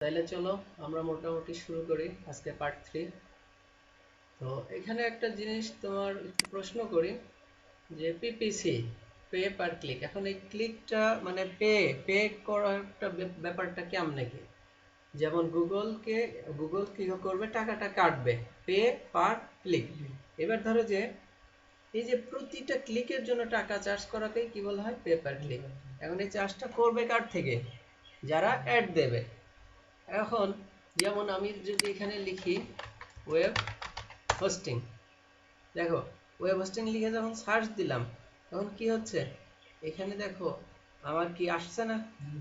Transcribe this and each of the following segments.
তাইলে চলো আমরা মোটামুটি শুরু করি আজকে পার্ট 3। তো এখানে একটা জিনিস তোমার একটু প্রশ্ন করি যে পিপিসি, পে পার ক্লিক। এখন এই ক্লিকটা মানে পে করাটা ব্যাপারটা কেমনে কি? যেমন গুগল কি করবে, টাকাটা কাটবে পে পার ক্লিক। এবার ধরো যে এই যে প্রতিটা ক্লিকের জন্য টাকা চার্জ করাকেই কি বলা হয়, পে পার ক্লিক। এখন এই চার্জটা করবে কার থেকে? যারা অ্যাড দেবে। এখন যেমন আমি যদি এখানে লিখি ওয়েব হোস্টিং, দেখো ওয়েব হোস্টিং লিখে যখন সার্চ দিলাম তখন কি হচ্ছে, এখানে দেখো আমার কি আসছে না?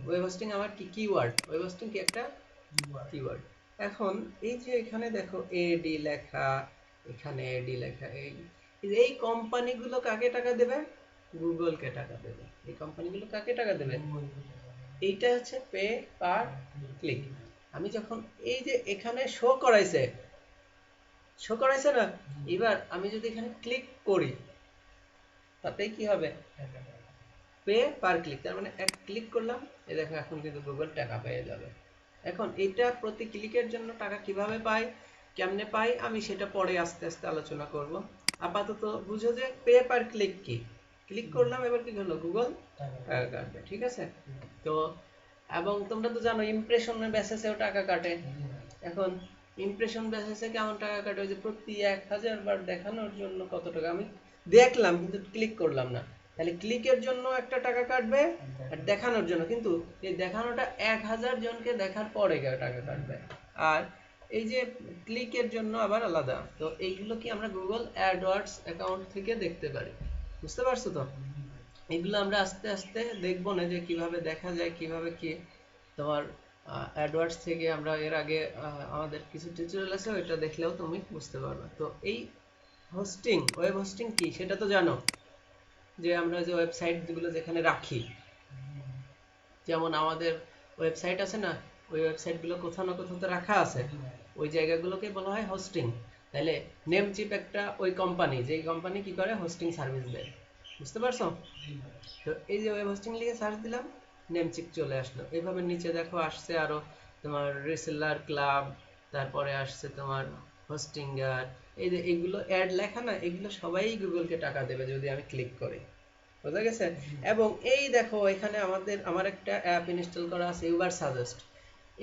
ওয়েব হোস্টিং আমার কি কিওয়ার্ড, ওয়েব হোস্টিং কি একটা কিওয়ার্ড। এখন এই যে এখানে দেখো এডি লেখা, এখানে এডি লেখা, এই কোম্পানিগুলো কাকে টাকা দেবে? গুগলকে টাকা দেবে। এই কোম্পানিগুলো কাকে টাকা দেবে? এইটা হচ্ছে পে পার ক্লিক। আমি যখন এই যে এখানে শো করাইছে না, এবার আমি যদি এখানে ক্লিক করি তাতে কি হবে? Pay per click. তার মানে এক ক্লিক করলাম, এই দেখো এখন কিন্তু গুগল টাকা পেয়ে যাবে। এখন এটা প্রতি ক্লিকের জন্য টাকা কিভাবে পাই, কেমনে পাই, আমি সেটা পরে আস্তে আস্তে আলোচনা করব। আপাতত বুঝো যে পে পার ক্লিক কি। ক্লিক করলাম, এবার কি হলো, গুগল টাকা কাটবে। ঠিক আছে? তো এবং তোমরা তো জানো ইমপ্রেশনের বেসিসেও টাকা কাটে। এখন ইমপ্রেশন বেসিসে কেমন টাকা কাটে, ওই যে প্রতি 1000 বার দেখানোর জন্য কত টাকা, আমি দেখলাম কিন্তু ক্লিক করলাম না, তাহলে ক্লিকের জন্য একটা টাকা কাটবে আর দেখানোর জন্য, কিন্তু এই দেখানোটা 1000 জনকে দেখার পরে টাকা কাটবে। আর এই যে ক্লিকের জন্য আবার আলাদা। তো এইগুলো কি আমরা গুগল অ্যাডওয়ার্ডস অ্যাকাউন্ট থেকে দেখতে পারি। বুঝতে পারছো তো? এগুলো আমরা আস্তে আস্তে দেখবো না যে কিভাবে দেখা যায়, কিভাবে কি তোমার অ্যাডওয়ার্ডস থেকে আমরা এর আগে আমাদের কিছু টিউটোরিয়াল আছে, ওইটা দেখলেও তুমি বুঝতে পারবে। তো এই হোস্টিং, ওয়েব হোস্টিং কি সেটা তো জানো, যে আমরা যে ওয়েবসাইট গুলো যেখানে রাখি, যেমন আমাদের ওয়েবসাইট আছে না, ওই ওয়েবসাইট গুলো কোথাও না কোথাও তো রাখা আছে, ওই জায়গাগুলোকে বলা হয় হোস্টিং। তাহলে নেমচিপ একটা ওই কোম্পানি, যেই কোম্পানি কি করে হোস্টিং সার্ভিস দেয়। বুঝতে পারছো? তো এই যে ওয়েব হোস্টিং লিখে সার্চ দিলাম, নেমচিপ চলে আসলো। এইভাবে নিচে দেখো আসছে আরো তোমার রিসেলার ক্লাব, তারপরে আসছে তোমার হোস্টিঙ্গার। এই যে এইগুলো অ্যাড লেখা না, এগুলো সবাই গুগলকে টাকা দেবে যদি আমি ক্লিক করি। বোঝা গেছে? এবং এই দেখো এখানে আমার একটা অ্যাপ ইনস্টল করা আছে, উবার সাজেস্ট।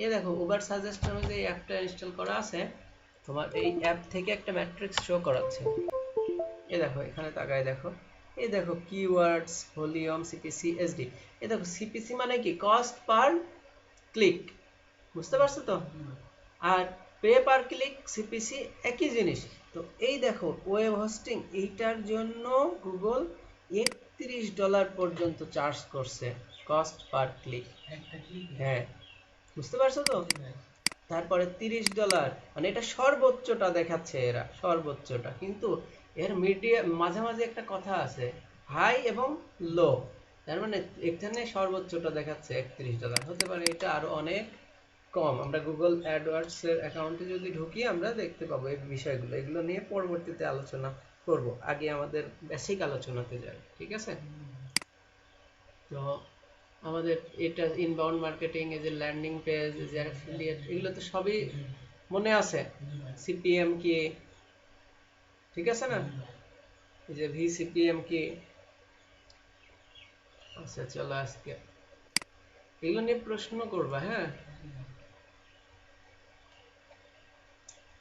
এই দেখো উবার সাজেস্ট নামে যে অ্যাপটা ইনস্টল করা আছে, তোমার এই অ্যাপ থেকে একটা ম্যাট্রিক্স শো করাচ্ছে। এই দেখো এখানে তাকায় দেখো, এই দেখো কিওয়ার্ডস, ভলিউম, সিপিসি, এসডি। এই দেখো সিপিসি মানে কি, কস্ট পার ক্লিক। বুঝতে পারছো তো? আর পে পার ক্লিক, সিপিসি একই জিনিস। তো এই দেখো ওয়েব হোস্টিং, এইটার জন্য গুগল $31 পর্যন্ত চার্জ করছে, কস্ট পার ক্লিক। হ্যাঁ, বুঝতে পারছো তো? তারপরে $30, মানে এটা সর্বোচ্চটা দেখাচ্ছে এরা, সর্বোচ্চটা। কিন্তু এর মিডিয়াম মাঝে মাঝে একটা কথা আছে, হাই এবং লো। তার মানে এখানে সর্বোচ্চটা দেখাচ্ছে $31, হতে পারে এটা আরো অনেক কম। আমরা গুগল অ্যাডওয়ার্ডস এর অ্যাকাউন্টে যদি ঢুকি আমরা দেখতে পাবো এই বিষয়গুলো। এগুলো নিয়ে পরবর্তীতে আলোচনা করব, আগে আমাদের বেসিক আলোচনাতে যাই। ঠিক আছে? তো আমাদের এটা ইনবাউন্ড মার্কেটিং, এই যে ল্যান্ডিং পেজ, এই যে অ্যাফিলিয়েট, এগুলো তো সবই মনে আছে। সিপিএম কি, ঠিক আছে না? এই যে ভিসিপিএম কি। আচ্ছা চলো আজকে এগুলো নিয়ে প্রশ্ন করবা, হ্যাঁ?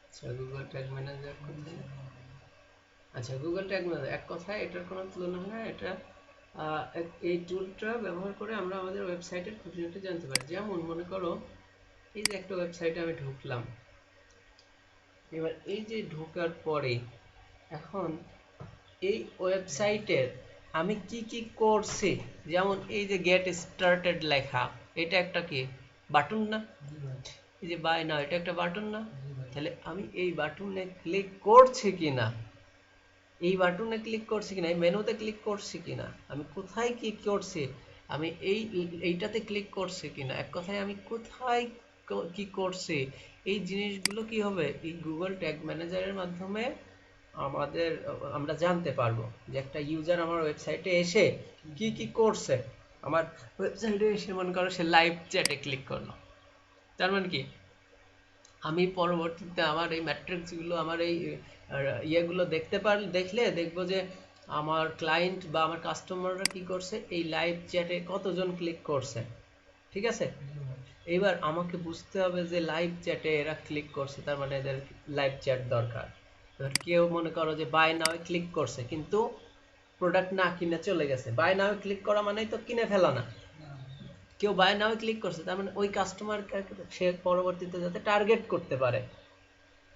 আচ্ছা গুগল ট্যাগ ম্যানেজার কোথায়? আচ্ছা গুগল ট্যাগ ম্যানেজার এক কথায় এটার কোনো তুলনা হয় না। এটা এই টুলটা ব্যবহার করে আমরা আমাদের ওয়েবসাইটের খুঁটিনাটি জানতে পারি। যেমন মনে করো এই যে একটা ওয়েবসাইটে আমি ঢুকলাম, এবার এই যে ঢোকার পরে এখন এই ওয়েবসাইটের আমি কি কি করছি, যেমন এই যে গেট স্টার্টেড লেখা, এটা একটা কি বাটন না? এই যে বাই নাও, এটা একটা বাটন না? তাহলে আমি এই বাটনে ক্লিক করছি কিনা, এই বাটনে ক্লিক করছি কিনা, এই মেনুতে ক্লিক করছি কিনা, আমি কোথায় কি করছি, আমি এইটাতে ক্লিক করছি কিনা, এক কথায় আমি কোথায় কি করছি, এই জিনিসগুলো কি হবে এই গুগল ট্যাগ ম্যানেজারের মাধ্যমে আমাদের আমরা জানতে পারবো যে একটা ইউজার আমার ওয়েবসাইটে এসে কি কি করছে। আমার ওয়েবসাইটে এসে মনে করো সে লাইভ চ্যাটে ক্লিক করলো, তার মানে কি আমি পরবর্তীতে আমার এই ম্যাট্রিক্স গুলো, আমার এই ইয়েগুলো দেখলে দেখবো যে আমার ক্লায়েন্ট বা আমার কাস্টমাররা কি করছে, এই লাইভ চ্যাটে কতজন ক্লিক করছে, ঠিক আছে। এবার আমাকে বুঝতে হবে যে লাইভ চ্যাটে এরা ক্লিক করছে, তার মানে এদের লাইভ চ্যাট দরকার। এবার কেউ মনে করো যে বাই নাও ক্লিক করছে কিন্তু প্রোডাক্ট না কিনে চলে গেছে। বাই নাও ক্লিক করা মানেই তো কিনে ফেলা না। কেউ বাই নাও ক্লিক করছে, তার মানে ওই কাস্টমার সে পরবর্তীতে যাতে টার্গেট করতে পারে,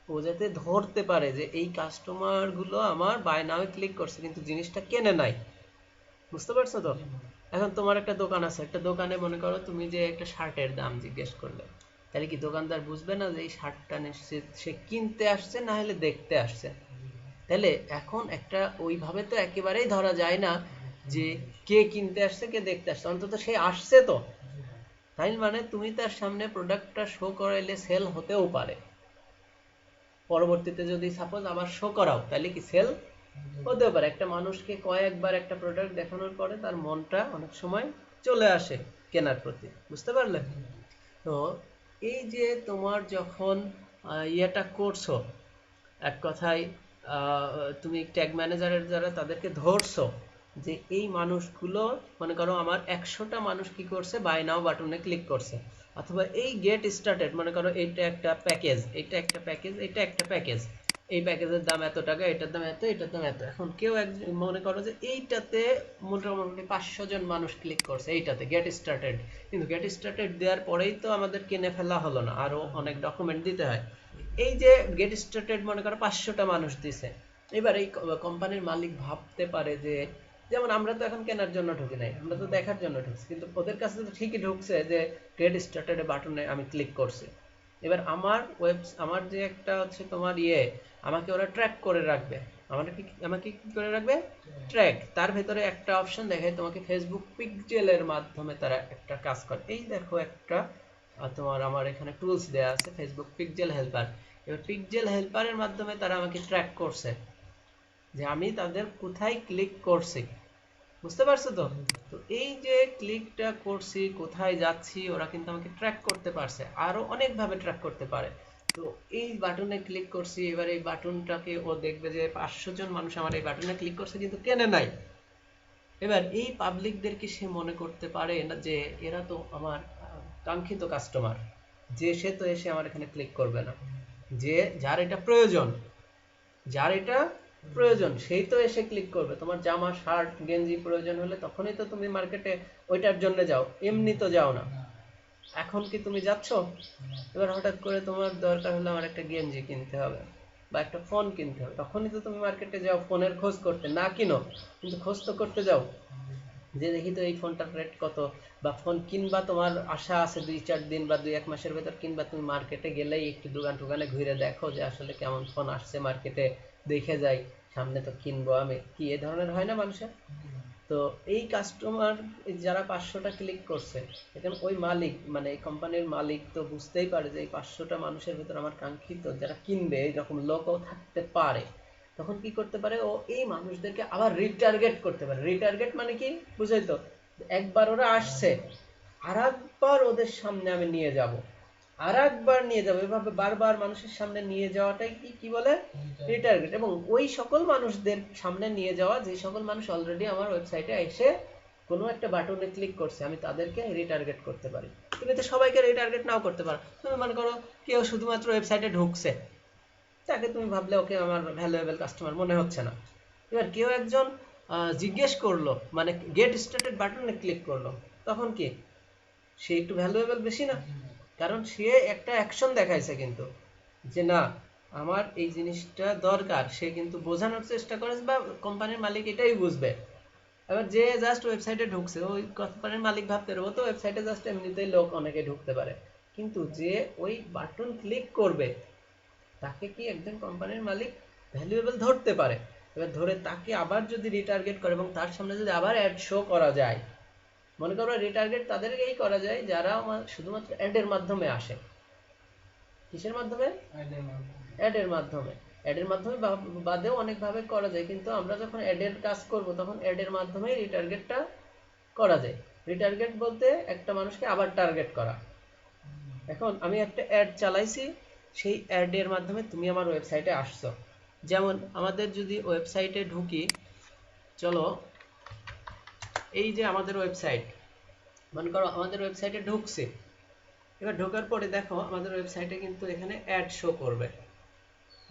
ও যাতে ধরতে পারে যে এই কাস্টমার গুলো আমার বাই নাও ক্লিক করছে কিন্তু জিনিসটা কেনে নাই। বুঝতে পারছো তো? এখন তোমার একটা দোকান আছে, একটা দোকানে মনে করো তুমি যে একটা শার্টের দাম জিজ্ঞেস করলে, তাহলে কি দোকানদার বুঝবে না যে এই শার্টটা নিশ্চিত সে কিনতে আসছে না হলে দেখতে আসছে? তাহলে এখন একটা ওইভাবে তো একেবারেই ধরা যায় না যে কে কিনতে আসছে কে দেখতে আসছে, অন্তত সে আসছে তো। তাই মানে তুমি তার সামনে প্রোডাক্টটা শো করাইলে সেল হতেও পারে, পরবর্তীতে যদি সাপোজ আবার শো করাও তাহলে কি সেল হতেও পারে। একটা মানুষকে কয়েকবার একটা প্রোডাক্ট দেখানোর পরে তার মনটা অনেক সময় চলে আসে কেনার প্রতি। বুঝতে পারলে? তো এই যে তোমার যখন ইয়েটা করছো, এক কথায় তুমি ট্যাগ ম্যানেজারের যারা তাদেরকে ধরছো যে এই মানুষগুলো, মনে করো আমার 100টা মানুষ কি করছে, বাই নাও বাটনে ক্লিক করছে, অথবা এই গেট স্টার্টেড, মনে করো এইটা একটা প্যাকেজ, এইটা একটা প্যাকেজ, এইটা একটা প্যাকেজ, এই প্যাকেজের দাম এত টাকা, এটার দাম এত, এটার দাম এত। এখন কেউ একজন মনে করো যে এইটাতে মোটামুটি 500 জন মানুষ ক্লিক করছে এইটাতে গেট স্টার্টেড, কিন্তু গেট স্টার্টেড দেওয়ার পরেই তো আমাদের কিনে ফেলা হলো না, আরো অনেক ডকুমেন্ট দিতে হয়। এই যে গেট স্টার্টেড মনে করো 500টা মানুষ দিছে, এবার এই কোম্পানির মালিক ভাবতে পারে যে, যেমন আমরা তো এখন কেনার জন্য ঢুকি নাই, আমরা তো দেখার জন্য ঢুকছি, কিন্তু ওদের কাছে তো ঠিকই ঢুকছে যে গেট স্টার্টেড বাটনে আমি ক্লিক করছি। এবার আমার যে একটা হচ্ছে তোমার আমাকে ওরা ট্র্যাক করে রাখবে। আমাকে কি করে রাখবে? ট্র্যাক। তার ভেতরে একটা অপশন দেখায় তোমাকে ফেসবুক পিক্সেলের মাধ্যমে তারা একটা কাজ করে। এই দেখো একটা তোমার আমার এখানে টুলস দেয়া আছে ফেসবুক পিক্সেল হেল্পার। এবার পিক্সেল হেল্পারের মাধ্যমে তারা আমাকে ট্র্যাক করছে যে আমি তাদের কোথায় ক্লিক করছি। বুঝতে পারছো তো? তো এই যে ক্লিকটা করছি, কোথায় যাচ্ছি, ওরা কিন্তু আমাকে ট্র্যাক করতে পারছে, আরো অনেক ভাবে ট্র্যাক করতে পারে। তো এই বাটনে ক্লিক করছি, এবার এই বাটনটাকে ও দেখবে যে 500 জন মানুষ আমার এই বাটনে ক্লিক করছে কিন্তু কেনে নাই। এবার এই পাবলিকদেরকে সে মনে করতে পারে না যে এরা তো আমার কাঙ্ক্ষিত কাস্টমার, যে সে তো এসে আমার এখানে ক্লিক করবে না, যে যার এটা প্রয়োজন, যার এটা প্রয়োজন সেই তো এসে ক্লিক করবে। তোমার জামা শার্ট গেঞ্জি প্রয়োজন হলে তখনই তো তুমি মার্কেটে ওইটার জন্য যাও, এমনি তো যাও না। এখন কি তুমি যাচ্ছ? এবার হঠাৎ করে তোমার দরকার হলো আমার একটা গেঞ্জি কিনতে হবে বা একটা ফোন কিনতে হবে, তখনই তো তুমি মার্কেটে যাও ফোনের খোঁজ করতে, না কিনো কিন্তু খোঁজ তো করতে যাও যে দেখি তো এই ফোনটার রেট কত, বা ফোন কিনবা তোমার আশা আছে 2-4 দিন বা 2-1 মাসের ভেতর কিনবা, তুমি মার্কেটে গেলেই একটু দোকান টোকানে ঘুরে দেখো যে আসলে কেমন ফোন আসছে মার্কেটে, দেখে যাই সামনে তো কিনবো আমি, কি এ ধরনের হয় না মানুষের? তো এই কাস্টমার যারা 500টা ক্লিক করছে, এখন ওই মালিক মানে এই কোম্পানির মালিক তো বুঝতেই পারে যে এই 500টা মানুষের ভেতর আমার কাঙ্ক্ষিত যারা কিনবে এইরকম লোকও থাকতে পারে। তখন কি করতে পারে, ও এই মানুষদেরকে আবার রিটার্গেট করতে পারে। রিটার্গেট মানে কি বুঝাই তো, একবার ওরা আসছে আর একবার ওদের সামনে আমি নিয়ে যাব, আর একবার নিয়ে যাবো, এভাবে বারবার মানুষের সামনে নিয়ে যাওয়াটাই কি কি বলে? রিটার্গেট। এবং ওই সকল মানুষদের সামনে নিয়ে যাওয়া যে সকল মানুষ অলরেডি আমার ওয়েবসাইটে এসে কোনো একটা বাটনে ক্লিক করছে, আমি তাদেরকে রিটার্গেট করতে পারি। তুমি তো সবাইকে রিটার্গেট নাও করতে পারো। তুমি মনে করো কেউ শুধুমাত্র ওয়েবসাইটে ঢুকছে, তাকে তুমি ভাবলে ওকে আমার ভ্যালুয়েবল কাস্টমার মনে হচ্ছে না। এবার কেউ একজন জিজ্ঞেস করলো, মানে গেট স্টার্টেড বাটনে ক্লিক করলো, তখন কি সে একটু ভ্যালুয়েবল বেশি না? কারণ সে একটা অ্যাকশন দেখাইছে কিন্তু, যে না আমার এই জিনিসটা দরকার, সে কিন্তু বোঝানোর চেষ্টা করে, বা কোম্পানির মালিক এটাই বুঝবে। এবার যে জাস্ট ওয়েবসাইটে ঢুকছে, ওই কোম্পানির মালিক ভাবতে পারে ও তো ওয়েবসাইটে জাস্ট এমনিতেই লোক অনেকে ঢুকতে পারে, কিন্তু যে ওই বাটন ক্লিক করবে তাকে কি একজন কোম্পানির মালিক ভ্যালুয়েবল ধরতে পারে। এবার ধরে তাকে আবার যদি রিটার্গেট করে এবং তার সামনে যদি আবার অ্যাড শো করা যায়, মনে করো রিটার্গেট তাদেরকেই করা যায় যারা শুধুমাত্র অ্যাডের মাধ্যমে আসে। কিসের মাধ্যমে? অ্যাডের মাধ্যমে। অ্যাডের মাধ্যমে বাদেও অনেক ভাবে করা যায়, কিন্তু আমরা যখন অ্যাডের কাজ করব তখন অ্যাডের মাধ্যমেই রিটার্গেটটা করা যায়। রিটার্গেট বলতে একটা মানুষকে আবার টার্গেট করা। এখন আমি একটা অ্যাড চালাইছি, সেই অ্যাডের মাধ্যমে তুমি আমার ওয়েবসাইটে আসছো। যেমন আমাদের যদি ওয়েবসাইটে ঢুকি, চলো এই যে আমাদের ওয়েবসাইট, মনে করো আমাদের ওয়েবসাইটে ঢুকছে। এবার ঢোকার পরে দেখো আমাদের ওয়েবসাইটে কিন্তু এখানে অ্যাড শো করবে,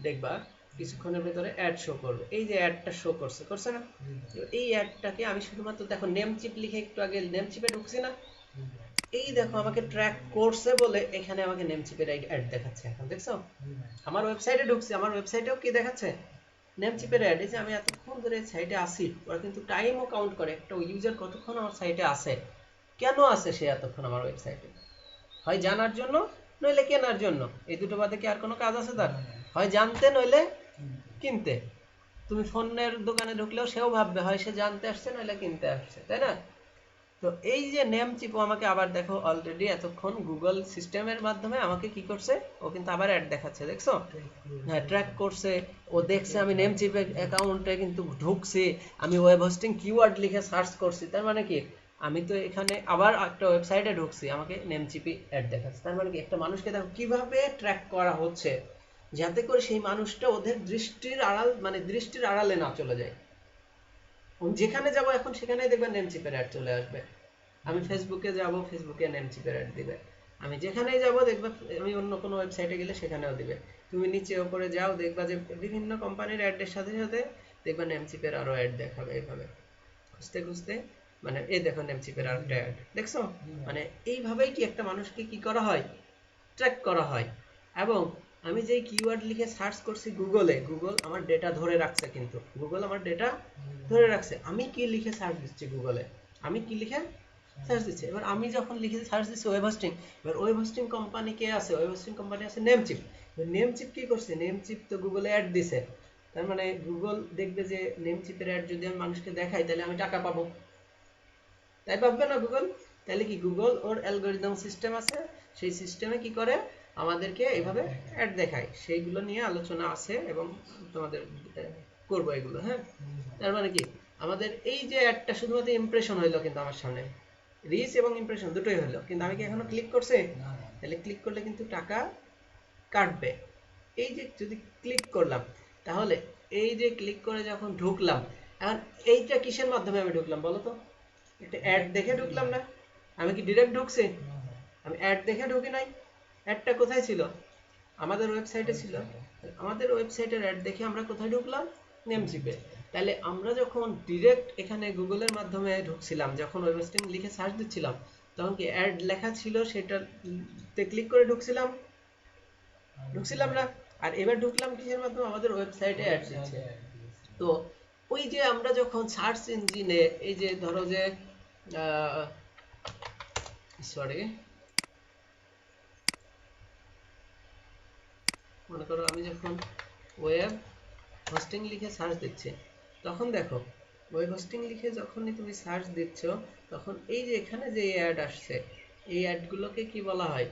দেখবা কিছুক্ষণের ভেতরে অ্যাড শো করবে। এই যে অ্যাডটা শো করছে, করছে না? এই অ্যাডটাকে আমি শুধুমাত্র দেখো নেম চিপ লিখে একটু আগে নেম চিপে ঢুকছি না, এই দেখো আমাকে ট্র্যাক করছে বলে এখানে আমাকে নেম চিপের অ্যাড দেখাচ্ছে। এখন দেখছো আমার ওয়েবসাইটে ঢুকছি, আমার ওয়েবসাইটেও কি দেখাচ্ছে? নেম চিপের অ্যাড। এই যে আমি এতক্ষণ ধরে সাইটে আসি, ওরা কিন্তু টাইমও কাউন্ট করে একটা ইউজার কতক্ষণ আমার সাইটে আসে, কেন আসে সে এতক্ষণ আমার ওয়েবসাইটে, হয় জানার জন্য নইলে কেনার জন্য। এই দুটো বাদে কি আর কোনো কাজ আছে তার? হয় জানতে নইলে কিনতে। তুমি ফোনের দোকানে ঢুকলেও সেও ভাববে হয় সে জানতে আসছে নইলে কিনতে আসছে, তাই না? তো এই যে নেম চিপ আমাকে আবার দেখো অলরেডি এতক্ষণ গুগল সিস্টেমের মাধ্যমে আমাকে কি করছে, ও কিন্তু আবার অ্যাড দেখাচ্ছে, দেখছো? হ্যাঁ, ট্র্যাক করছে, ও দেখছে আমি নেম চিপে অ্যাকাউন্টে কিন্তু ঢুকছি, আমি ওয়েব হোস্টিং কিওয়ার্ড লিখে সার্চ করছি, তার মানে কি আমি তো এখানে আবার একটা ওয়েবসাইটে ঢুকছি, আমাকে নেম চিপে অ্যাড দেখাচ্ছে। তার মানে কি একটা মানুষকে দেখো কিভাবে ট্র্যাক করা হচ্ছে, যাতে করে সেই মানুষটা ওদের দৃষ্টির আড়াল, মানে দৃষ্টির আড়ালে না চলে যায়। যেখানে যাব এখন সেখানেই দেখবেন নেম চিপের অ্যাড চলে আসবে। আমি ফেসবুকে যাব, ফেসবুকে নেম চিপের অ্যাড দিবে। আমি যেখানেই যাব দেখবে, আমি অন্য কোনো ওয়েবসাইটে গেলে সেখানেও দিবে। তুমি নিচে উপরে যাও, দেখবা যে বিভিন্ন কোম্পানির অ্যাডের সাথে সাথে দেখবা নেম চিপের আরো অ্যাড দেখাবে। এইভাবে খুঁজতে খুঁজতে, মানে এই দেখো নেম চিপের আর একটা অ্যাড, দেখছো? মানে এইভাবেই কি একটা মানুষকে কি করা হয়, ট্র্যাক করা হয়। এবং আমি যেই কিওয়ার্ড লিখে সার্চ করছি গুগলে, গুগল আমার ডেটা ধরে রাখছে, কিন্তু গুগল আমার ডেটা ধরে রাখছে। আমি কি লিখে সার্চ দিচ্ছি গুগলে, আমি কি লিখে সার্চ দিচ্ছি, এবার আমি যখন লিখে সার্চ দিচ্ছি ওয়েব হোস্টিং, এবার ওয়েব হোস্টিং কোম্পানি কে আছে? ওয়েব হোস্টিং কোম্পানি আছে নেমচিপ। নেমচিপ কি করছে? নেমচিপ তো গুগলে অ্যাড দিছে, তার মানে গুগল দেখবে যে নেমচিপের অ্যাড যদি আমি মানুষকে দেখাই তাহলে আমি টাকা পাবো, তাই ভাববে না গুগল? তাহলে কি গুগল ওর অ্যালগরিদম সিস্টেম আছে, সেই সিস্টেমে কি করে আমাদেরকে এইভাবে অ্যাড দেখায়, সেইগুলো নিয়ে আলোচনা আছে এবং তোমাদের করবো এগুলো। হ্যাঁ, তার মানে কি আমাদের এই যে অ্যাডটা শুধুমাত্র ইমপ্রেশন হইলো, কিন্তু আমার সামনে রিচ এবং ইমপ্রেশন দুটোই হলো, কিন্তু আমি কি এখনো ক্লিক করছি? তাহলে ক্লিক করলে কিন্তু টাকা কাটবে। এই যে যদি ক্লিক করলাম, তাহলে এই যে ক্লিক করে যখন ঢুকলাম, এখন এইটা কিসের মাধ্যমে আমি ঢুকলাম বলো তো? একটা অ্যাড দেখে ঢুকলাম না? আমি কি ডিরেক্ট ঢুকছি? আমি অ্যাড দেখে ঢুকি নাই। অ্যাডটা কোথায় ছিল? আমাদের ওয়েবসাইটে ছিল। আমাদের ওয়েবসাইটের অ্যাড দেখে আমরা কোথায় ঢুকলাম? নেমচিপে। তাহলে আমরা যখন ডিরেক্ট এখানে গুগলের মাধ্যমে ঢুকছিলাম, যখন ওয়েব হোস্টিং লিখে সার্চ দিচ্ছিলাম, তখন কি অ্যাড লেখা ছিল সেটাতে ক্লিক করে ঢুকছিলাম? ঢুকছিলাম না। আর এবার ঢুকলাম কিসের মাধ্যমে? আমাদের ওয়েবসাইটে অ্যাড দিচ্ছে। তো ওই যে আমরা যখন সার্চ ইঞ্জিনে, এই যে ধরো যে সরি, মনে করো আমি যখন ওয়েব হোস্টিং লিখে সার্চ দিচ্ছি, তখন দেখো ওয়েব হোস্টিং লিখে যখনই তুমি সার্চ দিচ্ছ, তখন এই যে এখানে যে অ্যাড আসছে, এই অ্যাডগুলোকে কি বলা হয়?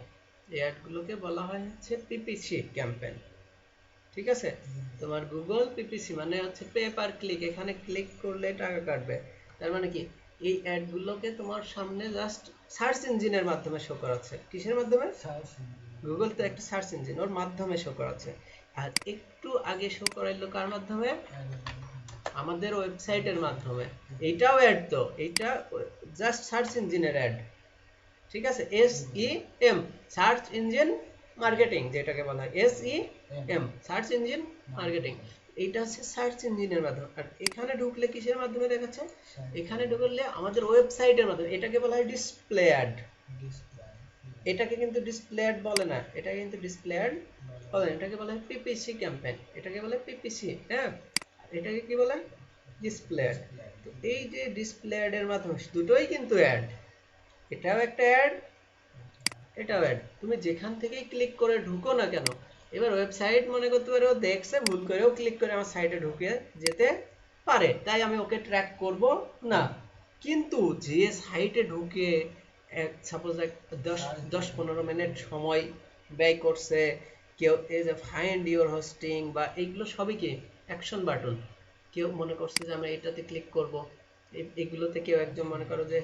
এই অ্যাডগুলোকে বলা হয় হচ্ছে পিপিসি ক্যাম্পেইন। ঠিক আছে? তোমার গুগল পিপিসি মানে হচ্ছে পে পার ক্লিক, এখানে ক্লিক করলে টাকা কাটবে। তার মানে কি এই অ্যাডগুলোকে তোমার সামনে জাস্ট সার্চ ইঞ্জিনের মাধ্যমে শো করাচ্ছে। কিসের মাধ্যমে? গুগল তো একটা সার্চ ইঞ্জিন, ওর মাধ্যমে শো করাচ্ছে। আর একটু আগে শো করাইলো কার মাধ্যমে? আমাদের ওয়েবসাইটের মাধ্যমে। এইটাও অ্যাড, তো এইটা জাস্ট সার্চ ইঞ্জিনের অ্যাড। ঠিক আছে? SEM, সার্চ ইঞ্জিন মার্কেটিং, যেটাকে বলা হয় SEM, সার্চ ইঞ্জিন মার্কেটিং। এইটা হচ্ছে সার্চ ইঞ্জিনের মাধ্যমে। আর এখানে ঢুকলে কিসের মাধ্যমে দেখাচ্ছে? এখানে ঢুকলে আমাদের ওয়েবসাইটের মাধ্যমে। এটাকে বলা হয় ডিসপ্লে অ্যাড। এটাকে কিন্তু ডিসপ্লে অ্যাড বলে না, এটাকে কিন্তু ডিসপ্লে অ্যাড বলে না, এটাকে বলে পিপিসি ক্যাম্পেইন, এটাকে বলে পিপিসি। হ্যাঁ, এটাকে কি বলে? Display ad. তো এই যে ডিসপ্লে অ্যাড এর মাধ্যমে দুটোই কিন্তু অ্যাড, এটাও একটা অ্যাড, এটাও অ্যাড। তুমি যেখান থেকেই ক্লিক করে ঢুকো না কেন, এবার ওয়েবসাইট মনে করতে পারো দেখছে, ভুল করেও ক্লিক করে আমার সাইটে ঢুকে যেতে পারে, তাই আমি ওকে ট্র্যাক করব না। কিন্তু যে সাইটে ঢুকে সাপোজ 10-15 মিনিট সময় ব্যয় করছে কেউ, এই যে ফাইন্ড ইওর হোস্টিং বা এইগুলো সবই কি অ্যাকশন বাটন। কেউ মনে করছে যে আমরা এটাতে ক্লিক করব, এগুলোতে কেউ একজন মনে করো যে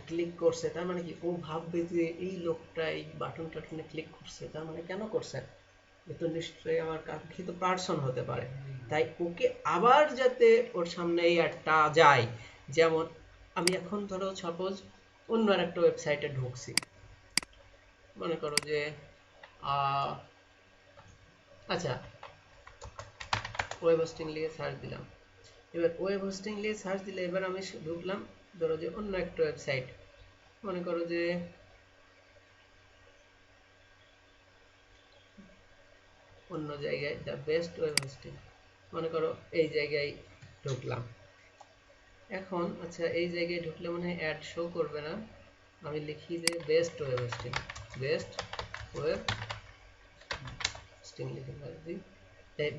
ক্লিক করছে, তার মানে কি ও ভাববে যে এই লোকটা এই বাটন টাটনে ক্লিক করছে, তার মানে কেন করছে, এ তো নিশ্চয়ই আমার কাঙ্ক্ষিত পার্সন হতে পারে। তাই ওকে আবার যাতে ওর সামনে এই অ্যাডটা যায়, যেমন আমি এখন ধরো সাপোজ অন্য একটা ওয়েবসাইটে ঢুকছি, মনে করো যে আচ্ছা ওয়েব হোস্টিং লিখে সার্চ দিলাম, এবার ওয়েব হোস্টিং লিখে সার্চ দিলে এবার আমি ঢুকলাম ধরো যে অন্য একটা ওয়েবসাইট, মনে করো যে অন্য জায়গায় দ্য বেস্ট ওয়েব হোস্টিং, মনে করো এই জায়গায় ঢুকলাম। এখন আচ্ছা এই জায়গায় ঢুকলে মনে হয় অ্যাড শো করবে না, আমি লিখি যে best web hosting, best web hosting লিখে সার্চ দিই।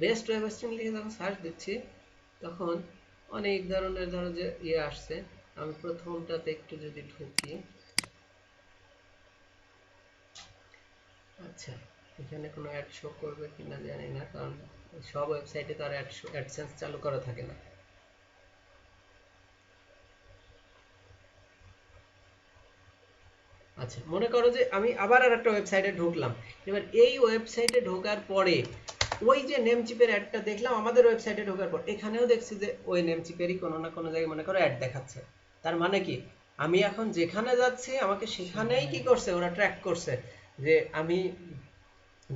বেস্ট ওয়েব হোস্টিং লিখে যখন সার্চ দিচ্ছি তখন অনেক ধরনের ধরো যে ইয়ে আসছে। আমি প্রথমটাতে একটু যদি ঢুকি, আচ্ছা এখানে কোনো অ্যাড শো করবে কিনা জানি না, কারণ সব ওয়েবসাইটে তো আর অ্যাডসেন্স চালু করা থাকে না। আচ্ছা মনে করো যে আমি আবার আর একটা ওয়েবসাইটে ঢুকলাম, এবার এই ওয়েবসাইটে ঢোকার পরে ওই যে নেম চিপের অ্যাডটা দেখলাম আমাদের ওয়েবসাইটে ঢোকার পর, এখানেও দেখছি যে ওই নেম চিপেরই কোনো না কোনো জায়গায় মনে করো অ্যাড দেখাচ্ছে। তার মানে কি আমি এখন যেখানে যাচ্ছি আমাকে সেখানেই কি করছে, ওরা ট্র্যাক করছে যে আমি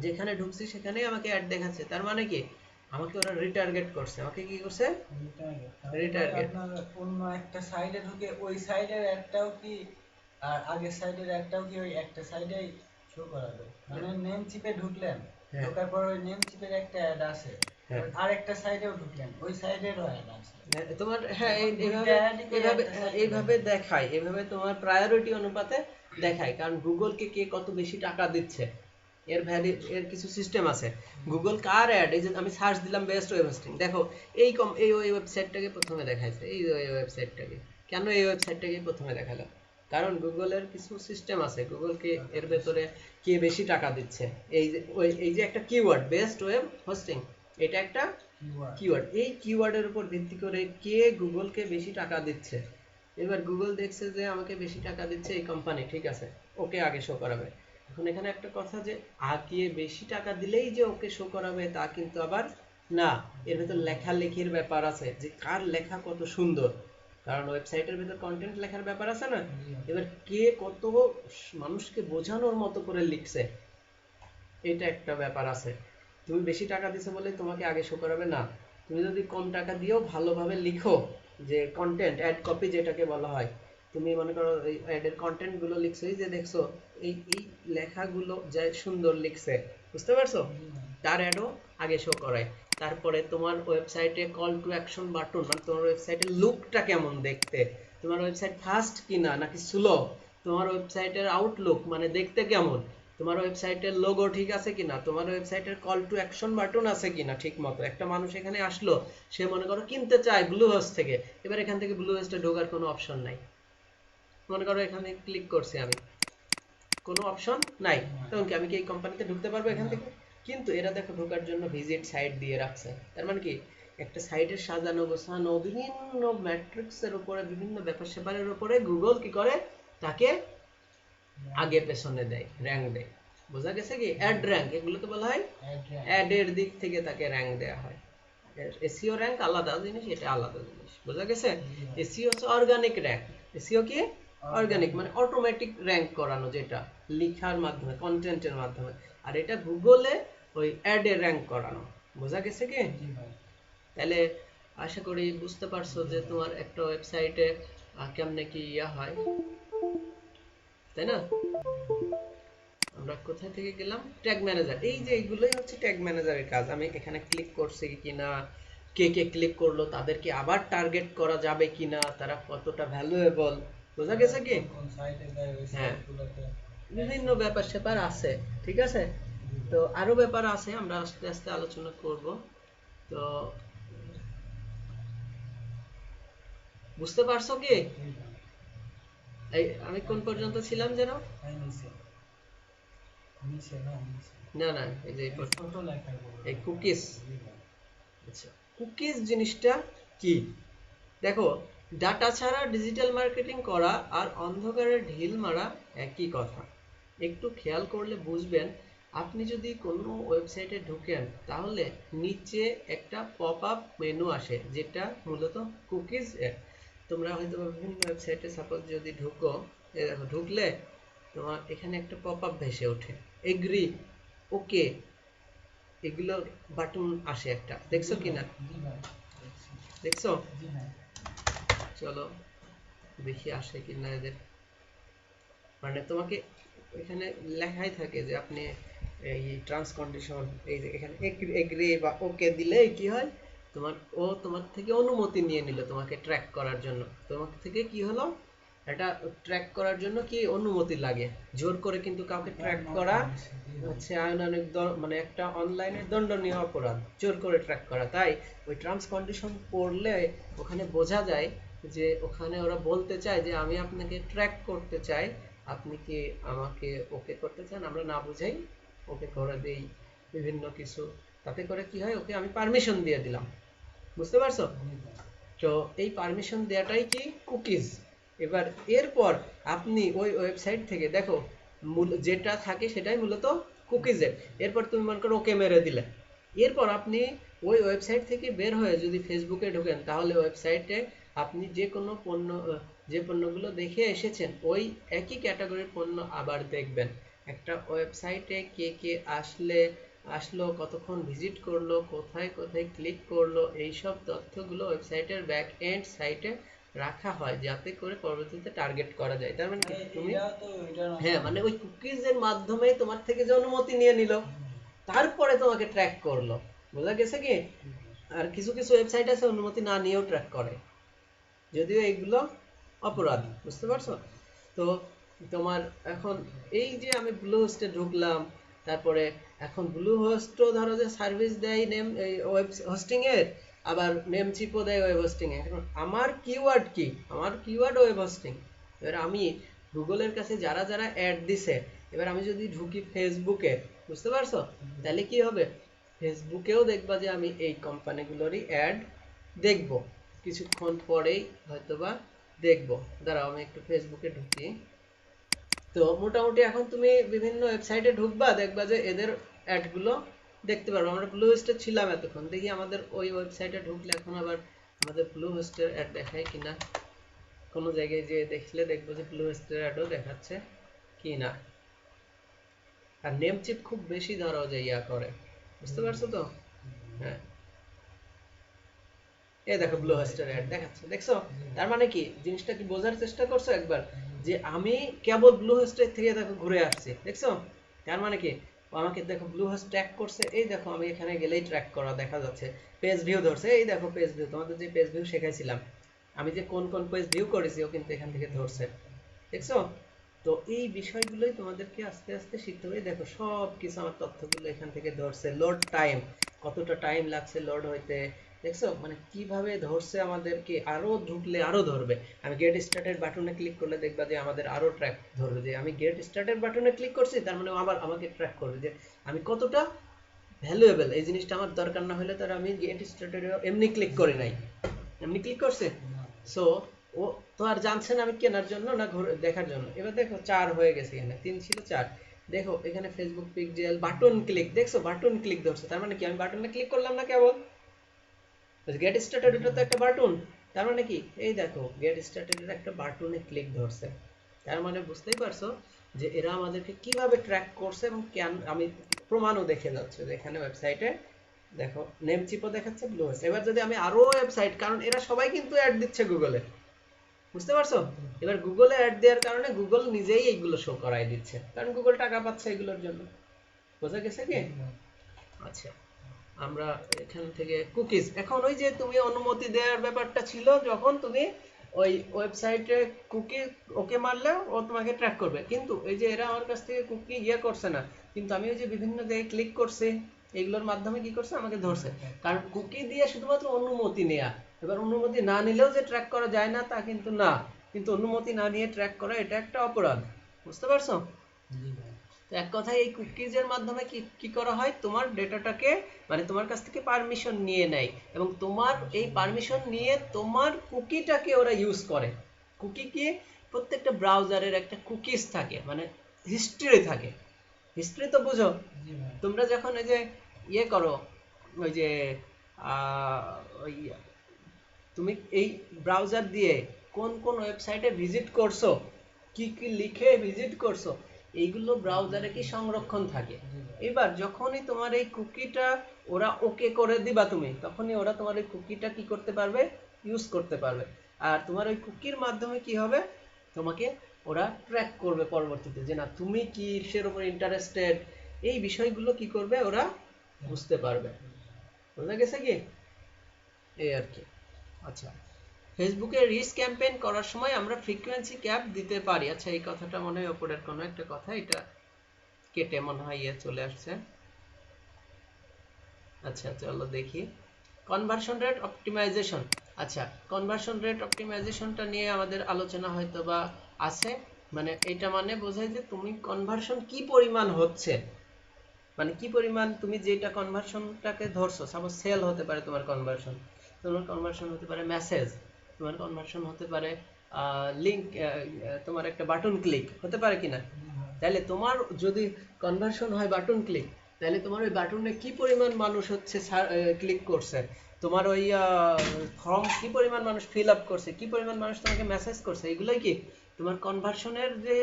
যেখানে ঢুকছি সেখানেই আমাকে অ্যাড দেখাচ্ছে। তার মানে কি আমাকে ওরা রিটার্গেট করছে, আমাকে কি করছে রিটার্গেট। আপনার অন্য একটা সাইডে ঢুকে ওই সাইডের একটাও কি আর আগের সাইডের একটাও কি ওই একটা সাইডেই শো করাবে, মানে নেম চিপে ঢুকলেন, ঢোকার পর ওই নেম চিপের একটা অ্যাড আছে, আর একটা সাইডেও ঢুকলেন ওই সাইডেরও অ্যাড আছে তোমার, হ্যাঁ এইভাবে দেখায়, এইভাবে তোমার প্রায়োরিটি অনুপাতে দেখায়, কারণ গুগলকে কে কত বেশি টাকা দিচ্ছে এর ভ্যালু, এর কিছু সিস্টেম আছে। গুগল কার অ্যাড, এই যে আমি সার্চ দিলাম বেস্ট ওয়েব হোস্টিং, দেখো এই ওই ওয়েবসাইটটাকে প্রথমে দেখাইছে, এই ওয়েবসাইটটাকে কেন এই ওয়েবসাইটটাকে প্রথমে দেখালো, কারণ গুগলের কিছু সিস্টেম আছে, গুগলকে এর ভেতরে কে বেশি টাকা দিচ্ছে। এই যে একটা কিওয়ার্ড বেস্ট ওয়েব হোস্টিং, এটা একটা কিওয়ার্ড, এই কিওয়ার্ডের উপর ভিত্তি করে কে গুগলকে বেশি টাকা দিচ্ছে। এবার গুগল দেখছে যে আমাকে বেশি টাকা দিচ্ছে এই কোম্পানি, ঠিক আছে ওকে আগে শো করাবে। এখন এখানে একটা কথা যে আগে বেশি টাকা দিলেই যে ওকে শো করাবে তা কিন্তু আবার না, এর ভেতর লেখালেখির ব্যাপার আছে যে কার লেখা কত সুন্দর, কারণ ওয়েবসাইটের ভেতর কন্টেন্ট লেখার ব্যাপার আছে না। এবার কে কত মানুষকে বোঝানোর মতো করে লিখছে, এটা একটা ব্যাপার আছে। তুমি বেশি টাকা দিছো বলে তোমাকে আগে শো করাবে না, তুমি যদি কম টাকা দিয়েও ভালোভাবে লিখো, যে কন্টেন্ট অ্যাড কপি যেটাকে বলা হয়, তুমি মনে করো এই অ্যাডের কন্টেন্ট গুলো লিখছো, এই যে দেখছো এই লেখাগুলো যা সুন্দর লিখছে, বুঝতে পারছো, তার অ্যাডও আগে শো করায়। তারপরে তোমার ওয়েবসাইটে কল টু অ্যাকশন বাটন, মানে তোমার ওয়েবসাইটের লুকটা কেমন দেখতে, তোমার ওয়েবসাইট ফাস্ট কিনা নাকি স্লো, তোমার ওয়েবসাইটের আউটলুক মানে দেখতে কেমন, তোমার ওয়েবসাইটের লোগো ঠিক আছে কিনা, তোমার ওয়েবসাইটের কল টু অ্যাকশন বাটন আছে কিনা ঠিক মতো। একটা মানুষ এখানে আসলো, সে মনে করো কিনতে চায় ব্লুহোস্ট থেকে, এবার এখান থেকে ব্লুহোস্টে ঢোকার কোনো অপশন নাই, মনে করো এখানে ক্লিক করছি আমি, কোনো অপশন নাই, তখন কি আমি কি এই কোম্পানিতে ঢুকতে পারবো এখান থেকে? কিন্তু এরা দেখো ঢোকার জন্য ভিজিট সাইট দিয়ে রাখছে। তার মানে কি একটা সাইটের সাজানো গোছানো বিভিন্ন ম্যাট্রিক্সের উপরে, বিভিন্ন ব্যাপার স্যাপারের উপরে গুগল কি করে, তাকে আগে পেছনে দেয়, র্যাঙ্ক দেয়। বোঝা গেছে কি অ্যাড র্যাঙ্ক, এগুলো তো বলা হয় অ্যাড এর দিক থেকে তাকে র্যাঙ্ক দেওয়া হয়। এসইও র্যাঙ্ক আলাদা জিনিস, এটা আলাদা জিনিস, বোঝা গেছে। এসইও হচ্ছে অর্গানিক র্যাঙ্ক, এসইও কি অর্গানিক মানে অটোমেটিক র্যাঙ্ক করানো, যেটা লেখার মাধ্যমে কন্টেন্টের মাধ্যমে, আর এটা গুগলে ওই অ্যাড এর র্যাঙ্ক করানো, বোঝা গেছে কি। তাহলে আশা করি বুঝতে পারছো যে তোমার একটা ওয়েবসাইটে কেমনে কি ইয়া হয়, তাই না। আমরা কোথা থেকে গেলাম, ট্যাগ ম্যানেজার, এই যে এইগুলোই হচ্ছে ট্যাগ ম্যানেজারের কাজ। আমি এখানে ক্লিক করছি কিনা, কে কে ক্লিক করলো, তাদেরকে আবার টার্গেট করা যাবে কিনা, তারা কতটা ভ্যালুয়েবল, বোঝা গেছে কি। হ্যাঁ বিভিন্ন ব্যাপার স্যাপার আছে, ঠিক আছে। তো আরো ব্যাপার আছে, আমরা আস্তে আস্তে আলোচনা করব। তো বুঝতে পারছো কি, এই আমি কোন পর্যন্ত ছিলাম যেন, না না এই যে এই কুকিজ। আচ্ছা কুকিজ জিনিসটা কি, দেখো ডাটা ছাড়া ডিজিটাল মার্কেটিং করা আর অন্ধকারে ঢিল মারা একই কথা। একটু খেয়াল করলে বুঝবেন, আপনি যদি কোনো ওয়েবসাইটে ঢোকেন তাহলে নিচে একটা পপ আপ মেনু আসে যেটা মূলত কুকিজ এর। তোমরা হয়তো বিভিন্ন ওয়েবসাইটে সাপোজ যদি ঢুকো, দেখো ঢুকলে তোমার এখানে একটা পপ আপ ভেসে ওঠে, এগ্রি, ওকে, এগুলোর বাটন আসে একটা, দেখছো কিনা? দেখছো? চলো দেখি আসে কিনা এদের। মানে তোমাকে এখানে লেখাই থাকে যে আপনি এই ট্রান্স কন্ডিশন, এই যে এখানে এগ্রি বা ওকে দিলে কি হয়, তোমার থেকে অনুমতি নিয়ে নিল তোমাকে ট্র্যাক করার জন্য। তোমার থেকে কি হলো, এটা ট্র্যাক করার জন্য কি অনুমতি লাগে। জোর করে কিন্তু কাউকে ট্র্যাক করা হচ্ছে আইনানুগ মানে একটা অনলাইনে দণ্ডনীয় অপরাধ, জোর করে ট্র্যাক করা। তাই ওই টার্মস কন্ডিশন পড়লে ওখানে বোঝা যায় যে ওখানে ওরা বলতে চায় যে আমি আপনাকে ট্র্যাক করতে চাই, আপনি কি আমাকে ওকে করতে চান? আমরা না বুঝাই ওকে করে দেই বিভিন্ন কিছু, তাতে করে কি হয়, ওকে আমি পারমিশন দিয়ে দিলাম। বুঝতে পারছো? তো এই পারমিশন দেওয়াটাই কি কুকিজ। এবার এরপর আপনি ওই ওয়েবসাইট থেকে দেখো যেটা থাকে সেটাই মূলত কুকিজের। এরপর তুমি মনে করো ওকে মেরে দিলে, এরপর আপনি ওই ওয়েবসাইট থেকে বের হয়ে যদি ফেসবুকে ঢোকেন তাহলে ওয়েবসাইটে আপনি যে কোনো পণ্য, যে পণ্যগুলো দেখে এসেছেন ওই একই ক্যাটাগরির পণ্য আবার দেখবেন। একটা ওয়েবসাইটে কে কে আসলো, কতক্ষণ ভিজিট করলো, কোথায় কোথায় ক্লিক করলো, এইসব তথ্যগুলো ওয়েবসাইটের ব্যাক এন্ড সাইটে রাখা হয় যাতে করে পরবর্তীতে টার্গেট করা যায়। তার মানে কি তুমি, হ্যাঁ মানে ওই কুকিজের মাধ্যমে তোমার থেকে যে অনুমতি নিয়ে নিল, তারপরে তোমাকে ট্র্যাক করলো। বোঝা গেছে কি? আর কিছু কিছু ওয়েবসাইট আছে অনুমতি না নিয়েও ট্র্যাক করে, যদিও এগুলো অপরাধ। বুঝতে পারছো? তো তোমার এখন এই যে আমি ব্লু হোস্টে ঢুকলাম, তারপরে এখন ব্লু হোস্টও ধরো যে সার্ভিস দেয় নেম ওয়েব হোস্টিং এর, আবার নেম চিপও দেয় ওয়েব হোস্টিং এ। এখন আমার কিওয়ার্ড কি? আমার কিওয়ার্ড ওয়েব হোস্টিং। এবার আমি গুগলের কাছে যারা যারা অ্যাড দিছে, এবার আমি যদি ঢুকি ফেসবুকে, বুঝতে পারছো, তাহলে কি হবে, ফেসবুকেও দেখবা যে আমি এই কোম্পানিগুলোরই অ্যাড দেখব, কিছুক্ষণ পরেই হয়তোবা দেখব। দাঁড়াও আমি একটু ফেসবুকে ঢুকি। তো মোটামুটি এখন তুমি বিভিন্ন ওয়েবসাইটে ঢুকবা, দেখবা যে এদের অ্যাডগুলো দেখতে পারবো। আমরা ব্লু হোস্টে ছিলাম এতক্ষণ, দেখি আমাদের ওই ওয়েবসাইটে ঢুকলে এখন আবার আমাদের ব্লু হোস্টের অ্যাড দেখায় কিনা। কোনো জায়গায় যে দেখলে দেখবো যে ব্লু হোস্টের অ্যাডও দেখাচ্ছে কিনা। আর নেম চিপ খুব বেশি ধরো যে ইয়া করে, বুঝতে পারছো তো? হ্যাঁ, এই দেখো ব্লু হোস্টের অ্যাড দেখাচ্ছে, দেখছো? তার মানে কি জিনিসটা কি বোঝার চেষ্টা করছো একবার, যে আমি কেবল ব্লু হোস্টের থেকে দেখো ঘুরে আসছি, দেখছো? তার মানে কি আমাকে দেখো ব্লু হোস্ট ট্র্যাক করছে, এই দেখো আমি এখানে গেলেই ট্র্যাক করা দেখা যাচ্ছে। পেজ ভিউ ধরছে, এই দেখো পেজ ভিউ, তোমাদের যে পেজ ভিউ শেখাইছিলাম আমি, যে কোন কোন পেজ ভিউ করেছি ও কিন্তু এখান থেকে ধরছে, দেখছো? তো এই বিষয়গুলোই তোমাদেরকে আস্তে আস্তে শিখতে হবে। দেখো সব কিছু আমার তথ্যগুলো এখান থেকে ধরছে, লোড টাইম, কতটা টাইম লাগছে লোড হইতে, দেখছো? মানে কিভাবে ধরছে আমাদেরকে, আরো ঢুকলে আরো ধরবে। আমি গেট স্টার্টেড বাটনে ক্লিক করলে দেখবা যে আমাদের আরো ট্র্যাক ধরবে, যে আমি গেট স্টার্টেড বাটনে ক্লিক করছি তার মানে আবার আমাকে ট্র্যাক করবে যে আমি কতটা ভ্যালুয়েবল। এই জিনিসটা আমার দরকার না হলে তার আমি গেট স্টার্টেড এমনি ক্লিক করি নাই, এমনি ক্লিক করছে। সো ও তো আর জানছে না আমি কেনার জন্য না দেখার জন্য। এবার দেখো 4 হয়ে গেছে, এখানে 3 ছিল 4। দেখো এখানে ফেসবুক পিক্সেল বাটন ক্লিক, দেখছো বাটন ক্লিক ধরছে, তার মানে কি আমি বাটনে ক্লিক করলাম না কেবল, গেট স্টার্টেড এটা তো একটা বাটন। তার মানে কি এই দেখো গেট স্টার্টেড এর একটা বাটনে ক্লিক ধরছে। তার মানে বুঝতেই পারছো যে এরা আমাদেরকে কিভাবে ট্র্যাক করছে, এবং কেন আমি প্রমাণও দেখে যাচ্ছে যে এখানে ওয়েবসাইটে দেখো নেম চিপও দেখাচ্ছে ব্লু হোস্ট। এবার যদি আমি আরো ওয়েবসাইট, কারণ এরা সবাই কিন্তু অ্যাড দিচ্ছে গুগলে, বুঝতে পারছো? এবার গুগলে অ্যাড দেওয়ার কারণে গুগল নিজেই এইগুলো শো করাই দিচ্ছে, কারণ গুগল টাকা পাচ্ছে এগুলোর জন্য। বোঝা গেছে কি? আচ্ছা, আমরা এখান থেকে কুকিজ, এখন ওই যে তুমি অনুমতি দেওয়ার ব্যাপারটা ছিল, যখন তুমি ওই ওয়েবসাইটে কুকি ওকে মারলে ও তোমাকে ট্র্যাক করবে, কিন্তু এই যে এরা আমার কাছ থেকে কুকি ইয়ে করছে না, কিন্তু আমি ওই যে বিভিন্ন জায়গায় ক্লিক করছি এগুলোর মাধ্যমে কি করছে, আমাকে ধরছে। কারণ কুকি দিয়ে শুধুমাত্র অনুমতি নেয়া, এবার অনুমতি না নিলেও যে ট্র্যাক করা যায় না তা কিন্তু না, কিন্তু অনুমতি না নিয়ে ট্র্যাক করা এটা একটা অপরাধ। বুঝতে পারছো? তো এক কথায় এই কুকিজের মাধ্যমে কি কি করা হয়, তোমার ডেটাটাকে মানে তোমার কাছ থেকে পারমিশন নিয়ে নেয় এবং তোমার এই পারমিশন নিয়ে তোমার কুকিটাকে ওরা ইউজ করে। কুকি কি, প্রত্যেকটা ব্রাউজারের একটা কুকিজ থাকে, মানে হিস্ট্রি থাকে। হিস্ট্রি তো বুঝো, জি ভাই। তোমরা যখন এই যে ইয়ে করো, ওই যে আহ, ওই তুমি এই ব্রাউজার দিয়ে কোন কোন ওয়েবসাইটে ভিজিট করছো, কি কি লিখে ভিজিট করছো, এইগুলো ব্রাউজারে কি সংরক্ষণ থাকে। এবার যখনই তোমার এই কুকিটা ওরা ওকে করে দিবা তুমি, তখনই ওরা তোমার এই কুকিটা কি করতে পারবে, ইউজ করতে পারবে। আর তোমার ওই কুকির মাধ্যমে কি হবে, তোমাকে ওরা ট্র্যাক করবে পরবর্তীতে, যে না তুমি কি কিসের উপর ইন্টারেস্টেড, এই বিষয়গুলো কি করবে ওরা বুঝতে পারবে। বোঝা গেছে কি, এই আর কি। আচ্ছা, ফেসবুকে রিচ ক্যাম্পেইন করার সময় আমরা ফ্রিকোয়েন্সি ক্যাপ দিতে পারি। আচ্ছা, এই কথাটা মনে হয় ওপরের কোনো একটা কথা, এটা কেটে মনে হয় ইয়ে চলে আসছে। আচ্ছা চলো দেখি, কনভার্সন রেট অপটিমাইজেশন। আচ্ছা, কনভার্সন রেট অপটিমাইজেশনটা নিয়ে আমাদের আলোচনা হয়তো বা আছে। মানে এটা মানে বোঝায় যে তুমি কনভার্সন কি পরিমাণ হচ্ছে, মানে কি পরিমাণ তুমি যেটা কনভার্সনটাকে ধরছো, সাপোজ সেল হতে পারে তোমার কনভার্সন, তোমার কনভার্সন হতে পারে মেসেজ, তোমার কনভার্সন হতে পারে লিংক, তোমার একটা বাটন ক্লিক হতে পারে কিনা। তাহলে তোমার যদি কনভার্সন হয় বাটন ক্লিক, তাহলে তোমার ওই বাটনে কি পরিমাণ মানুষ হচ্ছে ক্লিক করছে, তোমার ওই ফর্ম কি পরিমাণ মানুষ ফিল আপ করছে, কি পরিমাণ মানুষ তোমাকে মেসেজ করছে, এগুলোই কি তোমার কনভার্সনের যে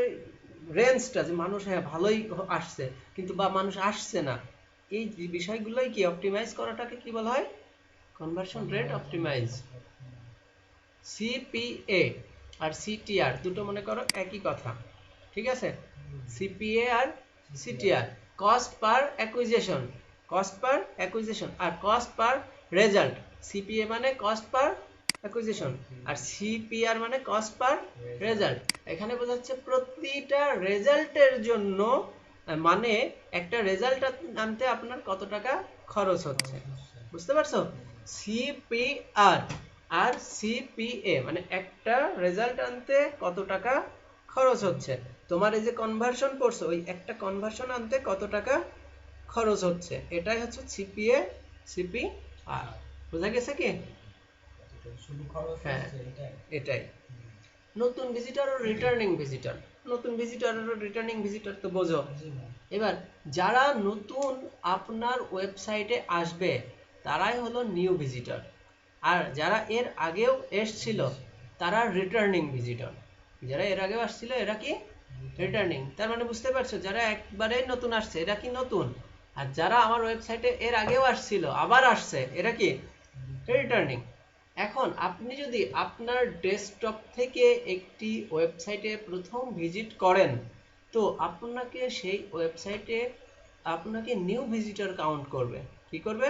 রেঞ্জটা, যে মানুষ হ্যাঁ ভালোই আসছে কিন্তু বা মানুষ আসছে না, এই বিষয়গুলোই কি অপটিমাইজ করাটাকে কি বলা হয়, কনভার্সন রেট অপটিমাইজ। সিপিএ আর সিটিআর দুটো মনে করো একই কথা, ঠিক আছে। সিপিএ আর CTR, cost per acquisition, cost per acquisition আর কস্ট পার রেজাল্ট। সিপিএ মানে কস্ট পার অ্যাকুইজিশন আর সিপিআর মানে কস্ট পার রেজাল্ট। এখানে বোঝাচ্ছে প্রতিটা রেজাল্টের জন্য, মানে একটা রেজাল্ট আনতে আপনার কত টাকা খরচ হচ্ছে, বুঝতে পারছো। সিপিআর আর সিপিএ মানে একটা রেজাল্ট আনতে কত টাকা খরচ হচ্ছে, তোমার এই যে কনভার্সন পড়ছো, ওই একটা কনভার্সন আনতে কত টাকা খরচ হচ্ছে, এটাই হচ্ছে সিপিএ সিপিআর। বোঝা গেছে কি, শুধু খরচ হ্যাঁ হচ্ছে এটাই। এটাই। নতুন ভিজিটর ও রিটার্নিং ভিজিটর, নতুন ভিজিটর আর রিটার্নিং ভিজিটর তো বোঝো। জি ভাই। এবার যারা নতুন আপনার ওয়েবসাইটে আসবে তারাই হলো নিউ ভিজিটর, আর যারা এর আগেও এসছিল তারা রিটার্নিং ভিজিটর। যারা এর আগেও আসছিল এরা কি রিটার্নিং। তার মানে বুঝতে পারছো, যারা একবারে নতুন আসছে এরা কি নতুন, আর যারা আমার ওয়েবসাইটে এর আগেও আসছিল আবার আসছে এরা কি রিটার্নিং। এখন আপনি যদি আপনার ডেস্কটপ থেকে একটি ওয়েবসাইটে প্রথম ভিজিট করেন, তো আপনাকে সেই ওয়েবসাইটে আপনাকে নিউ ভিজিটর কাউন্ট করবে। কি করবে,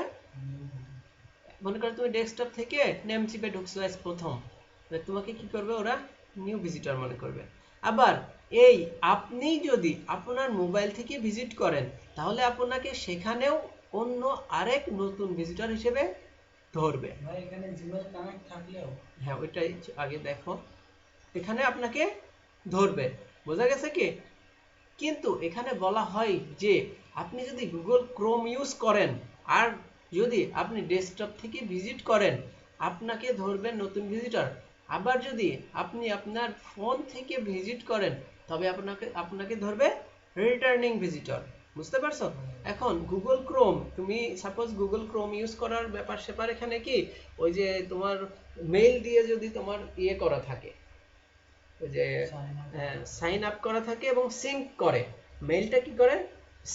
মনে করো তুমি ডেস্কটপ থেকে নেমচিপে ঢুকছো আজ প্রথম, তোমাকে কি করবে ওরা নিউ ভিজিটর মনে করবে। আবার এই আপনি যদি আপনার মোবাইল থেকে ভিজিট করেন, তাহলে আপনাকে সেখানেও অন্য আরেক নতুন ভিজিটর হিসেবে ধরবে। ভাই এখানে জিমেল কানেক্ট থাকলেও হ্যাঁ ওইটাই আগে দেখো, এখানে আপনাকে ধরবে। বোঝা গেছে কি, কিন্তু এখানে বলা হয় যে আপনি যদি গুগল ক্রোম ইউজ করেন আর যদি আপনি ডেস্কটপ থেকে ভিজিট করেন, আপনাকে ধরবে নতুন ভিজিটর। আবার যদি আপনি আপনার ফোন থেকে ভিজিট করেন, তবে আপনাকে আপনাকে ধরবে রিটার্নিং ভিজিটর। বুঝতে পারছো। এখন গুগল ক্রোম, তুমি সাপোজ গুগল ক্রোম ইউজ করার ব্যাপার সেপার এখানে কি, ওই যে তোমার মেইল দিয়ে যদি তোমার ইয়ে করা থাকে, ওই যে সাইন আপ করা থাকে এবং সিঙ্ক করে, মেইলটা কি করে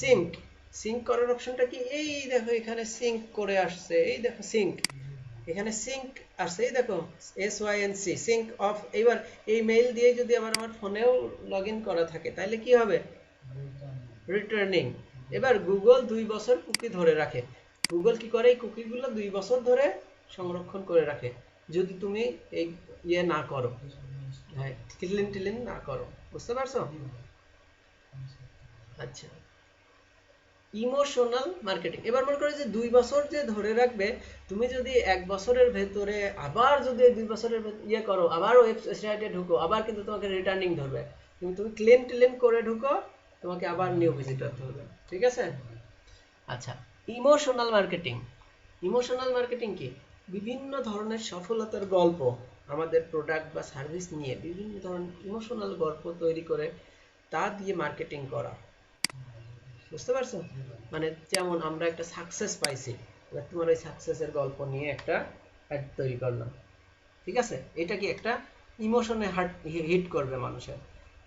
সিঙ্ক, সিঙ্ক করার অপশনটা কি, এই দেখো এখানে সিঙ্ক করে আসছে, এই দেখো সিঙ্ক, এখানে সিঙ্ক আসছে, এই দেখো SYNC সিঙ্ক অফ। এবার এই মেইল দিয়ে যদি আমার ফোনেও লগ ইন করা থাকে তাহলে কি হবে রিটার্নিং। এবার গুগল 2 বছর কুকি ধরে রাখে, গুগল কি করে এই কুকিগুলো 2 বছর ধরে সংরক্ষণ করে রাখে, যদি তুমি এই ইয়ে না করো, হ্যাঁ ক্লিন না করো। বুঝতে পারছো। আচ্ছা, ইমোশনাল মার্কেটিং। এবার মনে করো যে 2 বছর যে ধরে রাখবে, তুমি যদি 1 বছরের ভেতরে আবার যদি 2 বছরের ইয়ে করো, আবার ওয়েবসাইটে ঢুকো, আবার কিন্তু তোমাকে রিটার্নিং ধরবে। তুমি ক্লিন করে ঢুকো, তোমাকে আবার নিউ ভিজিট করতে হবে, ঠিক আছে? আচ্ছা, ইমোশনাল মার্কেটিং। ইমোশনাল মার্কেটিং কি? বিভিন্ন ধরনের সফলতার গল্প, আমাদের প্রোডাক্ট বা সার্ভিস নিয়ে বিভিন্ন ধরনের ইমোশনাল গল্প তৈরি করে তা দিয়ে মার্কেটিং করা। বুঝতে পারছো? মানে যেমন আমরা একটা সাকসেস পাইছি, এবার তোমার ওই সাকসেসের গল্প নিয়ে একটা অ্যাড তৈরি করলাম, ঠিক আছে? এটা কি একটা ইমোশনে হিট করবে মানুষের।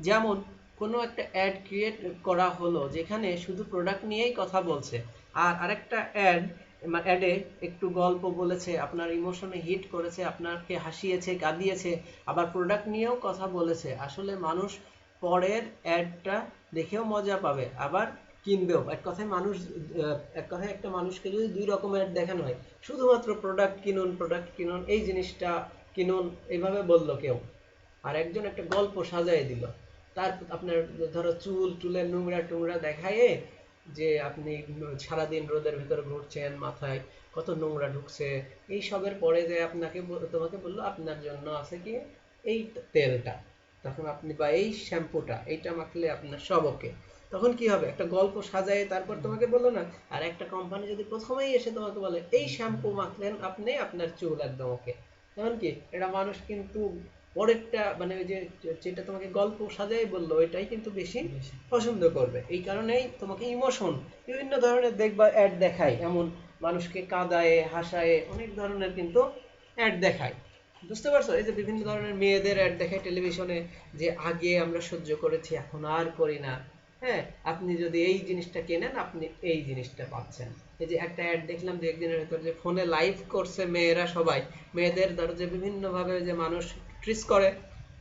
যেমন কোনো একটা অ্যাড ক্রিয়েট করা হলো যেখানে শুধু প্রোডাক্ট নিয়েই কথা বলছে, আর আরেকটা অ্যাডে একটু গল্প বলেছে, আপনার ইমোশনে হিট করেছে, আপনাকে হাসিয়েছে, কাঁদিয়েছে, আবার প্রোডাক্ট নিয়েও কথা বলেছে। আসলে মানুষ পরের অ্যাডটা দেখেও মজা পাবে, আবার কিনবেও। এক কথায় একটা মানুষকে যদি দুই রকমের দেখানো হয়, শুধুমাত্র প্রোডাক্ট কিনুন, প্রোডাক্ট কিনুন, এই জিনিসটা কিনুন, এইভাবে বললো কেউ, আর একজন একটা গল্প সাজায় দিল, তার আপনার ধরো চুলের নোংরা টোংরা দেখায় যে আপনি সারাদিন রোদের ভিতরে ঘুরছেন, মাথায় কত নোংরা ঢুকছে, এই সবের পরে যে তোমাকে বললো আপনার জন্য আছে কি এই তেলটা, তখন আপনি বা এই শ্যাম্পুটা, এইটা মাখলে আপনার সব ওকে। তখন কি হবে, একটা গল্প সাজায় তারপর তোমাকে বললো না। আর একটা কোম্পানি যদি প্রথমেই এসে তোমাকে বলে এই শ্যাম্পু মাখলেন আপনি, আপনার চুল একদম ওকে, তখন কি এটা মানুষ কিন্তু পরেরটা, মানে ওই যে যেটা তোমাকে গল্প সাজাই বললো ওইটাই কিন্তু বেশি পছন্দ করবে। এই কারণেই তোমাকে ইমোশন বিভিন্ন ধরনের দেখবা অ্যাড দেখায়, এমন মানুষকে কাঁদায়, হাসায়, অনেক ধরনের কিন্তু অ্যাড দেখায়। বুঝতে পারছো? এই যে বিভিন্ন ধরনের মেয়েদের অ্যাড দেখায় টেলিভিশনে, যে আগে আমরা সহ্য করেছি এখন আর করি না, হ্যাঁ, আপনি যদি এই জিনিসটা কেনেন আপনি এই জিনিসটা পাচ্ছেন। এই যে একটা অ্যাড দেখলাম যে একদিনের ভেতর যে ফোনে লাইভ করছে মেয়েরা সবাই, মেয়েদের ধরো যে বিভিন্ন ভাবে যে মানুষ ট্রিস করে,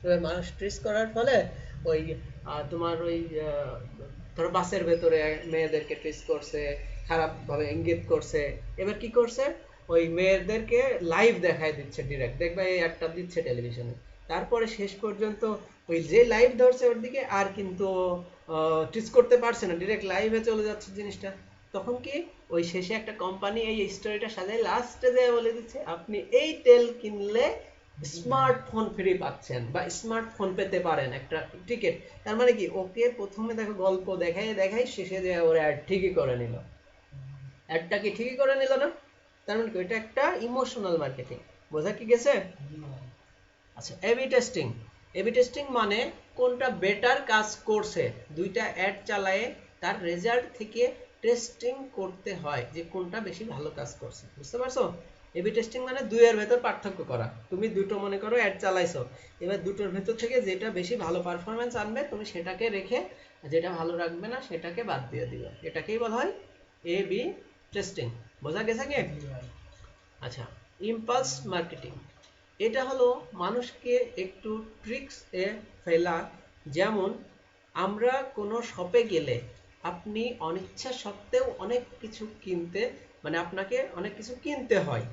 এবার মানুষ ট্রিস করার ফলে ওই তোমার ওই ধরো বাসের ভেতরে মেয়েদেরকে ট্রিস করছে, খারাপ ভাবে ইঙ্গিত করছে, এবার কি করছে ওই মেয়েদেরকে লাইভ দেখায় দিচ্ছে, ডিরেক্ট দেখবে এই একটা দিচ্ছে টেলিভিশনে। তারপরে শেষ পর্যন্ত ওই যে লাইভ ধরছে ওর দিকে আর কিন্তু ট্রিস করতে পারছে না, ডিরেক্ট লাইভে চলে যাচ্ছে জিনিসটা। তখন কি ওই শেষে একটা কোম্পানি এই স্টোরিটা সাজায় লাস্টে যেয়ে বলে দিচ্ছে আপনি এই তেল কিনলে স্মার্টফোন ফ্রি পাচ্ছেন বা স্মার্টফোন পেতে পারেন একটা টিকিট। তার মানে কি ওকে প্রথমে দেখো গল্প দেখাই দেখাই শেষে যে ওরা অ্যাড ঠিকই করে নিল, অ্যাডটা কি ঠিকই করে নিল না? তার মানে কি এটা একটা ইমোশনাল মার্কেটিং। বোঝা কি গেছে? আচ্ছা, এবি টেস্টিং। এবি টেস্টিং মানে কোনটা বেটার কাজ করছে, দুইটা অ্যাড চালায়ে তার রেজাল্ট থেকে টেস্টিং করতে হয় যে কোনটা বেশি ভালো কাজ করছে। বুঝতে পারছো? এবি টেস্টিং মানে দুইয়ের ভেতর পার্থক্য করা। তুমি দুটো মনে করো অ্যাড চালাইছো, এবার দুটোর ভেতর থেকে যেটা বেশি ভালো পারফরমেন্স আনবে তুমি সেটাকে রেখে, যেটা ভালো রাখবে না সেটাকে বাদ দিয়ে দিবে। এটাকেই বলা হয় এবি টেস্টিং। বোঝা গেছে কি? আচ্ছা, ইম্পালস মার্কেটিং। এটা হলো মানুষকে একটু ট্রিক্স এ ফেলা। যেমন আমরা কোনো শপে গেলে আপনি অনিচ্ছা সত্ত্বেও অনেক কিছু কিনতে, মানে আপনাকে অনেক কিছু কিনতে হয়,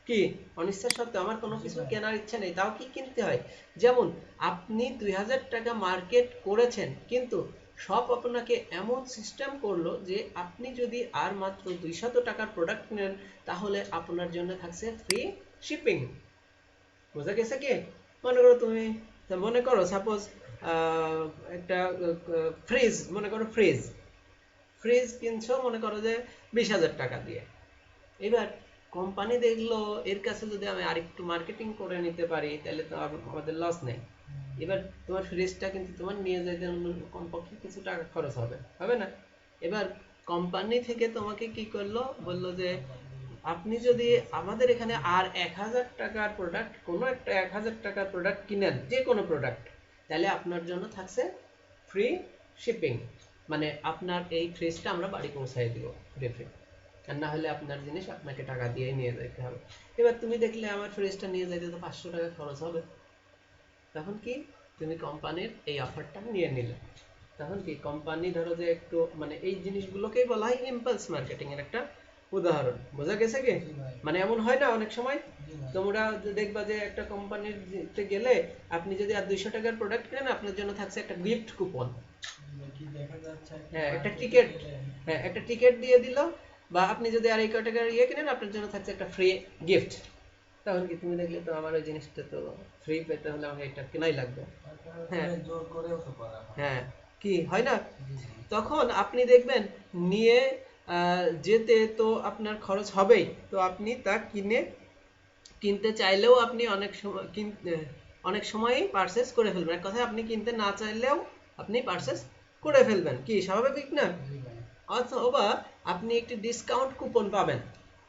কি অনিচ্ছা সত্ত্বেও আমার কোনো কিছু কেনার ইচ্ছা নেই তাও কি কিনতে হয়। যেমন আপনি 2000 টাকা মার্কেট করেছেন, কিন্তু সব আপনাকে এমন সিস্টেম করলো যে আপনি যদি আর মাত্র 200 টাকার প্রোডাক্ট নেন তাহলে আপনার জন্য থাকছে ফ্রি শিপিং। বোঝা গেছে কি? মনে করো সাপোজ একটা ফ্রিজ, মনে করো ফ্রিজ ফ্রিজ কিনছো মনে করো যে 20,000 টাকা দিয়ে। এবার কোম্পানি দেখলো এর কাছে যদি আমি আরেকটু মার্কেটিং করে নিতে পারি তাহলে তো আমাদের লস নেই। এবার তোমার ফ্রিজটা কিন্তু তোমার নিয়ে যেতে কমপক্ষে কিছু টাকা খরচ হবে, হবে না? এবার কোম্পানি থেকে তোমাকে কি করলো, বললো যে আপনি যদি আমাদের এখানে আর 1000 টাকার প্রোডাক্ট, কোনো একটা 1000 টাকার প্রোডাক্ট কিনেন, যে কোনো প্রোডাক্ট, তাহলে আপনার জন্য থাকছে ফ্রি শিপিং। মানে আপনার এই ফ্রিজটা আমরা বাড়ি পৌঁছাই দিব ফ্রি ফ্রি, আর না হলে আপনার জিনিস আপনাকে টাকা দিয়ে নিয়ে যেতে হবে। এবার তুমি দেখলে আমার ফ্রিজটা নিয়ে যেতে তো 500 টাকা খরচ হবে, তখন কি তুমি কোম্পানির এই অফারটা নিয়ে নিলে। তখন কি কোম্পানি ধরো যে একটু, মানে এই জিনিসগুলোকেই বলা হয় ইম্পালস মার্কেটিং এর একটা উদাহরণ। বোঝা গেছে কি? মানে এমন হয় না অনেক সময় তোমরা দেখবা যে একটা কোম্পানিতে গেলে আপনি যদি আর 200 টাকার প্রোডাক্ট কেনেন আপনার জন্য থাকছে একটা গিফট কুপন, হ্যাঁ একটা টিকিট, হ্যাঁ একটা টিকিট দিয়ে দিল, বা আপনি যদি আর এই কয় টাকার ইয়ে কিনেন আপনার জন্য থাকছে একটা ফ্রি গিফট। তখন কি তুমি দেখলে তো আমার ওই জিনিসটা তো ফ্রি পেতে হলে আমাকে এটা কেনাই লাগবে। হ্যাঁ, জোর করেও তো করা হয়। হ্যাঁ, কি হয় না? জি ভাই। তখন আপনি দেখবেন নিয়ে যেতে তো আপনার খরচ হবেই, তো আপনি তা কিনতে চাইলেও আপনি অনেক সময়ই পারচেস করে ফেলবেন। এক কথায় আপনি কিনতে না চাইলেও আপনি পারচেস করে ফেলবেন, কি স্বাভাবিক না? জি ভাই। অথবা আপনি একটি ডিসকাউন্ট কুপন পাবেন,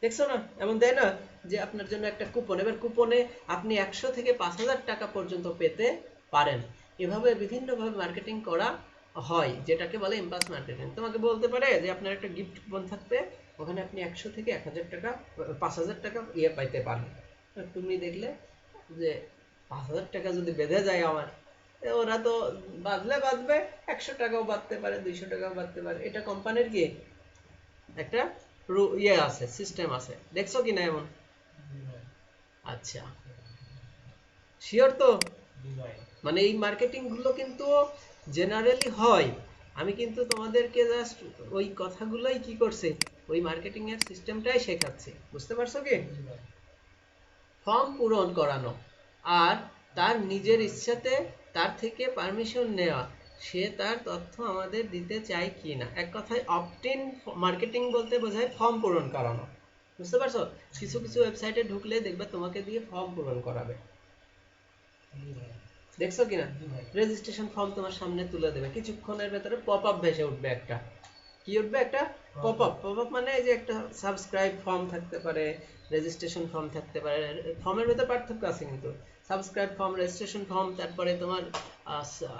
দেখছো না এমন দেয় না যে আপনার জন্য একটা কুপন, এবার কুপনে আপনি 100 থেকে 5,000 টাকা পর্যন্ত পেতে পারেন। এভাবে বিভিন্নভাবে মার্কেটিং করা হয়, যেটাকে বলে ইম্পালস মার্কেটিং। তোমাকে বলতে পারে যে আপনার একটা গিফট কুপন থাকবে, ওখানে আপনি 100 থেকে 1000 টাকা 5,000 টাকা ইয়ে পাইতে পারেন। তুমি দেখলে যে 5,000 টাকা যদি বেঁধে যায় আমার, ওরা তো বাঁধবে, 100 টাকাও বাঁধতে পারে, 200 টাকাও বাঁধতে পারে। এটা কোম্পানির কি একটা ইয়ে আছে, সিস্টেম আছে, দেখছো কিনা এমন? জি ভাই। আচ্ছা, শিওর তো? জি ভাই। মানে এই মার্কেটিং গুলো কিন্তু জেনারেলি হয়। আমি কিন্তু তোমাদেরকে জাস্ট ওই কথাগুলোই কি করছি, ওই মার্কেটিং এর সিস্টেমটাই শেখাচ্ছি, বুঝতে পারছো কি? জি ভাই। ফর্ম পূরণ করানো আর তার নিজের ইচ্ছাতে তার থেকে পারমিশন নেওয়া, সে তার তথ্য আমাদের দিতে চায় কি না। এক কথায় অপটিন মার্কেটিং বলতে বোঝায় ফর্ম পূরণ করানো, বুঝতে পারছো? কিছু কিছু ওয়েবসাইটে ঢুকলে দেখবে তোমাকে দিয়ে ফর্ম পূরণ করাবে, জি ভাই। দেখছো কিনা? জি ভাই। রেজিস্ট্রেশন ফর্ম তোমার সামনে তুলে দেবে, কিছুক্ষণের ভেতরে পপ আপ ভেসে উঠবে একটা, কি উঠবে একটা পপ আপ। পপ আপ মানে এই যে একটা সাবস্ক্রাইব ফর্ম থাকতে পারে, রেজিস্ট্রেশন ফর্ম থাকতে পারে, ফর্মের ভেতরে পার্থক্য আছে কিন্তু, সাবস্ক্রাইব ফর্ম, রেজিস্ট্রেশন ফর্ম, তারপরে তোমার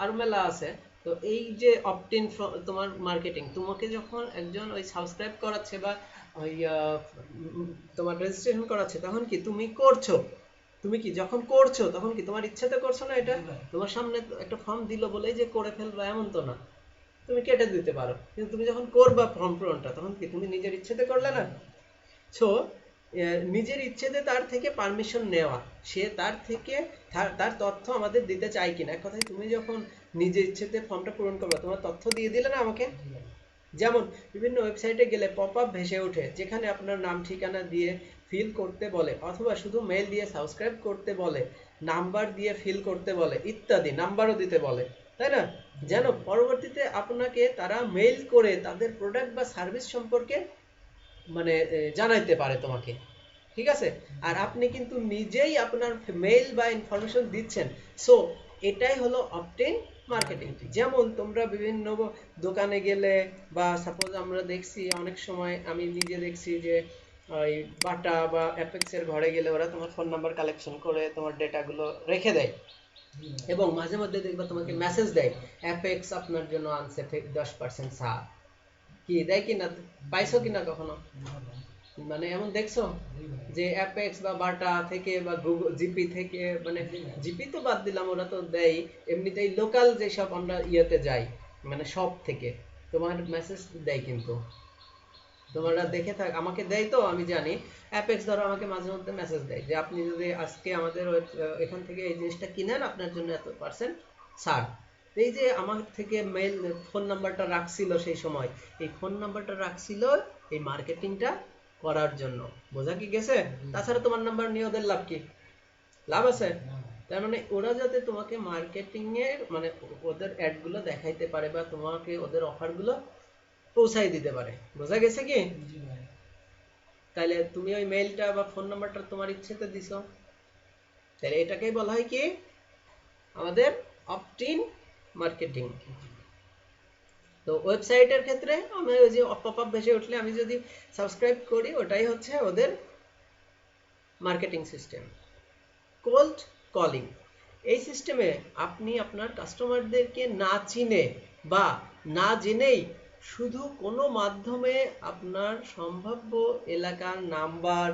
আরো মেলা আছে। তো এই যে অপটিন তোমার মার্কেটিং, তোমাকে যখন একজন ওই সাবস্ক্রাইব করাচ্ছে বা ওই তোমার রেজিস্ট্রেশন করাচ্ছে, তখন কি তুমি করছো, তুমি কি যখন করছো তখন কি তোমার ইচ্ছাতে করছো না, এটা জি ভাই। তোমার সামনে একটা ফর্ম দিল বলেই যে করে ফেলবা এমন তো না, তুমি কেটে দিতে পারো, কিন্তু তুমি যখন করবা ফর্ম পূরণটা তখন কি তুমি নিজের ইচ্ছেতে করলে না? সো নিজের ইচ্ছেতে তার থেকে পারমিশন নেওয়া, সে তার থেকে তার তথ্য আমাদের দিতে চায় কিনা। এক কথায় তুমি যখন নিজের ইচ্ছেতে ফর্মটা পূরণ করবে, তোমার তথ্য দিয়ে দিলে না আমাকে। জি ভাই। যেমন বিভিন্ন ওয়েবসাইটে গেলে পপ আপ ভেসে ওঠে, যেখানে আপনার নাম ঠিকানা দিয়ে ফিল করতে বলে, অথবা শুধু মেল দিয়ে সাবস্ক্রাইব করতে বলে, নাম্বার দিয়ে ফিল করতে বলে, ইত্যাদি, নাম্বারও দিতে বলে, তাই না? জি যেন ভাই। পরবর্তীতে আপনাকে তারা মেইল করে তাদের প্রোডাক্ট বা সার্ভিস সম্পর্কে মানে জানাইতে পারে তোমাকে, ঠিক আছে? জি আর ভাই। আপনি কিন্তু নিজেই আপনার মেইল বা ইনফরমেশন দিচ্ছেন। সো এটাই হলো অপটেন মার্কেটিং। মার্কেটিং। যেমন তোমরা বিভিন্ন দোকানে গেলে, বা সাপোজ আমরা দেখছি অনেক সময়, আমি নিজে দেখছি যে ওই বাটা বা অ্যাপেক্স এর ঘরে গেলে ওরা তোমার ফোন নাম্বার কালেকশন করে তোমার ডেটাগুলো রেখে দেয়, জি ভাই। এবং মাঝে মধ্যে দেখবা তোমাকে মেসেজ দেয়, অ্যাপেক্স আপনার জন্য আনছে 10% ছাড়, কি দেয় কিনা, জি পাইছো ভাই। কিনা কখনো? না ভাই। মানে এমন দেখছো জি ভাই। যে অ্যাপেক্স বা বাটা থেকে বা গুগল জিপি থেকে, মানে জি ভাই। জিপি তো বাদ দিলাম, ওরা তো দেয় এমনিতেই, লোকাল যেসব আমরা ইয়েতে যাই মানে সব থেকে তোমার মেসেজ দেয় কিন্তু, তোমরা দেখে থাক, আমাকে দেয় তো আমি জানি। অ্যাপেক্স ধরো আমাকে মাঝে মধ্যে মেসেজ দেয় যে আপনি যদি আজকে আমাদের এখান থেকে এই জিনিসটা কিনেন, আপনার জন্য এত পার্সেন্ট ছাড়। তো এই যে আমার থেকে মেইল ফোন নাম্বারটা রাখছিল সেই সময়, এই ফোন নাম্বারটা রাখছিল এই মার্কেটিংটা করার জন্য, বোঝা কি গেছে? জি ভাই। তাছাড়া তোমার নাম্বার নিয়ে ওদের লাভ কি, লাভ আছে? না ভাই। তার মানে ওরা যাতে তোমাকে মার্কেটিং এর মানে ওদের অ্যাড গুলো দেখাইতে পারে বা তোমাকে ওদের অফার গুলো পৌঁছাই দিতে পারে, বোঝা গেছে কি? জি ভাই। তাইলে তুমি ওই মেইলটা বা ফোন নাম্বারটা তোমার ইচ্ছেতে দিছো, তাহলে এটাকেই বলা হয় কি আমাদের অপটিন মার্কেটিং। মার্কেটিং। তো ওয়েবসাইটের ক্ষেত্রে আমি ওই যে পপ আপ ভেসে উঠলে আমি যদি সাবস্ক্রাইব করি, ওটাই হচ্ছে ওদের মার্কেটিং সিস্টেম। কোল্ড কলিং, এই সিস্টেমে আপনি আপনার কাস্টমারদেরকে না চিনে বা না জেনেই শুধু কোনো মাধ্যমে আপনার সম্ভাব্য এলাকার নাম্বার,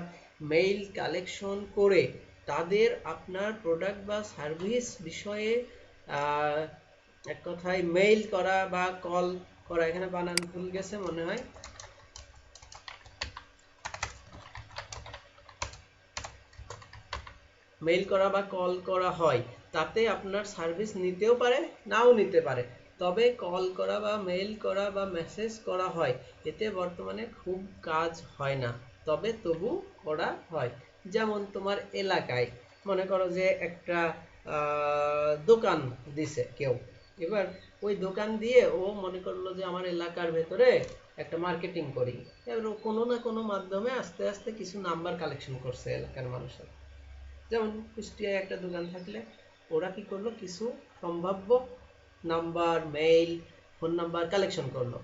মেইল কালেকশন করে তাদের আপনার প্রোডাক্ট বা সার্ভিস বিষয়ে আহ, এক কথায় মেইল করা বা কল করা, এখানে বানান ভুল গেছে মনে হয়, মেইল করা বা কল করা হয়, তাতে আপনার সার্ভিস নিতেও পারে, নাও নিতে পারে। তবে কল করা বা মেইল করা বা মেসেজ করা হয়, এতে বর্তমানে খুব কাজ হয় না, তবে তবু করা হয়। যেমন তোমার এলাকায় মনে করো যে একটা দোকান দিছে কেউ, এবার ওই দোকান দিয়ে ও মনে করলো যে আমার এলাকার ভেতরে একটা মার্কেটিং করি, এবার ও কোনো না কোনো মাধ্যমে আস্তে আস্তে কিছু নাম্বার কালেকশন করছে এলাকার মানুষের। যেমন কুষ্টিয়ায় একটা দোকান থাকলে ওরা কি করলো, কিছু সম্ভাব্য number, mail, phone number collection করলো।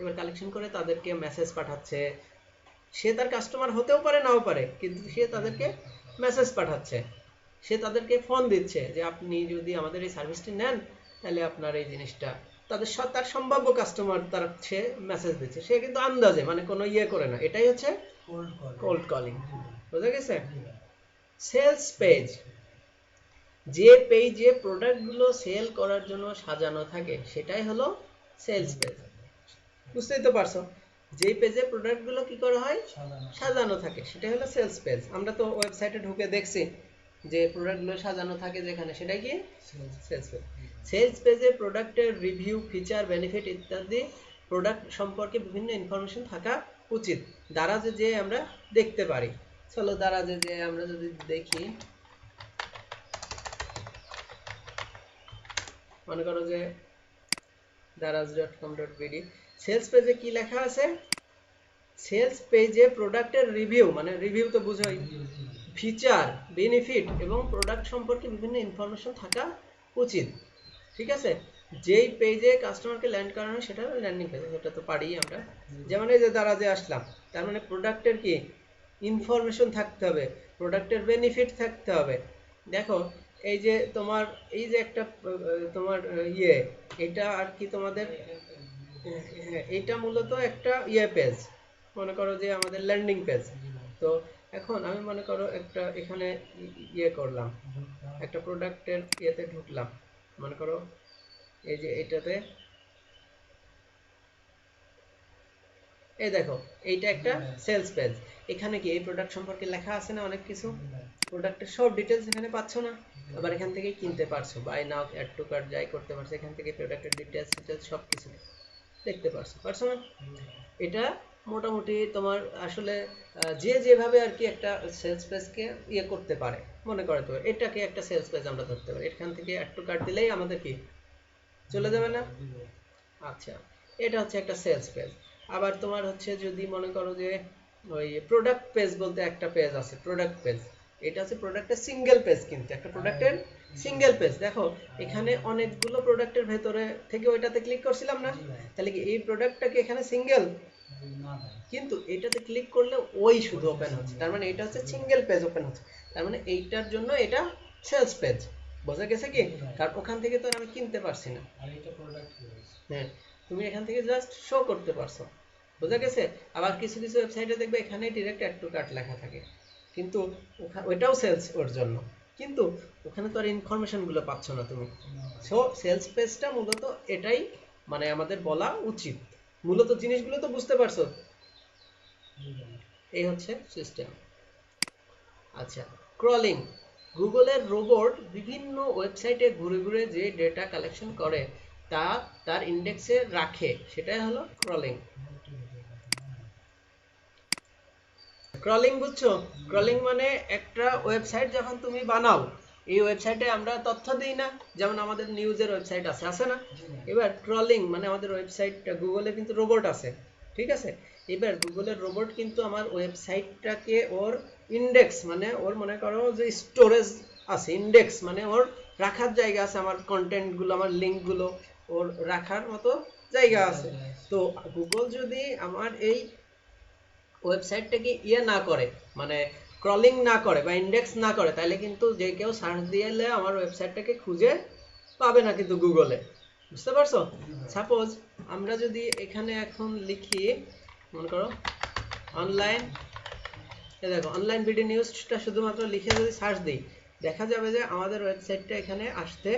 এবার কালেকশন করে তাদেরকে মেসেজ পাঠাচ্ছে। সে তার কাস্টমার হতেও পারে, নাও পারে, কিন্তু সে তাদেরকে মেসেজ পাঠাচ্ছে, সে তাদেরকে ফোন দিচ্ছে যে আপনি যদি আমাদের এই সার্ভিসটি নেন তাহলে আপনার এই জিনিসটা, তার সম্ভাব্য কাস্টমার তার সে মেসেজ দিচ্ছে, সে কিন্তু আন্দাজে, মানে কোনো ইয়ে করে না। এটাই হচ্ছে কোল্ড কলিং। বুঝা গেছে? সেলস পেজ, যে পেজে প্রোডাক্টগুলো সেল করার জন্য সাজানো থাকে সেটাই হলো সেলস পেজ। বুঝতেই তো পারছো, যে পেজে প্রোডাক্টগুলো কি করা হয়, সাজানো থাকে, সেটাই হলো সেলস পেজ। আমরা তো ওয়েবসাইটে ঢুকে দেখছি যে প্রোডাক্টগুলো সাজানো থাকে যেখানে, সেটাই কি সেলস পেজ। সেলস পেজে প্রোডাক্টের রিভিউ, ফিচার, বেনিফিট ইত্যাদি প্রোডাক্ট সম্পর্কে বিভিন্ন ইনফরমেশন থাকা উচিত, দারাজে যে আমরা দেখতে পারি। চলো দারাজে যে আমরা যদি দেখি, মনে করো যে daraz.com.bd, সেলস পেজে কি লেখা আছে, সেলস পেজে প্রোডাক্টের রিভিউ, মানে রিভিউ তো বুঝোই, ফিচার, বেনিফিট এবং প্রোডাক্ট সম্পর্কে বিভিন্ন ইনফরমেশন থাকা উচিত। ঠিক আছে? যেই পেজে কাস্টমারকে ল্যান্ড করানো সেটা ল্যান্ডিং পেজ, সেটা তো পারি আমরা। যেমন এই যে দারাজে আসলাম, তার মানে প্রোডাক্টের কি ইনফরমেশন থাকতে হবে, প্রোডাক্টের বেনিফিট থাকতে হবে। দেখো এই যে তোমার, এই যে একটা তোমার ইয়ে, এটা আর কি তোমাদের, এটা মূলত একটা ইয়ে পেজ, মনে করো যে আমাদের ল্যান্ডিং পেজ। তো এখন আমি মনে করো একটা এখানে ইয়ে করলাম, একটা প্রোডাক্টের ইয়েতে ঢুকলাম, মনে করো এই যে এটাতে, এই দেখো এইটা একটা সেলস পেজ। এখানে কি এই প্রোডাক্ট সম্পর্কে লেখা আছে না অনেক কিছু, প্রোডাক্টের সব ডিটেলস এখানে পাচ্ছ না, আবার এখান থেকে কিনতে পারছো, buy now, add to cart, যাই করতে পারছো, এখান থেকে প্রোডাক্টের ডিটেলস সব কিছু দেখতে পারছো না? এটা মোটামুটি তোমার আসলে যে যেভাবে আর কি একটা সেলস পেজকে ইয়ে করতে পারে, মনে করে তো এটাকে একটা সেলস পেজ আমরা ধরতে পারি। এখান থেকে অ্যাড টু কার্ট দিলেই আমাদের কি চলে যাবে না? আচ্ছা, এটা হচ্ছে একটা সেলস পেজ। আবার তোমার হচ্ছে যদি মনে করো যে ওই প্রোডাক্ট পেজ বলতে একটা পেজ আছে, প্রোডাক্ট পেজ, এটা হচ্ছে প্রোডাক্টের সিঙ্গেল পেজ, কিন্তু একটা প্রোডাক্টের সিঙ্গেল পেজ। দেখো এখানে অনেকগুলো প্রোডাক্টের ভেতরে থেকে ওইটাতে ক্লিক করছিলাম না, তাহলে কি এই প্রোডাক্টটা কি এখানে সিঙ্গেল? কিন্তু এটাতে ক্লিক করলে ওই শুধু ওপেন হচ্ছে, তার মানে এটা হচ্ছে সিঙ্গেল পেজ ওপেন হচ্ছে, তার মানে এইটার জন্য এটা সেলস পেজ। বোঝা গেছে কি? কারণ ওখান থেকে তো আমি কিনতে পারছি না, আর এটা প্রোডাক্ট পেজ। হ্যাঁ, তুমি এখান থেকে জাস্ট শো করতে পারছো। বোঝা গেছে? আবার কিছু কিছু ওয়েবসাইটে দেখবে এখানে ডিরেক্ট অ্যাড টু কার্ট লেখা থাকে, কিন্তু ওইটাও সেলস ওর জন্য, কিন্তু ওখানে তো আর ইনফরমেশন গুলো পাচ্ছ না তুমি। সো সেলস পেজটা মূলত এটাই, মানে আমাদের বলা উচিত। মূলত জিনিসগুলো তো বুঝতে পারছো, এই হচ্ছে সিস্টেম। আচ্ছা, ক্রলিং, গুগলের রোবট বিভিন্ন ওয়েবসাইটে ঘুরে ঘুরে যে ডেটা কালেকশন করে তা তার ইন্ডেক্সে রাখে, সেটাই হলো ক্রলিং। ক্রলিং বুঝছো? ক্রলিং মানে একটা ওয়েবসাইট যখন তুমি বানাও, এই ওয়েবসাইটে আমরা তথ্য দিই না, যেমন আমাদের নিউজের ওয়েবসাইট আছে না? এবার ক্রলিং মানে আমাদের ওয়েবসাইটটা, গুগলে কিন্তু রোবট আছে, ঠিক আছে? এবার গুগলের রোবট কিন্তু আমার ওয়েবসাইটটাকে ওর ইন্ডেক্স, মানে ওর মনে করো যে স্টোরেজ আছে, ইন্ডেক্স মানে ওর রাখার জায়গা আছে, আমার কন্টেন্টগুলো, আমার লিঙ্কগুলো ওর রাখার মতো জায়গা আছে। তো গুগল যদি আমার এই ওয়েবসাইটটাকে ইয়ে না করে, মানে ক্রলিং না করে বা ইন্ডেক্স না করে, তাহলে কিন্তু যে কেউ সার্চ দিলে আমার ওয়েবসাইটটাকে খুঁজে পাবে না কিন্তু গুগলে। বুঝতে পারছো? সাপোজ আমরা যদি এখানে এখন লিখি, মনে করো অনলাইন, এই দেখো অনলাইন বিডি নিউজটা শুধুমাত্র লিখে যদি সার্চ দিই, দেখা যাবে যে আমাদের ওয়েবসাইটটা এখানে আসতে,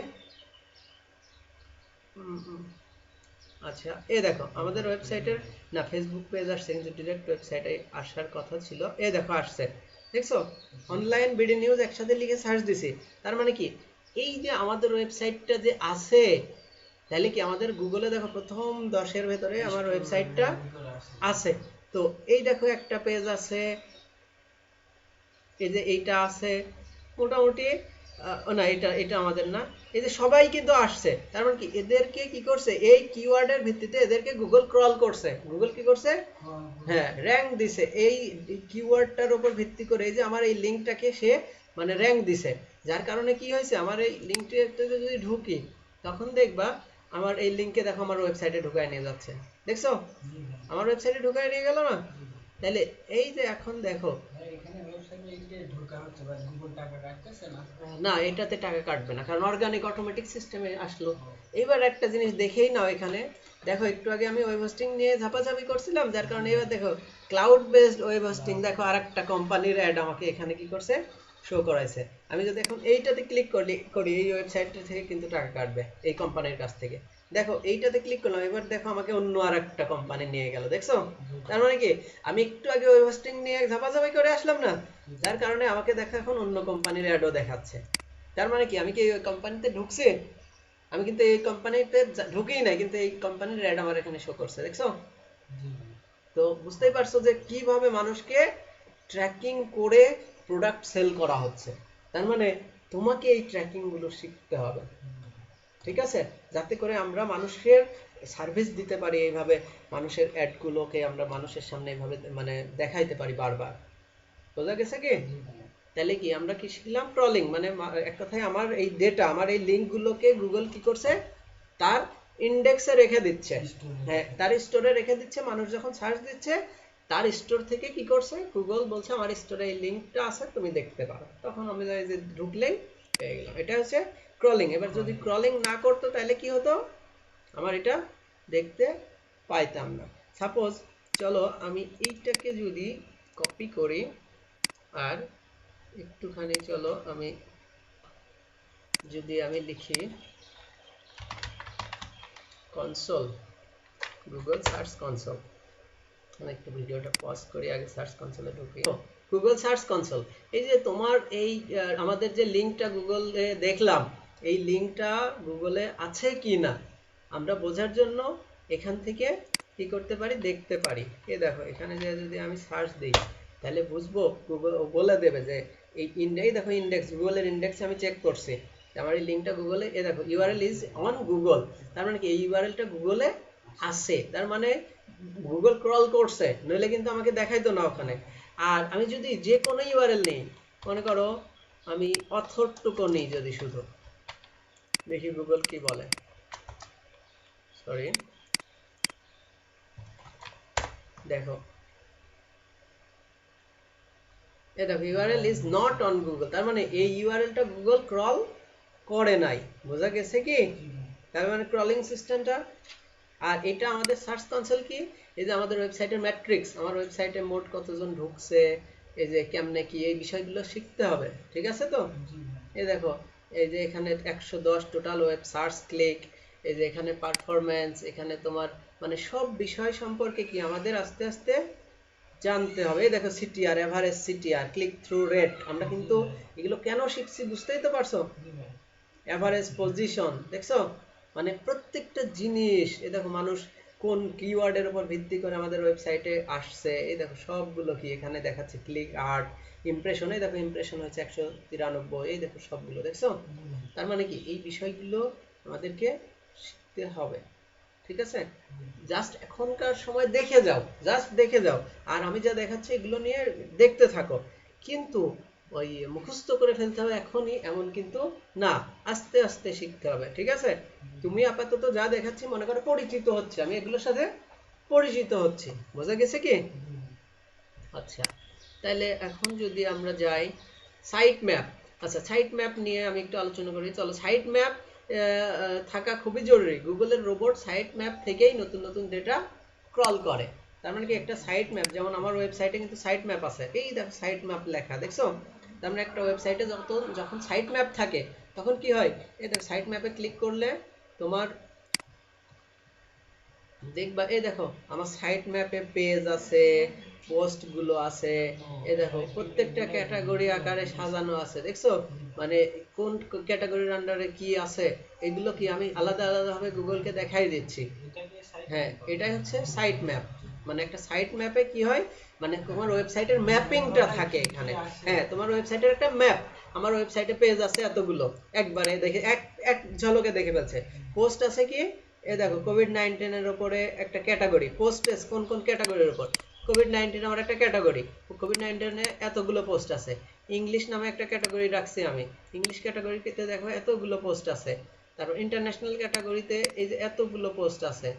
আচ্ছা এই দেখো আমাদের ওয়েবসাইটের, না ফেসবুক পেজ আসছে কিন্তু ডিরেক্ট ওয়েবসাইটে আসার কথা ছিল, এই দেখো আসছে, দেখছো? অনলাইন বিডি নিউজ একসাথে লিখে সার্চ দিছি, তার মানে কি এই যে আমাদের ওয়েবসাইটটা যে আছে, তাহলে কি আমাদের গুগলে দেখো প্রথম 10-এর ভেতরে আমার ওয়েবসাইটটা আছে। তো এই দেখো একটা পেজ আছে, এই যে এইটা আছে, মোটামুটি না, এটা এটা আমাদের না। এই যে সবাই কিন্তু আসছে, তার মানে কি এদেরকে কি করছে, এই কিওয়ার্ডের ভিত্তিতে এদেরকে গুগল ক্রল করছে, গুগল কি করছে, হ্যাঁ র্যাঙ্ক দিছে এই কিওয়ার্ডটার উপর ভিত্তি করে। এই যে আমার এই লিঙ্কটাকে সে মানে র্যাঙ্ক দিছে, যার কারণে কি হয়েছে, আমার এই লিঙ্কটাতে যদি ঢুকি তখন দেখবা আমার এই লিঙ্কে দেখো আমার ওয়েবসাইটে ঢুকায় নিয়ে যাচ্ছে, দেখছো আমার ওয়েবসাইটে ঢুকায় নিয়ে গেল না। তাহলে এই যে এখন দেখো, এখানে ওয়েবসাইটে এই যে ঢোকা হচ্ছে বা গুগল টাকা কাটতেছে না। না এটাতে টাকা কাটবে না, কারণ অর্গানিক অটোমেটিক সিস্টেমে আসলো। এবার একটা জিনিস দেখেই নাও, এখানে দেখো একটু আগে আমি ওয়েব হোস্টিং নিয়ে ঝাপাঝাপি করছিলাম, যার কারণে এবার দেখো ক্লাউড বেসড ওয়েব হোস্টিং, দেখো আরেকটা কোম্পানির অ্যাড আমাকে এখানে কি করছে, শো করাইছে। আমি যদি এখন এইটাতে ক্লিক করি এই ওয়েবসাইটটা থেকে কিন্তু টাকা কাটবে এই কোম্পানির কাছ থেকে। দেখো এইটাতে ক্লিক করলাম, এবার দেখো আমাকে অন্য আরেকটা কোম্পানি নিয়ে গেল, দেখছো তার মানে কি আমি একটু আগে ওয়েব হোস্টিং নিয়ে ঝাপাঝাপি করে আসলাম না, যার কারণে আমাকে দেখো এখন অন্য কোম্পানির অ্যাডও দেখাচ্ছে। তার মানে কি আমি কি এই কোম্পানিতে ঢুকছি, আমি কিন্তু এই কোম্পানিতে ঢুকেই নাই, কিন্তু এই কোম্পানির অ্যাড আমার এখানে শো করছে, দেখছো। তো বুঝতেই পারছো যে কিভাবে মানুষকে ট্র্যাকিং করে প্রোডাক্ট সেল করা হচ্ছে। তার মানে তোমাকে এই ট্র্যাকিং গুলো শিখতে হবে, ঠিক আছে, যাতে করে আমরা মানুষের সার্ভিস দিতে পারি এইভাবে, মানুষের অ্যাড গুলোকে আমরা মানুষের সামনে এইভাবে মানে দেখাইতে পারি বারবার। বোঝা গেছে কি? তাহলে কি আমরা কি শিখলাম, ক্রলিং মানে এক কথায় আমার এই ডেটা, আমার এই লিঙ্ক গুলোকে গুগল কি করছে, তার ইন্ডেক্সে রেখে দিচ্ছে, হ্যাঁ তার স্টোরে রেখে দিচ্ছে। মানুষ যখন সার্চ দিচ্ছে তার স্টোর থেকে কি করছে, গুগল বলছে আমার স্টোরে এই লিঙ্কটা আছে তুমি দেখতে পারো, তখন আমি যে ঢুকলেই পেয়ে গেলাম। এটা হচ্ছে ক্রলিং। এবার যদি ক্রলিং না করতো তাহলে কি হতো, আমার এটা দেখতে পাইতাম না। সাপোজ চলো আমি এইটাকে যদি কপি করি, আর একটুখানি চলো আমি যদি আমি লিখি কনসোল, গুগল সার্চ কনসোল, মানে একটু ভিডিওটা পজ করি, আগে সার্চ কনসোলে ঢুকি। গুগল সার্চ কনসোল, এই যে তোমার এই আমাদের যে লিঙ্কটা গুগলে দেখলাম, এই লিঙ্কটা গুগলে আছে কি না আমরা বোঝার জন্য এখান থেকে কি করতে পারি, দেখতে পারি। এই দেখো এখানে যে যদি আমি সার্চ দিই তাহলে বুঝবো, গুগল বলে দেবে যে এই ইন্ডেক্স, দেখো ইন্ডেক্স, গুগলের ইন্ডেক্সে আমি চেক করছি আমার এই লিঙ্কটা গুগলে, এই দেখো ইউআরএল ইজ অন গুগল, তার মানে কি এই ইউআরএলটা গুগলে আছে, তার মানে গুগল ক্রল করছে, নইলে কিন্তু আমাকে দেখাইতো না ওখানে। আর আমি যদি যে কোনো ইউআরএল নেই, মনে করো আমি অথরটুকু নেই, যদি শুধু দেখি গুগল কি বলে, সরি দেখো এই দেখো URL is not on Google, তার মানে এই ইউআরএলটা গুগল ক্রল করে নাই। বোঝা গেছে কি? তার মানে ক্রলিং সিস্টেমটা। আর এটা আমাদের সার্চ কনসোল কি, এই যে আমাদের ওয়েবসাইটের ম্যাট্রিক্স, আমার ওয়েবসাইটে মোট কতজন ঢুকছে, এই যে কেমনে কি, এই বিষয়গুলো শিখতে হবে, ঠিক আছে তো। এই দেখো এই যে এখানে 110 টোটাল ওয়েব সার্চ ক্লিক, এই যে এখানে পারফরম্যান্স, এখানে তোমার মানে সব বিষয় সম্পর্কে কি আমাদের আস্তে আস্তে জানতে হবে। এই দেখো CTR, average CTR, click through rate, আমরা কিন্তু এগুলো কেন শিখছি বুঝতেই তো পারছো। এভারেজ পজিশন, দেখছো মানে প্রত্যেকটা জিনিস, এই দেখো মানুষ কোন কিওয়ার্ডের উপর ভিত্তি করে আমাদের ওয়েবসাইটে আসছে, এই দেখো সবগুলো কি এখানে দেখাচ্ছে। ক্লিক আর্ট, ইমপ্রেশন, এই দেখো ইমপ্রেশন হচ্ছে 193, এই দেখো সবগুলো দেখছো। তার মানে কি এই বিষয়গুলো আমাদেরকে শিখতে হবে, ঠিক আছে। জাস্ট এখনকার সময় দেখে যাও, জাস্ট দেখে যাও, আর আমি যা দেখাচ্ছি এগুলো নিয়ে দেখতে থাকো। কিন্তু ওই মুখস্থ করে ফেলতে হবে এখনই এমন কিন্তু না, আস্তে আস্তে শিখতে হবে, ঠিক আছে। তুমি আপাতত যা দেখাচ্ছি মনে করো পরিচিত হচ্ছে, আমি এগুলোর সাথে পরিচিত হচ্ছি, বোঝা গেছে কি? আচ্ছা, তাহলে এখন যদি আমরা যাই সাইট ম্যাপ। আচ্ছা সাইট ম্যাপ নিয়ে আমি একটু আলোচনা করি, চলো। সাইট ম্যাপ থাকা খুবই জরুরি, গুগলের রোবট সাইট ম্যাপ থেকেই নতুন নতুন ডেটা ক্রল করে। তার মানে কি একটা সাইট ম্যাপ, যেমন আমার ওয়েবসাইটে কিন্তু সাইট ম্যাপ আছে, এই দেখো সাইট ম্যাপ লেখা, দেখছো। তার মানে একটা ওয়েবসাইটে যখন সাইট ম্যাপ থাকে তখন কি হয়, এই দেখো সাইট ম্যাপে ক্লিক করলে তোমার দেখবা, এই দেখো আমার সাইট ম্যাপে পেজ আছে, পোস্ট গুলো আছে, এই দেখো প্রত্যেকটা ক্যাটাগরি আকারে সাজানো আছে, দেখছো মানে কোন ক্যাটাগরির আন্ডারে কি আছে এগুলো কি আমি আলাদা আলাদা ভাবে গুগলকে দেখাই দিচ্ছি। হ্যাঁ এটাই হচ্ছে সাইট ম্যাপ। মানে একটা সাইট ম্যাপে কি হয়, মানে তোমার ওয়েবসাইটের ম্যাপিংটা থাকে এখানে। হ্যাঁ, তোমার ওয়েবসাইটের একটা ম্যাপ, আমার ওয়েবসাইটে পেজ আছে এতগুলো, একবারে দেখে এক এক ঝলকে দেখে ফেলছে। পোস্ট আছে কি, এ দেখো কোভিড-19 এর উপরে একটা ক্যাটাগরি, পোস্ট পেজ কোন কোন ক্যাটাগরির উপর, কোভিড-19 আমার একটা ক্যাটাগরি, কোভিড-19 এ এতগুলো পোস্ট আছে। ইংলিশ নামে একটা ক্যাটাগরি রাখছি আমি, ইংলিশ ক্যাটাগরিতে দেখো এতগুলো পোস্ট আছে। তারপর ইন্টারন্যাশনাল ক্যাটাগরিতে এই যে এতগুলো পোস্ট আছে,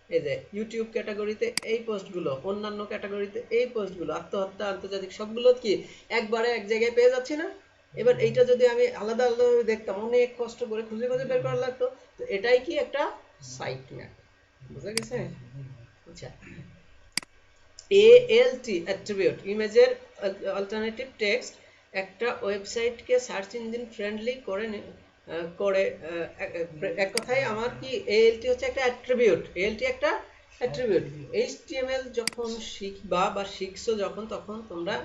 এই যে ইউটিউব ক্যাটাগরিতে এই পোস্টগুলো, অন্যান্য ক্যাটাগরিতে এই পোস্টগুলো, আত্মহত্যা, আন্তর্জাতিক, সবগুলো কি একবারে এক জায়গায় পেয়ে যাচ্ছি না? এবার এইটা যদি আমি আলাদা আলাদা দেখতাম, অনেক কষ্ট করে খুঁজে খুঁজে বের করা লাগতো। তো এটাই কি একটা সাইট ম্যাপ, বুঝা গেছে? আচ্ছা, ALT অ্যাট্রিবিউট, ইমেজের অল্টারনেটিভ টেক্সট, একটা ওয়েবসাইটকে সার্চ ইঞ্জিন ফ্রেন্ডলি করে করে এক কথায় আমার কি ALT হচ্ছে একটা অ্যাট্রিবিউট, ALT একটা অ্যাট্রিবিউট। HTML যখন শিখবা বা শিখছো যখন, তখন তোমরা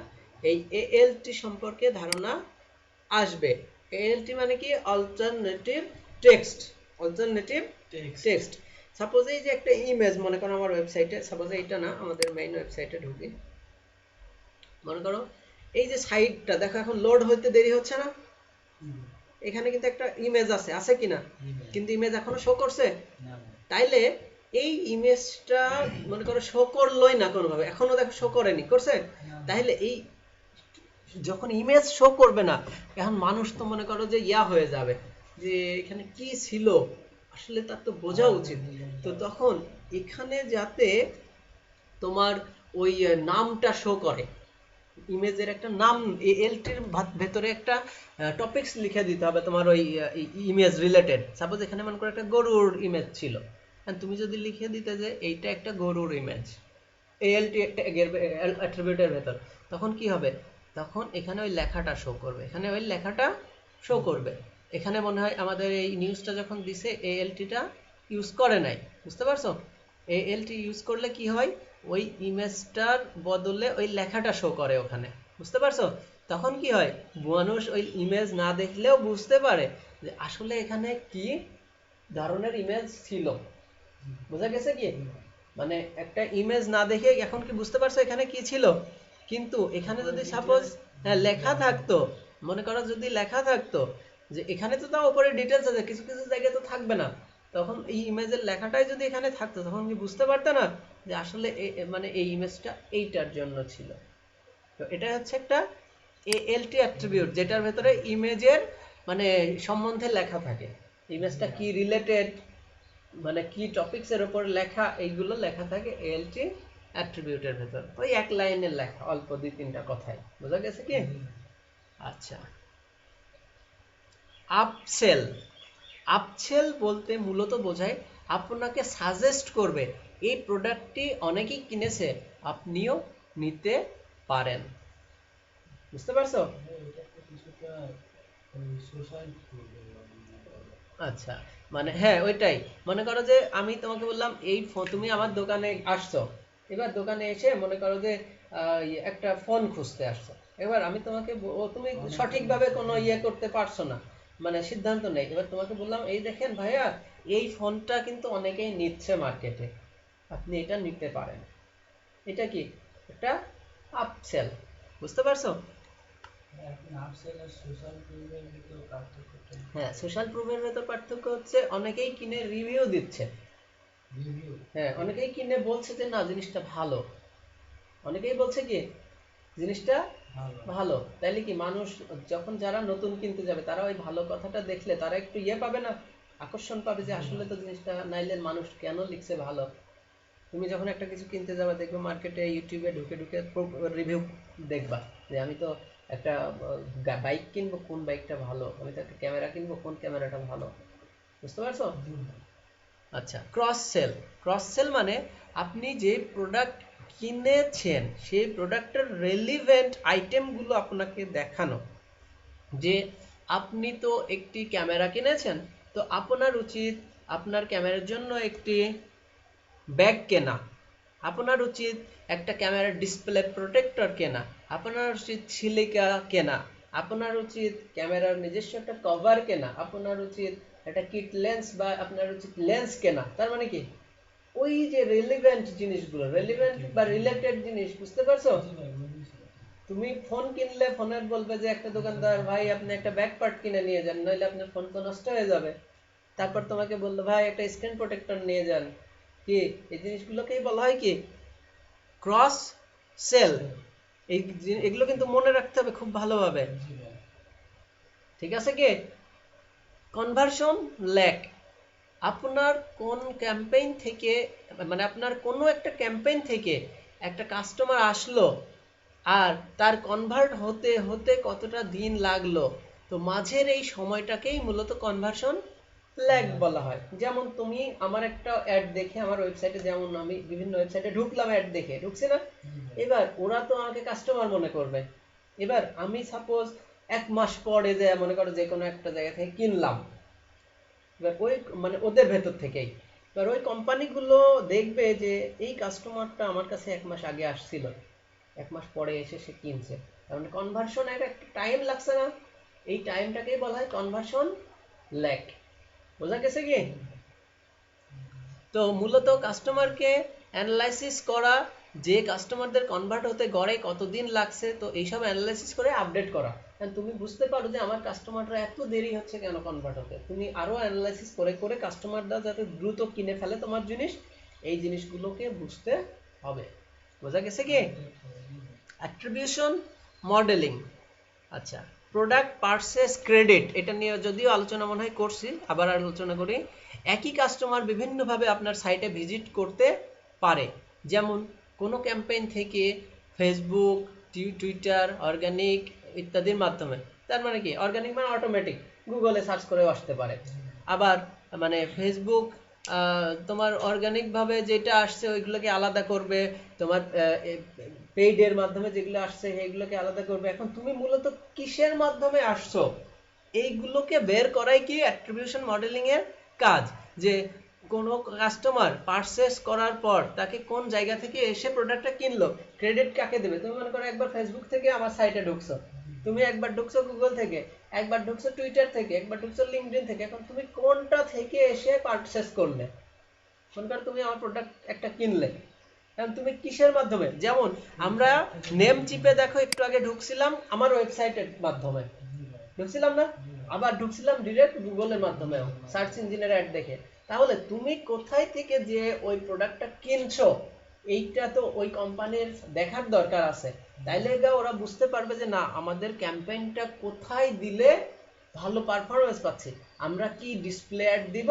এই ALT সম্পর্কে ধারণা আসবে। ALT মানে কি, alternative text, alternative text. Suppose এই যে একটা ইমেজ, মনে করো আমার ওয়েবসাইটে, সাপোজ এইটা না, আমাদের মেইন ওয়েবসাইটে ঢুকি, মনে করো এই যে সাইটটা দেখো এখন লোড হইতে দেরি হচ্ছে না, এখানে কিন্তু একটা ইমেজ আছে, আছে কিনা? কিন্তু ইমেজ এখনো শো করছে? তাইলে এই ইমেজটা মনে করো শো করলোই না কোনোভাবে, এখনো দেখো শো করেনি, করছে? তাহলে এই যখন ইমেজ শো করবে না, এখন মানুষ তো মনে করো যে ইয়া হয়ে যাবে, যে এখানে কি ছিল আসলে তার তো বোঝা উচিত। তো তখন এখানে যাতে তোমার ওই নামটা শো করে, ইমেজের একটা নাম, এলটির ভেতরে একটা টপিকস লিখে দিতে হবে তোমার ওই ইমেজ রিলেটেড। সাপোজ এখানে মনে করো একটা গরুর ইমেজ ছিল, তুমি যদি লিখে দিতে যে এইটা একটা গরুর ইমেজ, এএলটি একটা অ্যাট্রিবিউটের ভেতর, তখন কি হবে, তখন এখানে ওই লেখাটা শো করবে, এখানে ওই লেখাটা শো করবে। এখানে মনে হয় আমাদের এই নিউজটা যখন দিছে এএলটিটা ইউজ করে নাই, বুঝতে পারছো? এএলটি ইউজ করলে কি হয়, ওই ইমেজটার বদলে ওই লেখাটা শো করে ওখানে, বুঝতে পারছো? তখন কি হয়, মানুষ ওই ইমেজ না দেখলেও বুঝতে পারে যে আসলে এখানে কি ধরনের ইমেজ ছিল, বোঝা গেছে কি? মানে একটা ইমেজ না দেখে এখন কি বুঝতে পারছো এখানে কি ছিল? কিন্তু এখানে যদি সাপোজ লেখা থাকতো, মনে করো যদি লেখা থাকতো যে এখানে তো তাও উপরে ডিটেলস আছে, কিছু কিছু জায়গায় তো থাকবে না, তখন এই ইমেজের লেখাটাই যদি এখানে থাকতো, তখন কি বুঝতে পারতে না যে আসলে মানে এই ইমেজটা এইটার জন্য ছিল। তো এটা হচ্ছে একটা এএলটি অ্যাট্রিবিউট, যেটার ভেতরে ইমেজের মানে সম্বন্ধে লেখা থাকে, ইমেজটা কি রিলেটেড, মানে কি টপিকস এর উপর লেখা, এইগুলো লেখা থাকে এএলটি অ্যাট্রিবিউটের ভেতর। ওই এক লাইনের লেখা, অল্প দুই তিনটা কথাই, বোঝা গেছে কি? আচ্ছা, আপসেল, আপসেল বলতে মূলত বোঝায় আপনাকে সাজেস্ট করবে, এই প্রোডাক্টটি অনেকেই কিনেছে, আপনিও নিতে পারেন, বুঝতে পারছো? আচ্ছা, মানে হ্যাঁ ওইটাই, মনে করো যে আমি তোমাকে বললাম এই তুমি আমার দোকানে আসছো, এবার দোকানে এসে মনে করো যে একটা ফোন খুঁজতে আসছো, এবার আমি তোমাকে তুমি সঠিকভাবে কোনো ইয়ে করতে পারছো না, মানে সিদ্ধান্ত নেই, এবার তোমাকে বললাম এই দেখেন ভাইয়া, এই ফোনটা কিন্তু অনেকেই নিচ্ছে মার্কেটে, আপনি এটা নিতে পারেন। এটা কি একটা আপসেল, বুঝতে পারছো? হ্যাঁ, সোশ্যাল প্রুফের ভেতর পার্থক্য হচ্ছে অনেকেই কিনে রিভিউ দিচ্ছে, হ্যাঁ অনেকেই কিনে বলছে যে না জিনিসটা ভালো, অনেকেই বলছে কি জিনিসটা ভালো, তাইলে কি মানুষ যখন যারা নতুন কিনতে যাবে, তারা ওই ভালো কথাটা দেখলে তারা একটু ইয়ে পাবে না, আকর্ষণ পাবে যে আসলে তো জিনিসটা, নাইলে মানুষ কেন লিখছে ভালো। তুমি যখন একটা কিছু কিনতে যাবে, দেখবে মার্কেটে ইউটিউবে ঢুকে ঢুকে রিভিউ দেখবা, যে আমি তো একটা বাইক কিনবো, কোন বাইকটা ভালো, আমি তো একটা ক্যামেরা কিনবো, কোন ক্যামেরাটা ভালো, বুঝতে পারছো? আচ্ছা, ক্রস সেল, ক্রস সেল মানে আপনি যে প্রোডাক্ট কিনেছেন সেই প্রোডাক্টের রেলিভেন্ট আইটেমগুলো আপনাকে দেখানো, যে আপনি তো একটি ক্যামেরা কিনেছেন, তো আপনার উচিত আপনার ক্যামেরার জন্য একটি ব্যাগ কেনা, আপনার উচিত একটা ক্যামেরার ডিসপ্লে প্রোটেক্টর কেনা, আপনার উচিত সিলিকা কেনা, আপনার উচিত ক্যামেরার নিজস্ব একটা কভার কেনা, আপনার উচিত একটা কিট লেন্স বা আপনার উচিত লেন্স কেনা। তার মানে কি ওই যে রেলিভেন্ট জিনিসগুলো, রেলিভেন্ট বা রিলেটেড জিনিস, বুঝতে পারছো? তুমি ফোন কিনলে ফোনের বলবে যে একটা দোকানদার, ভাই আপনি একটা ব্যাক পার্ট কিনে নিয়ে যান, নইলে আপনার ফোন তো নষ্ট হয়ে যাবে। তারপর তোমাকে বললো ভাই একটা স্ক্রিন প্রোটেক্টর নিয়ে যান। কি এই জিনিসগুলোকেই বলা হয় কি ক্রস সেল। এগুলো কিন্তু মনে রাখতে হবে খুব ভালোভাবে, ঠিক আছে? কি কনভার্সন ল্যাক, আপনার কোন ক্যাম্পেইন থেকে, মানে আপনার কোনো একটা ক্যাম্পেইন থেকে একটা কাস্টমার আসলো আর তার কনভার্ট হতে হতে কতটা দিন লাগলো, তো মাঝের এই সময়টাকেই মূলত কনভার্সন ল্যাগ বলা হয়। যেমন তুমি আমার একটা অ্যাড দেখে আমার ওয়েবসাইটে, যেমন আমি বিভিন্ন ওয়েবসাইটে ঢুকলাম, অ্যাড দেখে ঢুকছি না, এবার ওরা তো আমাকে কাস্টমার মনে করবে। এবার আমি সাপোজ 1 মাস পরে যে মনে করো যে কোনো একটা জায়গা থেকে কিনলাম, এবার ওই মানে ওদের ভেতর থেকেই এবার ওই কোম্পানিগুলো দেখবে যে এই কাস্টমারটা আমার কাছে 1 মাস আগে আসছিল, 1 মাস পরে এসে সে কিনছে, তার মানে কনভার্সন একটা টাইম লাগছে না, এই টাইমটাকেই বলা হয় কনভার্সন ল্যাগ। বোঝা গেছে কি? তো মূলত কাস্টমারকে অ্যানালাইসিস করা, যে কাস্টমারদের কনভার্ট হতে গড়ে কতদিন লাগছে, তো এইসব অ্যানালাইসিস করে আপডেট করা। কারণ তুমি বুঝতে পারো যে আমার কাস্টমাররা এত দেরি হচ্ছে কেন কনভার্ট হতে, তুমি আরো অ্যানালাইসিস করে করে কাস্টমাররা যাতে দ্রুত কিনে ফেলে তোমার জিনিস, এই জিনিসগুলোকে বুঝতে হবে। বোঝা গেছে কি? Attribution modelling. আচ্ছা, প্রোডাক্ট পারচেজ ক্রেডিট, এটা নিয়ে যদিও আলোচনা মনে হয় করছি, আবার আলোচনা করি। একই কাস্টমার বিভিন্নভাবে আপনার সাইটে ভিজিট করতে পারে, যেমন কোনো ক্যাম্পেইন থেকে ফেসবুক, টুইটার, অর্গানিক ইত্যাদির মাধ্যমে। তার মানে কি অর্গানিক মানে অটোমেটিক, গুগলে সার্চ করেও আসতে পারে। আবার মানে ফেসবুক তোমার অর্গানিক ভাবে যেটা আসছে ওইগুলোকে আলাদা করবে, তোমার পেইডের মাধ্যমে যেগুলো আসছে সেইগুলোকে আলাদা করবে। এখন তুমি মূলত কিসের মাধ্যমে আসছো এইগুলোকে বের করাই কি অ্যাট্রিবিউশন মডেলিং এর কাজ। যে কোনো কাস্টমার পারচেস করার পর তাকে কোন জায়গা থেকে এসে প্রোডাক্টটা কিনলো, ক্রেডিট কাকে দেবে। তুমি মনে করো একবার ফেসবুক থেকে আমার সাইটে ঢুকছো, তুমি একবার ঢুকছো গুগল থেকে, একবার ঢুকছো টুইটার থেকে, একবার ঢুকছো লিঙ্কডইন থেকে, এখন তুমি কোনটা থেকে এসে পারচেস করলে? মনে করো তুমি আমার প্রোডাক্ট একটা কিনলে, এখন তুমি কিসের মাধ্যমে? যেমন আমরা নেম চিপে দেখো একটু আগে ঢুকছিলাম আমার ওয়েবসাইটের মাধ্যমে, ঢুকছিলাম না? আবার ঢুকছিলাম ডিরেক্ট গুগলের মাধ্যমে সার্চ ইঞ্জিনের অ্যাড দেখে। তাহলে তুমি কোথায় থেকে যে ওই প্রোডাক্টটা কিনছো এইটা তো ওই কোম্পানির দেখার দরকার আছে, তাইলে ওরা বুঝতে পারবে যে না আমাদের ক্যাম্পেইনটা কোথায় দিলে ভালো পারফরমেন্স পাচ্ছি, আমরা কি ডিসপ্লে অ্যাড দিব।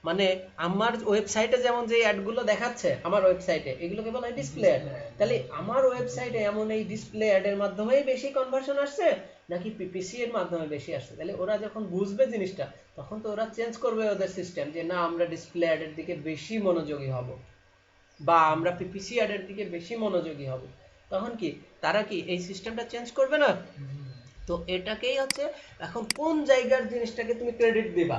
মানে আমার ওয়েবসাইটে যেমন যে অ্যাডগুলো দেখাচ্ছে আমার ওয়েবসাইটে, এগুলোকে বলা হয় ডিসপ্লে অ্যাড। তাহলে আমার ওয়েবসাইটে এমন এই ডিসপ্লে অ্যাডের মাধ্যমেই বেশি কনভার্সন আসছে নাকি পিপিসি এর মাধ্যমে বেশি আসছে, তাহলে ওরা যখন বুঝবে জিনিসটা তখন তো ওরা চেঞ্জ করবে ওদের সিস্টেম, যে না আমরা ডিসপ্লে অ্যাডের দিকে বেশি মনোযোগী হব বা আমরা পিপিসি অ্যাডের দিকে বেশি মনোযোগী হব। তখন কি তারা কি এই সিস্টেমটা চেঞ্জ করবে না? তো এটাকেই হচ্ছে এখন কোন জায়গার জিনিসটাকে তুমি ক্রেডিট দিবা।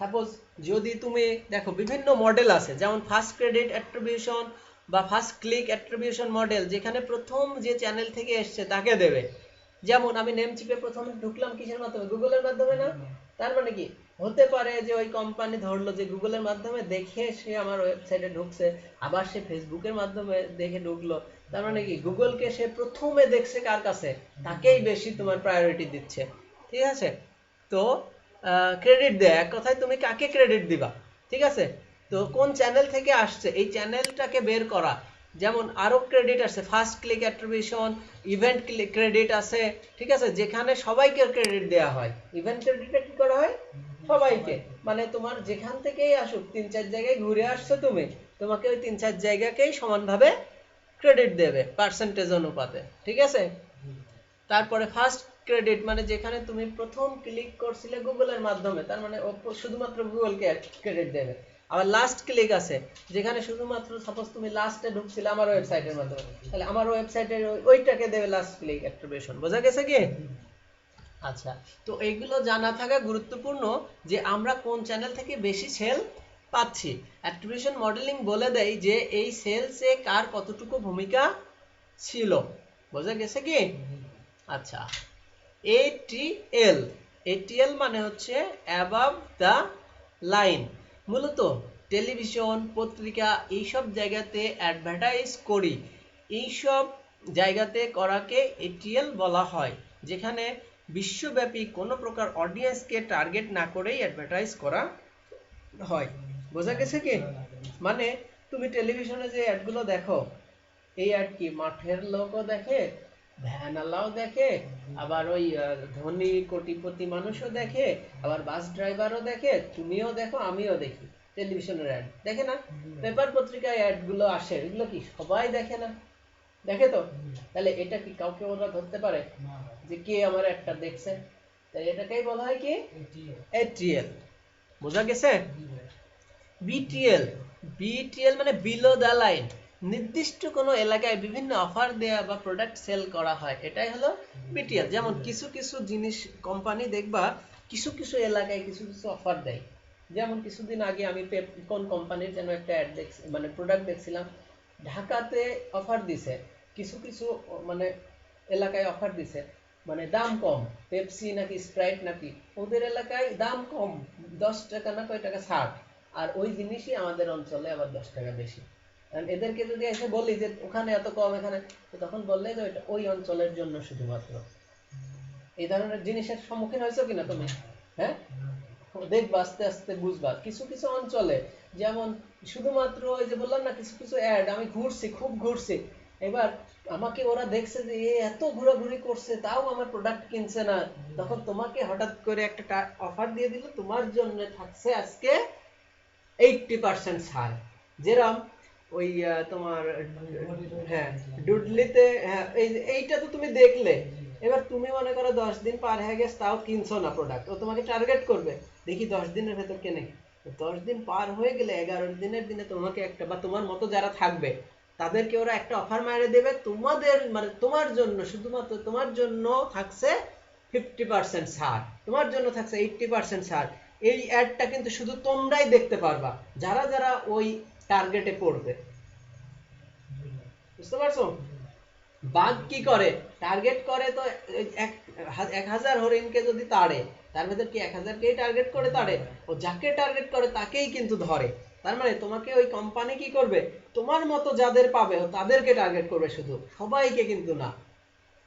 সাপোজ যদি তুমি দেখো বিভিন্ন মডেল আছে, যেমন ফার্স্ট ক্রেডিট অ্যাট্রিবিউশন বা ফার্স্ট ক্লিক অ্যাট্রিবিউশন মডেল, যেখানে প্রথম যে চ্যানেল থেকে এসছে তাকে দেবে। যেমন আমি নেম চিপে প্রথমে ঢুকলাম কিসের মাধ্যমে? গুগলের মাধ্যমে না? তার মানে কি হতে পারে যে ওই কোম্পানি ধরলো যে গুগলের মাধ্যমে দেখে সে আমার ওয়েবসাইটে ঢুকছে, আবার সে ফেসবুকের মাধ্যমে দেখে ঢুকলো, তার মানে কি গুগলকে সে প্রথমে দেখছে কার কাছে, তাকেই বেশি তোমার প্রায়োরিটি দিচ্ছে। ঠিক আছে? তো ক্রেডিট দেয়, এক কথায় তুমি কাকে ক্রেডিট দিবা। ঠিক আছে? তো কোন চ্যানেল থেকে আসছে এই চ্যানেলটাকে বের করা। যেমন আরো ক্রেডিট আছে, first click attribution, event credit আছে। ঠিক আছে? যেখানে সবাইকে ক্রেডিট দেওয়া হয়। ইভেন্ট ক্রেডিটে কি করা হয়? সবাইকে, মানে তোমার যেখান থেকেই আসুক, 3-4 জায়গায় ঘুরে আসছো তুমি, তোমাকে ওই 3-4 জায়গাকেই সমানভাবে ক্রেডিট দেবে পার্সেন্টেজ অনুপাতে। ঠিক আছে? তারপরে ফার্স্ট ক্রেডিট মানে যেখানে তুমি প্রথম ক্লিক করছিলে গুগলের মাধ্যমে, তার মানে শুধুমাত্র গুগলকে ক্রেডিট দেবে। আবার লাস্ট ক্লিক আছে, যেখানে শুধুমাত্র সাপোজ তুমি লাস্টে ঢুকছিলে আমার ওয়েবসাইটের মাধ্যমে, তাহলে আমার ওয়েবসাইটের ওইটাকে দেবে লাস্ট ক্লিক অ্যাট্রিবিউশন। বোঝা গেছে কি? আচ্ছা, তো এইগুলো জানা থাকা গুরুত্বপূর্ণ যে আমরা কোন চ্যানেল থেকে বেশি সেল পাচ্ছি। অ্যাট্রিবিউশন মডেলিং বলে দেয় যে এই সেলসে কার কতটুকু ভূমিকা ছিল। বোঝা গেছে কি? আচ্ছা, এটিএল, এটিএল মানে হচ্ছে অ্যাবাভ দ্য লাইন। মূলত টেলিভিশন, পত্রিকা এইসব জায়গাতে অ্যাডভার্টাইজ করি, এইসব জায়গাতে করাকে এটিএল বলা হয়, যেখানে বিশ্বব্যাপী কোনো প্রকার অডিয়েন্সকে টার্গেট না করেই অ্যাডভার্টাইজ করা হয়। বোঝা গেছে কি? মানে তুমি টেলিভিশনে যে অ্যাডগুলো দেখো, এই অ্যাড কি মাঠের লোকও দেখে, ভ্যানওয়ালাও দেখে, আবার ওই ধনী কোটিপতি মানুষও দেখে, আবার বাস ড্রাইভারও দেখে, তুমিও দেখো, আমিও দেখি টেলিভিশনের অ্যাড, দেখে না? পেপার পত্রিকায় অ্যাডগুলো আসে, এগুলো কি সবাই দেখে না? দেখে তো? তাহলে এটা কি কাউকে ওরা ধরতে পারে যে কে আমার একটা দেখছে? তাই এটাকেই বলা হয় কি এটিএল। বোঝা গেছে? বিটিএল, বিটিএল মানে বিলো দ্য লাইন, নির্দিষ্ট কোনো এলাকায় বিভিন্ন অফার দেয়া বা প্রোডাক্ট সেল করা হয়, এটাই হলো বিটিএল। যেমন কিছু কিছু জিনিস কোম্পানি দেখবা কিছু কিছু এলাকায় কিছু কিছু অফার দেয়। যেমন কিছুদিন আগে আমি কোন কোম্পানির যেন একটা অ্যাড দেখছি, মানে প্রোডাক্ট দেখছিলাম, ঢাকাতে অফার দিছে, কিছু কিছু মানে এলাকায় অফার দিছে, মানে দাম কম, পেপসি নাকি স্প্রাইট নাকি ওদের এলাকায় দাম কম, 10 টাকা না কয় টাকা ছাড়, আর ওই জিনিসই আমাদের অঞ্চলে আবার 10 টাকা বেশি। কারণ এদেরকে যদি এসে বলি যে ওখানে এত কম এখানে, তো তখন বললে যে ওইটা ওই অঞ্চলের জন্য শুধুমাত্র। এই ধরনের জিনিসের সম্মুখীন হয়েছো কিনা তুমি? হ্যাঁ, দেখবা আস্তে আস্তে বুঝবা কিছু কিছু অঞ্চলে, যেমন শুধুমাত্র ওই যে বললাম না কিছু কিছু অ্যাড, আমি ঘুরছি, খুব ঘুরছি, এবার আমাকে ওরা দেখছে যে এ এত ঘোরাঘুরি করছে তাও আমার প্রোডাক্ট কিনছে না, তখন তোমাকে হঠাৎ করে একটা অফার দিয়ে দিল, তোমার জন্য থাকছে আজকে 80% ছাড়। যেরকম ওই তোমার হ্যাঁ ডুডলিতে, হ্যাঁ এইটা তো তুমি দেখলে, এবার তুমি মনে করো 10 দিন পার হয়ে গেছে তাও কিনছো না প্রোডাক্ট, ও তোমাকে টার্গেট করবে, দেখি 10 দিনের ভেতর কেনে। 10 দিন পার হয়ে গেলে 11 দিনের দিনে তোমাকে একটা, বা তোমার মতো যারা থাকবে তাদেরকে ওরা একটা অফার মারে দেবে, তোমাদের মানে তোমার জন্য, শুধুমাত্র তোমার জন্য থাকছে 50% ছাড়, তোমার জন্য থাকছে 80% ছাড়। এই অ্যাডটা কিন্তু শুধু তোমরাই দেখতে পারবা যারা যারা ওই টার্গেটে পড়বে। বুঝতে পারছো? বাঘ কি করে, টার্গেট করে তো 1000 হরিণকে যদি তাড়ে, তার ভেতর কি 1000কেই টার্গেট করে তাড়ে? ও যাকে টার্গেট করে তাকেই কিন্তু ধরে। তার মানে তোমাকে ওই কোম্পানি কি করবে, তোমার মতো যাদের পাবে তাদেরকে টার্গেট করবে, শুধু সবাইকে কিন্তু না।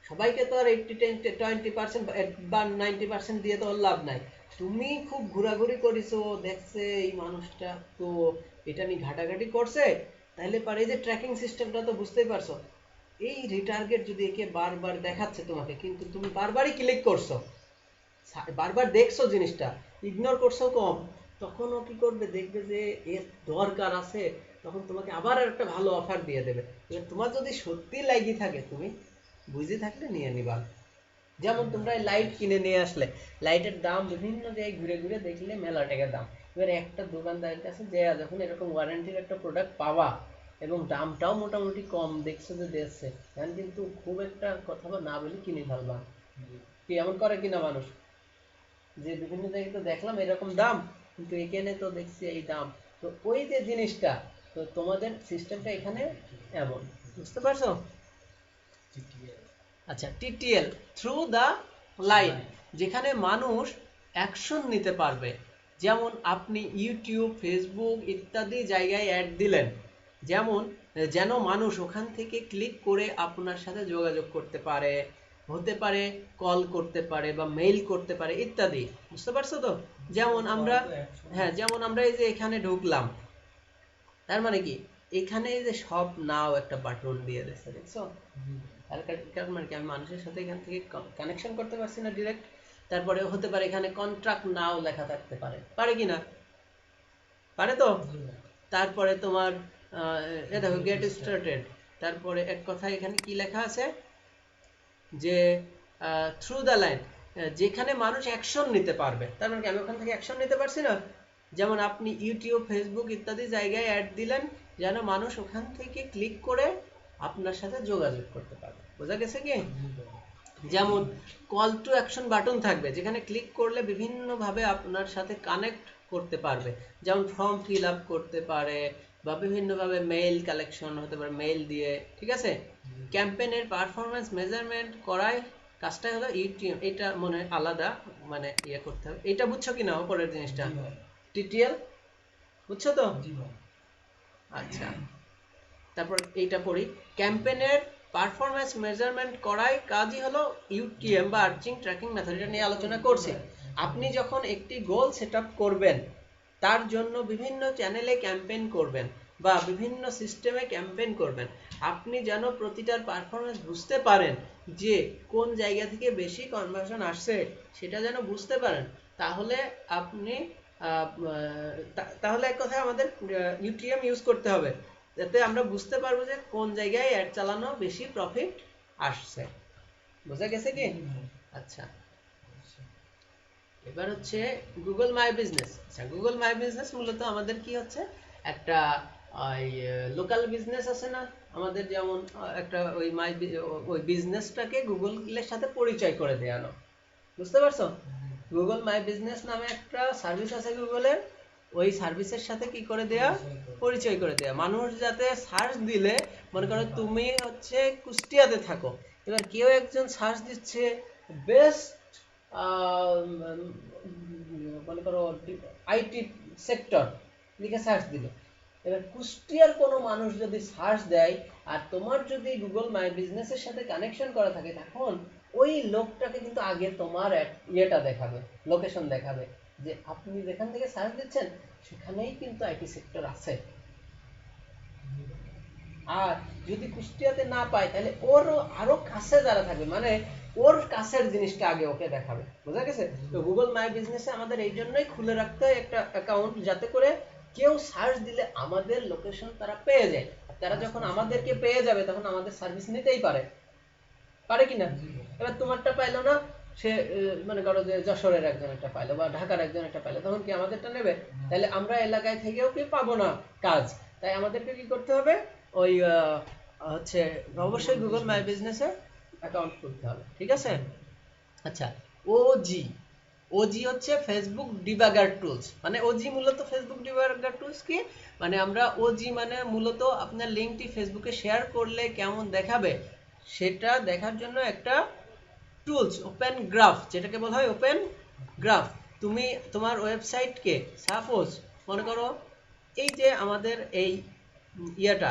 সবাইকে তো আর 80-20% বা 90% দিয়ে তো লাভ নাই। তুমি খুব ঘোরাঘুরি করেছো, দেখছে এই মানুষটা তো এটা নিয়ে ঘাটাঘাটি করছে, তাহলে পারে এই যে ট্র্যাকিং সিস্টেমটা তো বুঝতেই পারছো, এই রিটার্গেট যদি একে বারবার দেখাচ্ছে তোমাকে, কিন্তু তুমি বারবারই ক্লিক করছো, বারবার দেখছো জিনিসটা, ইগনোর করছো কম, তখন ও কি করবে, দেখবে যে এর দরকার আছে, তখন তোমাকে আবার একটা ভালো অফার দিয়ে দেবে। এবার তোমার যদি সত্যি লাগি থাকে, তুমি বুঝে থাকলে নিয়ে নিবা। যেমন তোমরা লাইট কিনে নিয়ে আসলে, লাইটের দাম বিভিন্ন জায়গায় ঘুরে ঘুরে দেখলে মেলা টাকা দাম, এবার একটা দোকানদারের কাছে যে যখন এরকম ওয়ারেন্টির একটা প্রোডাক্ট পাওয়া এবং দামটাও মোটামুটি কম দেখছো যে দিচ্ছে, এখন কিন্তু খুব একটা কথা না বলে কিনে ফেলবা। কি এমন করে কিনা মানুষ, যে বিভিন্ন জায়গায় তো দেখলাম এরকম দাম, কিন্তু এখানে তো দেখছি এই দাম, তো ওই যে জিনিসটা, তো তোমাদের সিস্টেমটা এখানে এমন, বুঝতে পারছো? আচ্ছা, টিটিএল, থ্রু দ্য লাইন, যেখানে মানুষ অ্যাকশন নিতে পারবে। যেমন আপনি ইউটিউব, ফেসবুক ইত্যাদি জায়গায় অ্যাড দিলেন, যেমন যেন মানুষ ওখান থেকে ক্লিক করে আপনার সাথে যোগাযোগ করতে পারে, হতে পারে কল করতে পারে বা মেইল করতে পারে ইত্যাদি। বুঝতে পারছো তো? যেমন আমরা, হ্যাঁ যেমন আমরা এই যে এখানে ঢুকলাম, তার মানে কি এখানে এই যে সব নাও একটা বাটন দিয়ে দিয়েছে, দেখছো? কারণ মানে কি আমি মানুষের সাথে এখান থেকে কানেকশন করতে পারছি না ডিরেক্ট। তারপরে হতে পারে এখানে কন্ট্রাক্ট নাও লেখা থাকতে পারে, পারে কি না? পারে তো? তারপরে তোমার এ দেখো গেট স্টার্টেড, তারপরে এক কথায় এখানে কি লেখা আছে যে থ্রু দ্য লাইন, যেখানে মানুষ অ্যাকশন নিতে পারবে। তার মানে কি আমি ওখান থেকে অ্যাকশন নিতে পারছি না? যেমন আপনি ইউটিউব, ফেসবুক ইত্যাদি জায়গায় অ্যাড দিলেন, যেন মানুষ ওখান থেকে ক্লিক করে আপনার সাথে যোগাযোগ করতে পারবে। বোঝা গেছে কি? যেমন কল টু অ্যাকশন বাটন থাকবে, যেখানে ক্লিক করলে বিভিন্নভাবে আপনার সাথে কানেক্ট করতে পারবে, যেমন ফর্ম ফিল আপ করতে পারে বা বিভিন্নভাবে মেইল কালেকশন হতে পারে মেইল দিয়ে, ঠিক আছে? ক্যাম্পেইনের পারফরম্যান্স মেজারমেন্ট করায় কাজটাই হলো ইউটিউব, এটা মনে হয় আলাদা, মানে ইয়ে করতে হবে। এটা বুঝছো কিনা উপরের জিনিসটা? টিটিএল বুঝছো তো? জি ভাই। আচ্ছা, তারপর এইটা পড়ি। ক্যাম্পেইনের পারফরম্যান্স মেজারমেন্ট করাই কাজই হলো ইউটিএম বা আর্চিং ট্র্যাকিং মেথড, এটা নিয়ে আলোচনা করছি। আপনি যখন একটি গোল সেট আপ করবেন, তার জন্য বিভিন্ন চ্যানেলে ক্যাম্পেইন করবেন বা বিভিন্ন সিস্টেমে ক্যাম্পেইন করবেন, আপনি যেন প্রতিটার পারফরম্যান্স বুঝতে পারেন যে কোন জায়গা থেকে বেশি কনভার্সন আসছে, সেটা যেন বুঝতে পারেন, তাহলে আপনি তাহলে এক কথায় আমাদের ইউটিএম ইউজ করতে হবে, যাতে আমরা বুঝতে পারবো যে কোন জায়গায় অ্যাড চালানো বেশি প্রফিট আসছে। বোঝা গেছে কি? আচ্ছা, এবার হচ্ছে গুগল মাই বিজনেস। আচ্ছা, গুগল মাই বিজনেস মূলত আমাদের কি হচ্ছে, একটা লোকাল বিজনেস আছে না আমাদের, যেমন একটা ওই বিজনেসটাকে গুগলের সাথে পরিচয় করে দেওয়ানো। বুঝতে পারছো? গুগল মাই বিজনেস নামে একটা সার্ভিস আছে গুগলের, ওই সার্ভিসের সাথে কি করে দেয়া, পরিচয় করে দেয়া। মানুষ যাতে সার্চ দিলে, মনে করো তুমি হচ্ছে কুষ্টিয়াতে থাকো, এবার কেউ একজন সার্চ দিচ্ছে বেস্ট মনে করো আইটি সেক্টর লিখে সার্চ দিল, এবার কুষ্টিয়ার কোনো মানুষ যদি সার্চ দেয় আর তোমার যদি গুগল মাই বিজনেসের সাথে কানেকশন করা থাকে, তখন ওই লোকটাকে কিন্তু আগে তোমার ইয়েটা দেখাবে, লোকেশন দেখাবে যে আপনি যেখান থেকে সার্চ দিচ্ছেন সেখানেই কিন্তু আইটি সেক্টর আছে। আর যদি কুষ্টিয়াতে না পায়, তাহলে ওর আরো কাছে যারা থাকবে, মানে ওর কাছের জিনিসটা আগে ওকে দেখাবে। বোঝা গেছে? তো গুগল মাই বিজনেসে আমাদের এই জন্যই খুলে রাখতে হয় একটা অ্যাকাউন্ট, যাতে করে কেউ সার্চ দিলে আমাদের লোকেশন তারা পেয়ে যায়। আর তারা যখন আমাদেরকে পেয়ে যাবে, তখন আমাদের সার্ভিস নিতেই পারে, পারে কিনা? এবার তোমারটা পাইলো না, সে মনে করো যে যশোরের একজন একটা পাইলো বা ঢাকার একজন একটা পাইলো, তখন কি আমাদেরটা নেবে? তাহলে আমরা এলাকায় থেকেও কি পাবো না কাজ, তাই আমাদেরকে কি করতে হবে, ওই হচ্ছে অবশ্যই গুগল মাই বিজনেসে অ্যাকাউন্ট খুলতে হবে। ঠিক আছে? আচ্ছা, ওজি, ওজি হচ্ছে ফেসবুক ডিবাগার টুলস। মানে ওজি মূলত ফেসবুক ডিবাগার টুলস কি, মানে আমরা ওজি মানে মূলত আপনার লিঙ্কটি ফেসবুকে শেয়ার করলে কেমন দেখাবে সেটা দেখার জন্য একটা টুলস, ওপেন গ্রাফ, যেটাকে বলা হয় ওপেন গ্রাফ। তুমি তোমার ওয়েবসাইটকে সাপোজ মনে করো এই যে আমাদের এই ইয়াটা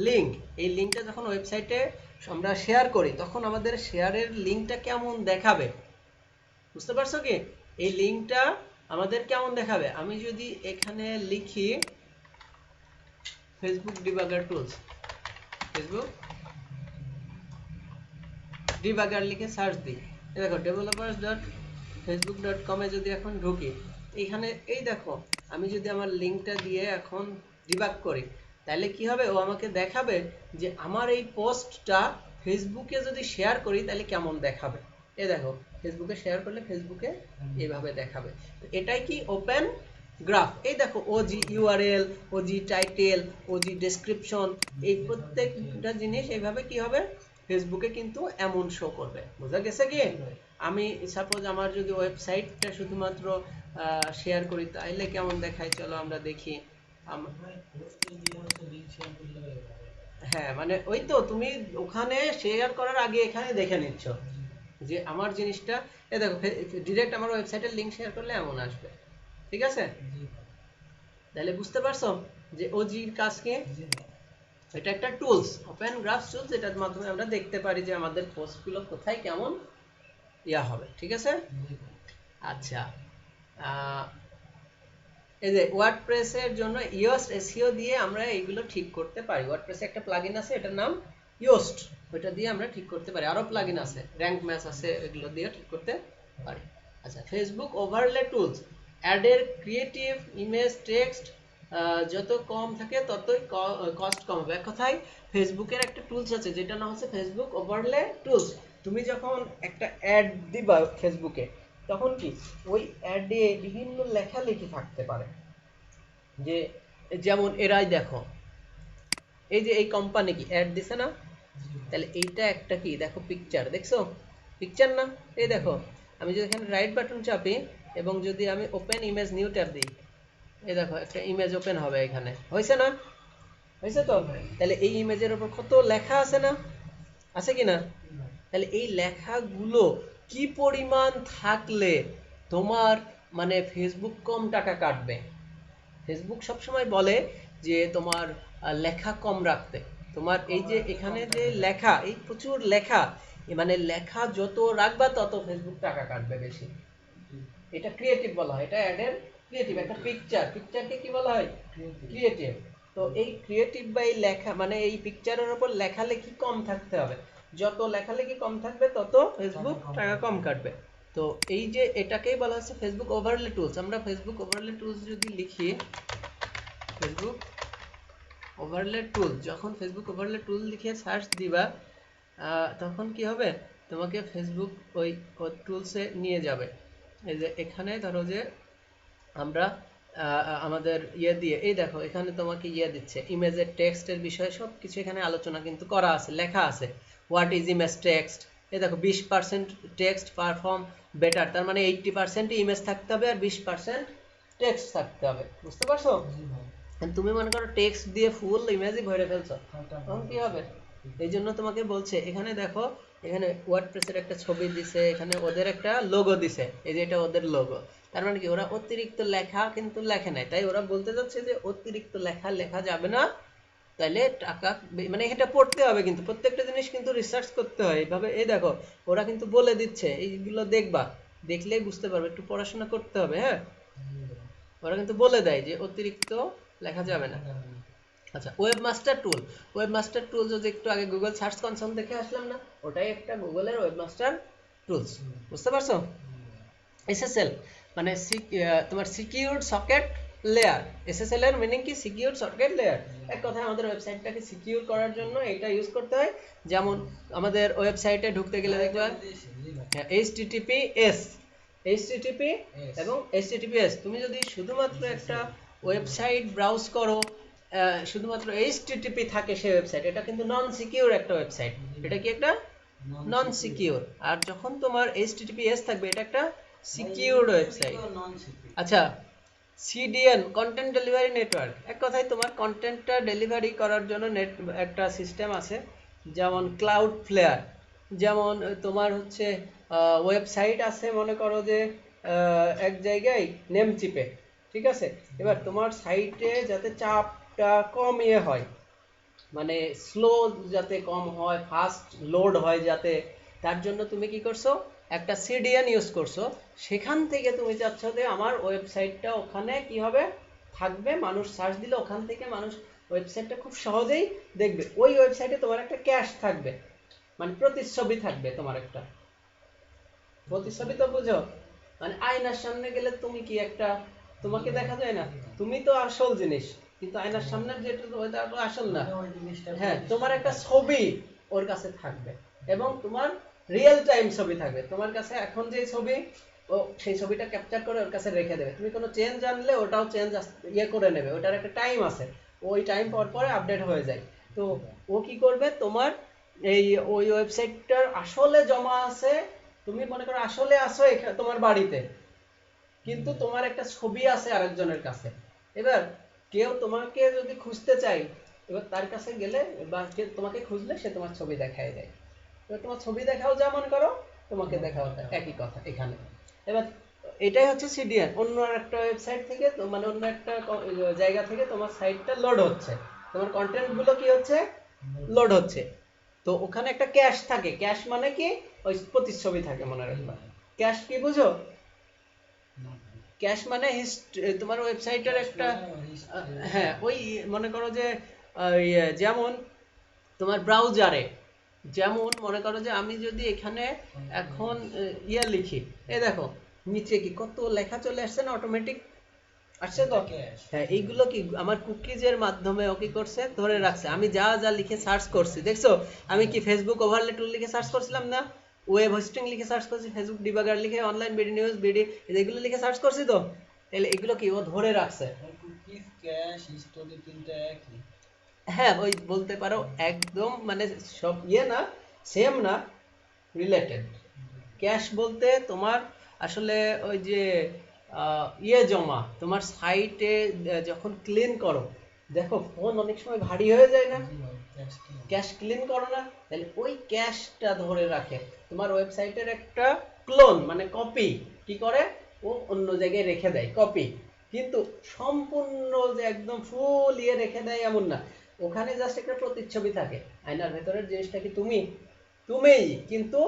লিঙ্ক, এই লিঙ্কটা যখন ওয়েবসাইটে আমরা শেয়ার করি, তখন আমাদের শেয়ারের লিঙ্কটা কেমন দেখাবে, বুঝতে পারছো কি? এই লিঙ্কটা আমাদের কেমন দেখাবে, আমি যদি এখানে লিখি Facebook debugger tools, Facebook debugger লিখে সার্চ দিই, এই দেখো developers.facebook.com এ যদি এখন ঢুকি, এখানে এই দেখো আমি যদি আমার লিঙ্কটা দিয়ে এখন ডিবাগ করি, তাহলে কি হবে, ও আমাকে দেখাবে যে আমার এই পোস্টটা ফেসবুকে যদি শেয়ার করি তাহলে কেমন দেখাবে। এই দেখো ফেসবুকে শেয়ার করলে ফেসবুকে এইভাবে দেখাবে। তো এটাই কি ওপেন গ্রাফ। এই দেখো OG URL, OG title, OG description, এই প্রত্যেকটা জিনিস এইভাবে কি হবে, ফেসবুকে কিন্তু এমন শো করবে। বোঝা গেছে কি? আমি সাপোজ আমার যদি ওয়েবসাইটটা শুধুমাত্র শেয়ার করি তাহলে কেমন দেখায়, চলো আমরা দেখি। হ্যাঁ, মানে ওই তো তুমি ওখানে শেয়ার করার আগে এখানে দেখে নিচ্ছ যে আমার জিনিসটা, এই দেখো ডিরেক্ট আমার ওয়েবসাইটের লিংক শেয়ার করলে এমন আসবে। ঠিক আছে? তাহলে বুঝতে পারছো যে ওজির কাজ কি? এটা একটা টুলস, ওপেন গ্রাফ টুলস, যেটার মাধ্যমে আমরা দেখতে পারি যে আমাদের পোস্টগুলো কোথায় কেমন ইয়া হবে। ঠিক আছে? আচ্ছা, এই যে ওয়ার্ডপ্রেসের জন্য ইয়োস্ট এসইও দিয়ে আমরা এইগুলো ঠিক করতে পারি। ওয়ার্ডপ্রেসে একটা প্লাগইন আছে, এটার নাম ইয়োস্ট, ওইটা দিয়ে আমরা ঠিক করতে পারি। আরো প্লাগইন আছে, র‍্যাঙ্ক ম্যাচ আছে, এগুলো দিয়ে ঠিক করতে পারি। আচ্ছা, ফেসবুক ওভারলে টুলস, অ্যাডের ক্রিয়েটিভ ইমেজ টেক্সট যত কম থাকে ততই কস্ট কম হবে। এক কথায় ফেসবুকের একটা টুলস আছে যেটা নাম হচ্ছে ফেসবুক ওভারলে টুলস। তুমি যখন একটা অ্যাড দিবা ফেসবুকে, তখন কি ওই অ্যাডে বিভিন্ন লেখালেখি থাকতে পারে, যে যেমন এরাই দেখো এই যে এই কোম্পানি কি অ্যাড দিছে না, তাহলে এইটা একটা কি দেখো পিকচার, দেখছো পিকচার না? এই দেখো আমি যদি এখানে রাইট বাটন চাপি এবং যদি আমি ওপেন ইমেজ নিউ ট্যাব দিই, এই দেখো একটা ইমেজ ওপেন হবে এখানে, হয়েছে না? হয়েছে তো? তাহলে এই ইমেজের উপর কত লেখা আছে না, আছে কি না? তাহলে এই লেখাগুলো কি পরিমাণ থাকলে তোমার মানে ফেসবুক কম টাকা কাটবে, ফেসবুক সবসময় বলে যে তোমার লেখা কম রাখতে। তোমার এই যে এখানে যে লেখা, এই প্রচুর লেখা, মানে লেখা যত রাখবা তত ফেসবুক টাকা কাটবে বেশি। এটা ক্রিয়েটিভ বলা হয়, এটা অ্যাডের ক্রিয়েটিভ। একটা পিকচারকে কি বলা হয়? ক্রিয়েটিভ। তো এই ক্রিয়েটিভ বা এই লেখা মানে এই পিকচারের উপর লেখালেখি কম থাকতে হবে। যত লেখালেখি কম থাকবে তত ফেসবুক টাকা কম কাটবে। তো এই যে এটাকেই বলা হচ্ছে ফেসবুক ওভারলে টুলস। আমরা ফেসবুক ওভারলে টুলস যদি লিখি, ফেসবুক ওভারলে টুল, যখন ফেসবুক ওভারলে টুল লিখে সার্চ দিবা তখন কি হবে, তোমাকে ফেসবুক ওই টুলসে নিয়ে যাবে। এই যে এখানে ধরো যে আমরা আমাদের ইয়ে দিয়ে, এই দেখো এখানে তোমাকে ইয়ে দিচ্ছে ইমেজের টেক্সটের বিষয়ে সব কিছু এখানে আলোচনা কিন্তু করা আছে, লেখা আছে। হোয়াট ইজ ইমেজ টেক্সট, এই দেখো 20% টেক্সট পারফর্ম বেটার, তার মানে 80% ইমেজ থাকতে হবে আর 20% টেক্সট থাকতে হবে। বুঝতে পারছো? তুমি মনে করো টেক্সট দিয়ে ফুল ইমেজই ভরে ফেলছো, তখন কি হবে? এই জন্য তোমাকে বলছে এখানে দেখো, এখানে ওয়ার্ডপ্রেসের একটা ছবি দিছে, এখানে ওদের একটা লোগো দিছে, এই যে এটা ওদের লোগো। তার মানে কি ওরা অতিরিক্ত লেখা কিন্তু লেখে নাই, তাই ওরা বলতে যাচ্ছে যে অতিরিক্ত লেখা লেখা যাবে না, তাইলে টাকা মানে এটা পড়তে হবে, কিন্তু প্রত্যেকটা জিনিস কিন্তু রিসার্চ করতে হয় এইভাবে। এই দেখো ওরা কিন্তু বলে দিচ্ছে, এইগুলো দেখবা, দেখলেই বুঝতে পারবে, একটু পড়াশোনা করতে হবে। হ্যাঁ, ওরা কিন্তু বলে দেয় যে অতিরিক্ত লেখা যাবে না। আচ্ছা, ওয়েবমাস্টার টুল। ওয়েবমাস্টার টুল যদি একটু আগে গুগল সার্চ কনসোল দেখে আসলাম না, ওটাই একটা গুগলের ওয়েবমাস্টার টুলস। বুঝতে পারছো? এসএসএল মানে তোমার সিকিউরড সকেট লেয়ার। এসএসএল এর মিনিং কি? Secured socket layer. এক কথায় আমাদের ওয়েবসাইটটাকে সিকিউর করার জন্য এটা ইউজ করতে হয়। যেমন আমাদের ওয়েবসাইটে ঢুকতে গেলে দেখবা HTTPS এবং HTTPS। তুমি যদি শুধুমাত্র একটা ওয়েবসাইট ব্রাউজ করো, শুধুমাত্র HTTP থাকে সেই ওয়েবসাইট, এটা কিন্তু নন সিকিউর একটা ওয়েবসাইট। এটা কি একটা নন সিকিউর। আর যখন তোমার HTTPS থাকবে, এটা একটা সিকিউরড ওয়েবসাইট। আচ্ছা, CDN কন্টেন্ট ডেলিভারি নেটওয়ার্ক। এক কথায় তোমার কন্টেন্টটা ডেলিভারি করার জন্য একটা সিস্টেম আছে, যেমন ক্লাউড ফ্লেয়ার। যেমন তোমার হচ্ছে ওয়েবসাইট আছে, মনে করো যে এক জায়গায় নেমচিপে, ঠিক আছে? এবার তোমার সাইটে যাতে চাপটা কম ইয়ে হয়, মানে স্লো যাতে কম হয়, ফাস্ট লোড হয় যাতে, তার জন্য তুমি কি করছো, একটা সিডিএন ইউজ করছো। সেখান থেকে তুমি চাচ্ছ যে আমার ওয়েবসাইটটা ওখানে কি হবে, থাকবে, মানুষ সার্চ দিলে ওখান থেকে মানুষ ওয়েবসাইটটা খুব সহজেই দেখবে। ওই ওয়েবসাইটে তোমার একটা ক্যাশ থাকবে, মানে প্রতিচ্ছবি থাকবে, তোমার একটা প্রতিচ্ছবি। তো বুঝো, মানে আয়নার সামনে গেলে তুমি কি একটা, তোমাকে দেখা যায় না, তুমি তো আসল জিনিস, কিন্তু আয়নার সামনে যেটা ওইটা তো আসল না। হ্যাঁ, তোমার একটা ছবি ওর কাছে থাকবে, এবং তোমার রিয়েল টাইম ছবি থাকবে তোমার কাছে। এখন যে ছবি, ও সেই ছবিটা ক্যাপচার করে ওর কাছে রেখে দেবে। তুমি কোনো চেঞ্জ আনলে ওটাও চেঞ্জ ইয়ে করে নেবে, ওটার একটা টাইম আছে, ওই টাইম পর পরে আপডেট হয়ে যায়। তো ও কি করবে, তোমার এই ওই ওয়েবসাইটটার আসলে জমা আছে, তুমি মনে করো আসলে আসো এখানে তোমার বাড়িতে, কিন্তু তোমার একটা ছবি আছে আরেকজনের কাছে। এবার কেউ তোমাকে যদি খুঁজতে চাই, এবার তার কাছে গেলে বা তোমাকে খুঁজলে সে তোমার ছবি দেখায় দেয়। এবার তোমার ছবি দেখাও যা মনে করো, তোমাকে দেখাও একই কথা এখানে। এবার এটাই হচ্ছে সিডিএন। অন্য একটা ওয়েবসাইট থেকে, মানে অন্য একটা জায়গা থেকে তোমার সাইটটা লোড হচ্ছে, তোমার কন্টেন্ট গুলো কি হচ্ছে, লোড হচ্ছে। তো ওখানে একটা ক্যাশ থাকে। ক্যাশ মানে কি, ওই প্রতিচ্ছবি থাকে, মনে রাখবা। ক্যাশ কি বুঝো? ক্যাশ মানে তোমার ওয়েবসাইটের একটা, হ্যাঁ, ওই মনে করো যে যেমন তোমার ব্রাউজারে, যেমন মনে করো যে আমি যদি এখানে এখন ইয়ে লিখি, এই দেখো নিচে কি কত লেখা চলে আসছে না, অটোমেটিক আসছে তো। হ্যাঁ, এইগুলো কি আমার কুকিজের মাধ্যমে ও কি করছে, ধরে রাখছে। আমি যা যা লিখে সার্চ করছি, দেখছো আমি কি ফেসবুক ওভারলে টুল লিখে সার্চ করছিলাম না, ওয়েব হোস্টিং লিখে সার্চ করছি, ফেসবুক ডিবাগার লিখে, অনলাইন বিডি নিউজ বিডি, এগুলো লিখে সার্চ করছি। তো তাহলে এগুলো কি ও ধরে রাখছে। কুকিজ, ক্যাশ, স্টোরি তিনটা একই। হ্যাঁ, ওই বলতে পারো একদম, মানে সব ইয়ে না, সেম না, রিলেটেড। ক্যাশ বলতে তোমার আসলে ওই যে ইয়ে জমা, তোমার সাইটে যখন ক্লিন করো, দেখো ফোন অনেক সময় ভারী হয়ে যায় না, ক্যাশ ক্লিন করো না, তাহলে ওই ক্যাশটা ধরে রাখে। তোমার ওয়েবসাইটের একটা ক্লোন মানে কপি কি করে, ও অন্য জায়গায় রেখে দেয়, কপি। কিন্তু সম্পূর্ণ যে একদম ফুল ইয়ে রেখে দেয় এমন না, ওখানে জাস্ট একটা প্রতিচ্ছবি থাকে। আয়নার ভেতরের জিনিসটা কি তুমিই, কিন্তু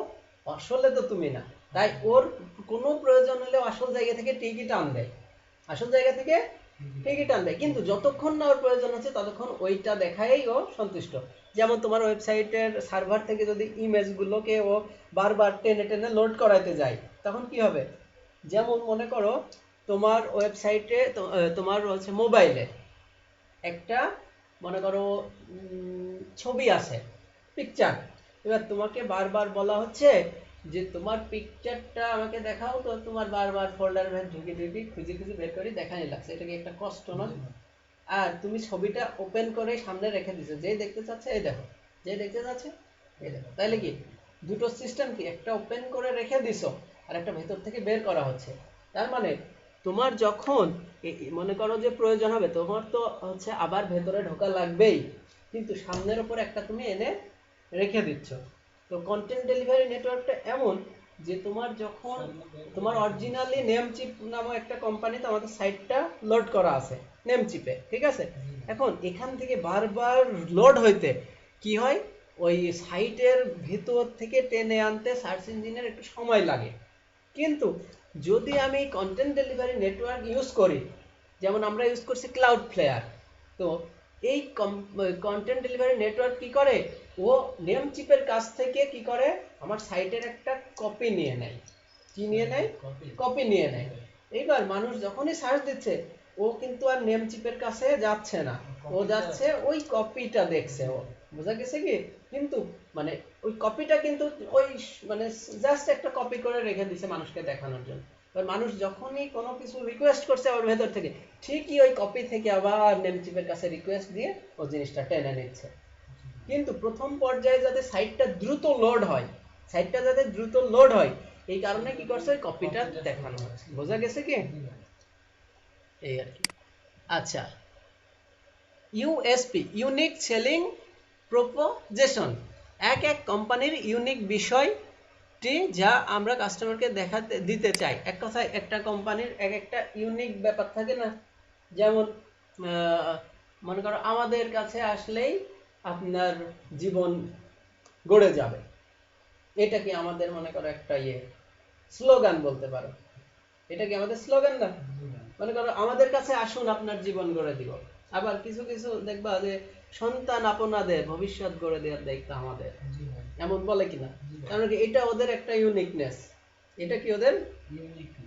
আসলে তো তুমি না। তাই ওর কোনো প্রয়োজন হলে আসল জায়গা থেকে ঠিকই টান দেয়, আসল জায়গা থেকে ঠিকই টান দেয়, কিন্তু যতক্ষণ না ওর প্রয়োজন আছে ততক্ষণ ওইটা দেখাই ও সন্তুষ্ট। যেমন তোমার ওয়েবসাইটের সার্ভার থেকে যদি ইমেজগুলোকে ও বারবার টেনে টেনে লোড করাতে যায়, তখন কি হবে? যেমন মনে করো তোমার ওয়েবসাইটে তোমার হচ্ছে মোবাইলে একটা মনে করো ছবি আছে, পিকচার। এবার তোমাকে বারবার বলা হচ্ছে যে তোমার পিকচারটা আমাকে দেখাও, তো তোমার বারবার ফোল্ডার ঢুকে ঢুকে খুঁজে খুঁজে বের করে দেখানি লাগছে, এটা কি একটা কষ্ট না? আর তুমি ছবিটা ওপেন করে সামনে রেখে দিছো, যেই দেখতে চাচ্ছে এই দেখো, যেই দেখতে চাচ্ছে এই দেখো। তাইলে কি দুটো সিস্টেম কি, একটা ওপেন করে রেখে দিছো আর একটা ভেতর থেকে বের করা হচ্ছে। তার মানে তোমার যখন মনে করো যে প্রয়োজন হবে, তোমার তো হচ্ছে আবার ভেতরে ঢোকা লাগবেই, কিন্তু সামনের উপর একটা তুমি এনে রেখে দিচ্ছ। তো কন্টেন্ট ডেলিভারি নেটওয়ার্কটা এমন যে তোমার যখন তোমার অরিজিনালি নেমচিপ নামক একটা কোম্পানিতে আমাদের সাইটটা লোড করা আছে নেমচিপে, ঠিক আছে? এখন এখান থেকে বারবার লোড হইতে কি হয়, ওই সাইটের ভেতর থেকে টেনে আনতে সার্চ ইঞ্জিনের একটু সময় লাগে। কিন্তু যদি আমি কন্টেন্ট ডেলিভারি নেটওয়ার্ক ইউজ করি, যেমন আমরা ইউজ করছি ক্লাউডফ্লেয়ার, তো এই কন্টেন্ট ডেলিভারি নেটওয়ার্ক কি করে, ও নেম চিপের কাছ থেকে কি করে, আমার সাইটের একটা কপি নিয়ে নেয়। কি নিয়ে নেয়? কপি নিয়ে নেয়। এইবার মানুষ যখনই সার্চ দিচ্ছে, ও কিন্তু আর নেম চিপের কাছে যাচ্ছে না, ও যাচ্ছে ওই কপিটা দেখছে। ও বোঝা গেছে কি? কিন্তু মানে ওই কপিটা কিন্তু ওই মানে জাস্ট একটা কপি করে রেখে দিছে মানুষকে দেখানোর জন্য। এবার মানুষ যখনই কোনো কিছু রিকোয়েস্ট করছে ওর ভেতর থেকে, ঠিকই ওই কপি থেকে আবার নেম চিপের কাছে রিকোয়েস্ট দিয়ে ও জিনিসটা টেনে নিচ্ছে। কিন্তু প্রথম পর্যায়ে যাতে সাইটটা দ্রুত লোড হয়, সাইটটা যাতে দ্রুত লোড হয়, এই কারণে কি করছে, ওই কপিটা দেখানো হচ্ছে। বোঝা গেছে কি? এই আর কি। আচ্ছা, ইউএসপি, ইউনিক সেলিং প্রপোজিশন, এক এক কোম্পানির ইউনিক বিষয়টি যা আমরা কাস্টমারকে দেখাতে দিতে চাই। এক কথায় একটা কোম্পানির এক একটা ইউনিক ব্যাপার থাকে না? যেমন মনে করো আমাদের কাছে আসলেই আপনার জীবন গড়ে যাবে, এটা কি আমাদের মনে করো একটা স্লোগান বলতে পারো। এটা কি আমাদের স্লোগান না? মনে করো আমাদের কাছে আসুন আপনার জীবন গড়ে দিব। আবার কিছু কিছু দেখবা যে সন্তান আপনাদের ভবিষ্যৎ গড়ে দেওয়ার দায়িত্ব আমাদের, এমন বলে কিনা? কারণ কি এটা ওদের একটা ইউনিকনেস। এটা কি ওদের?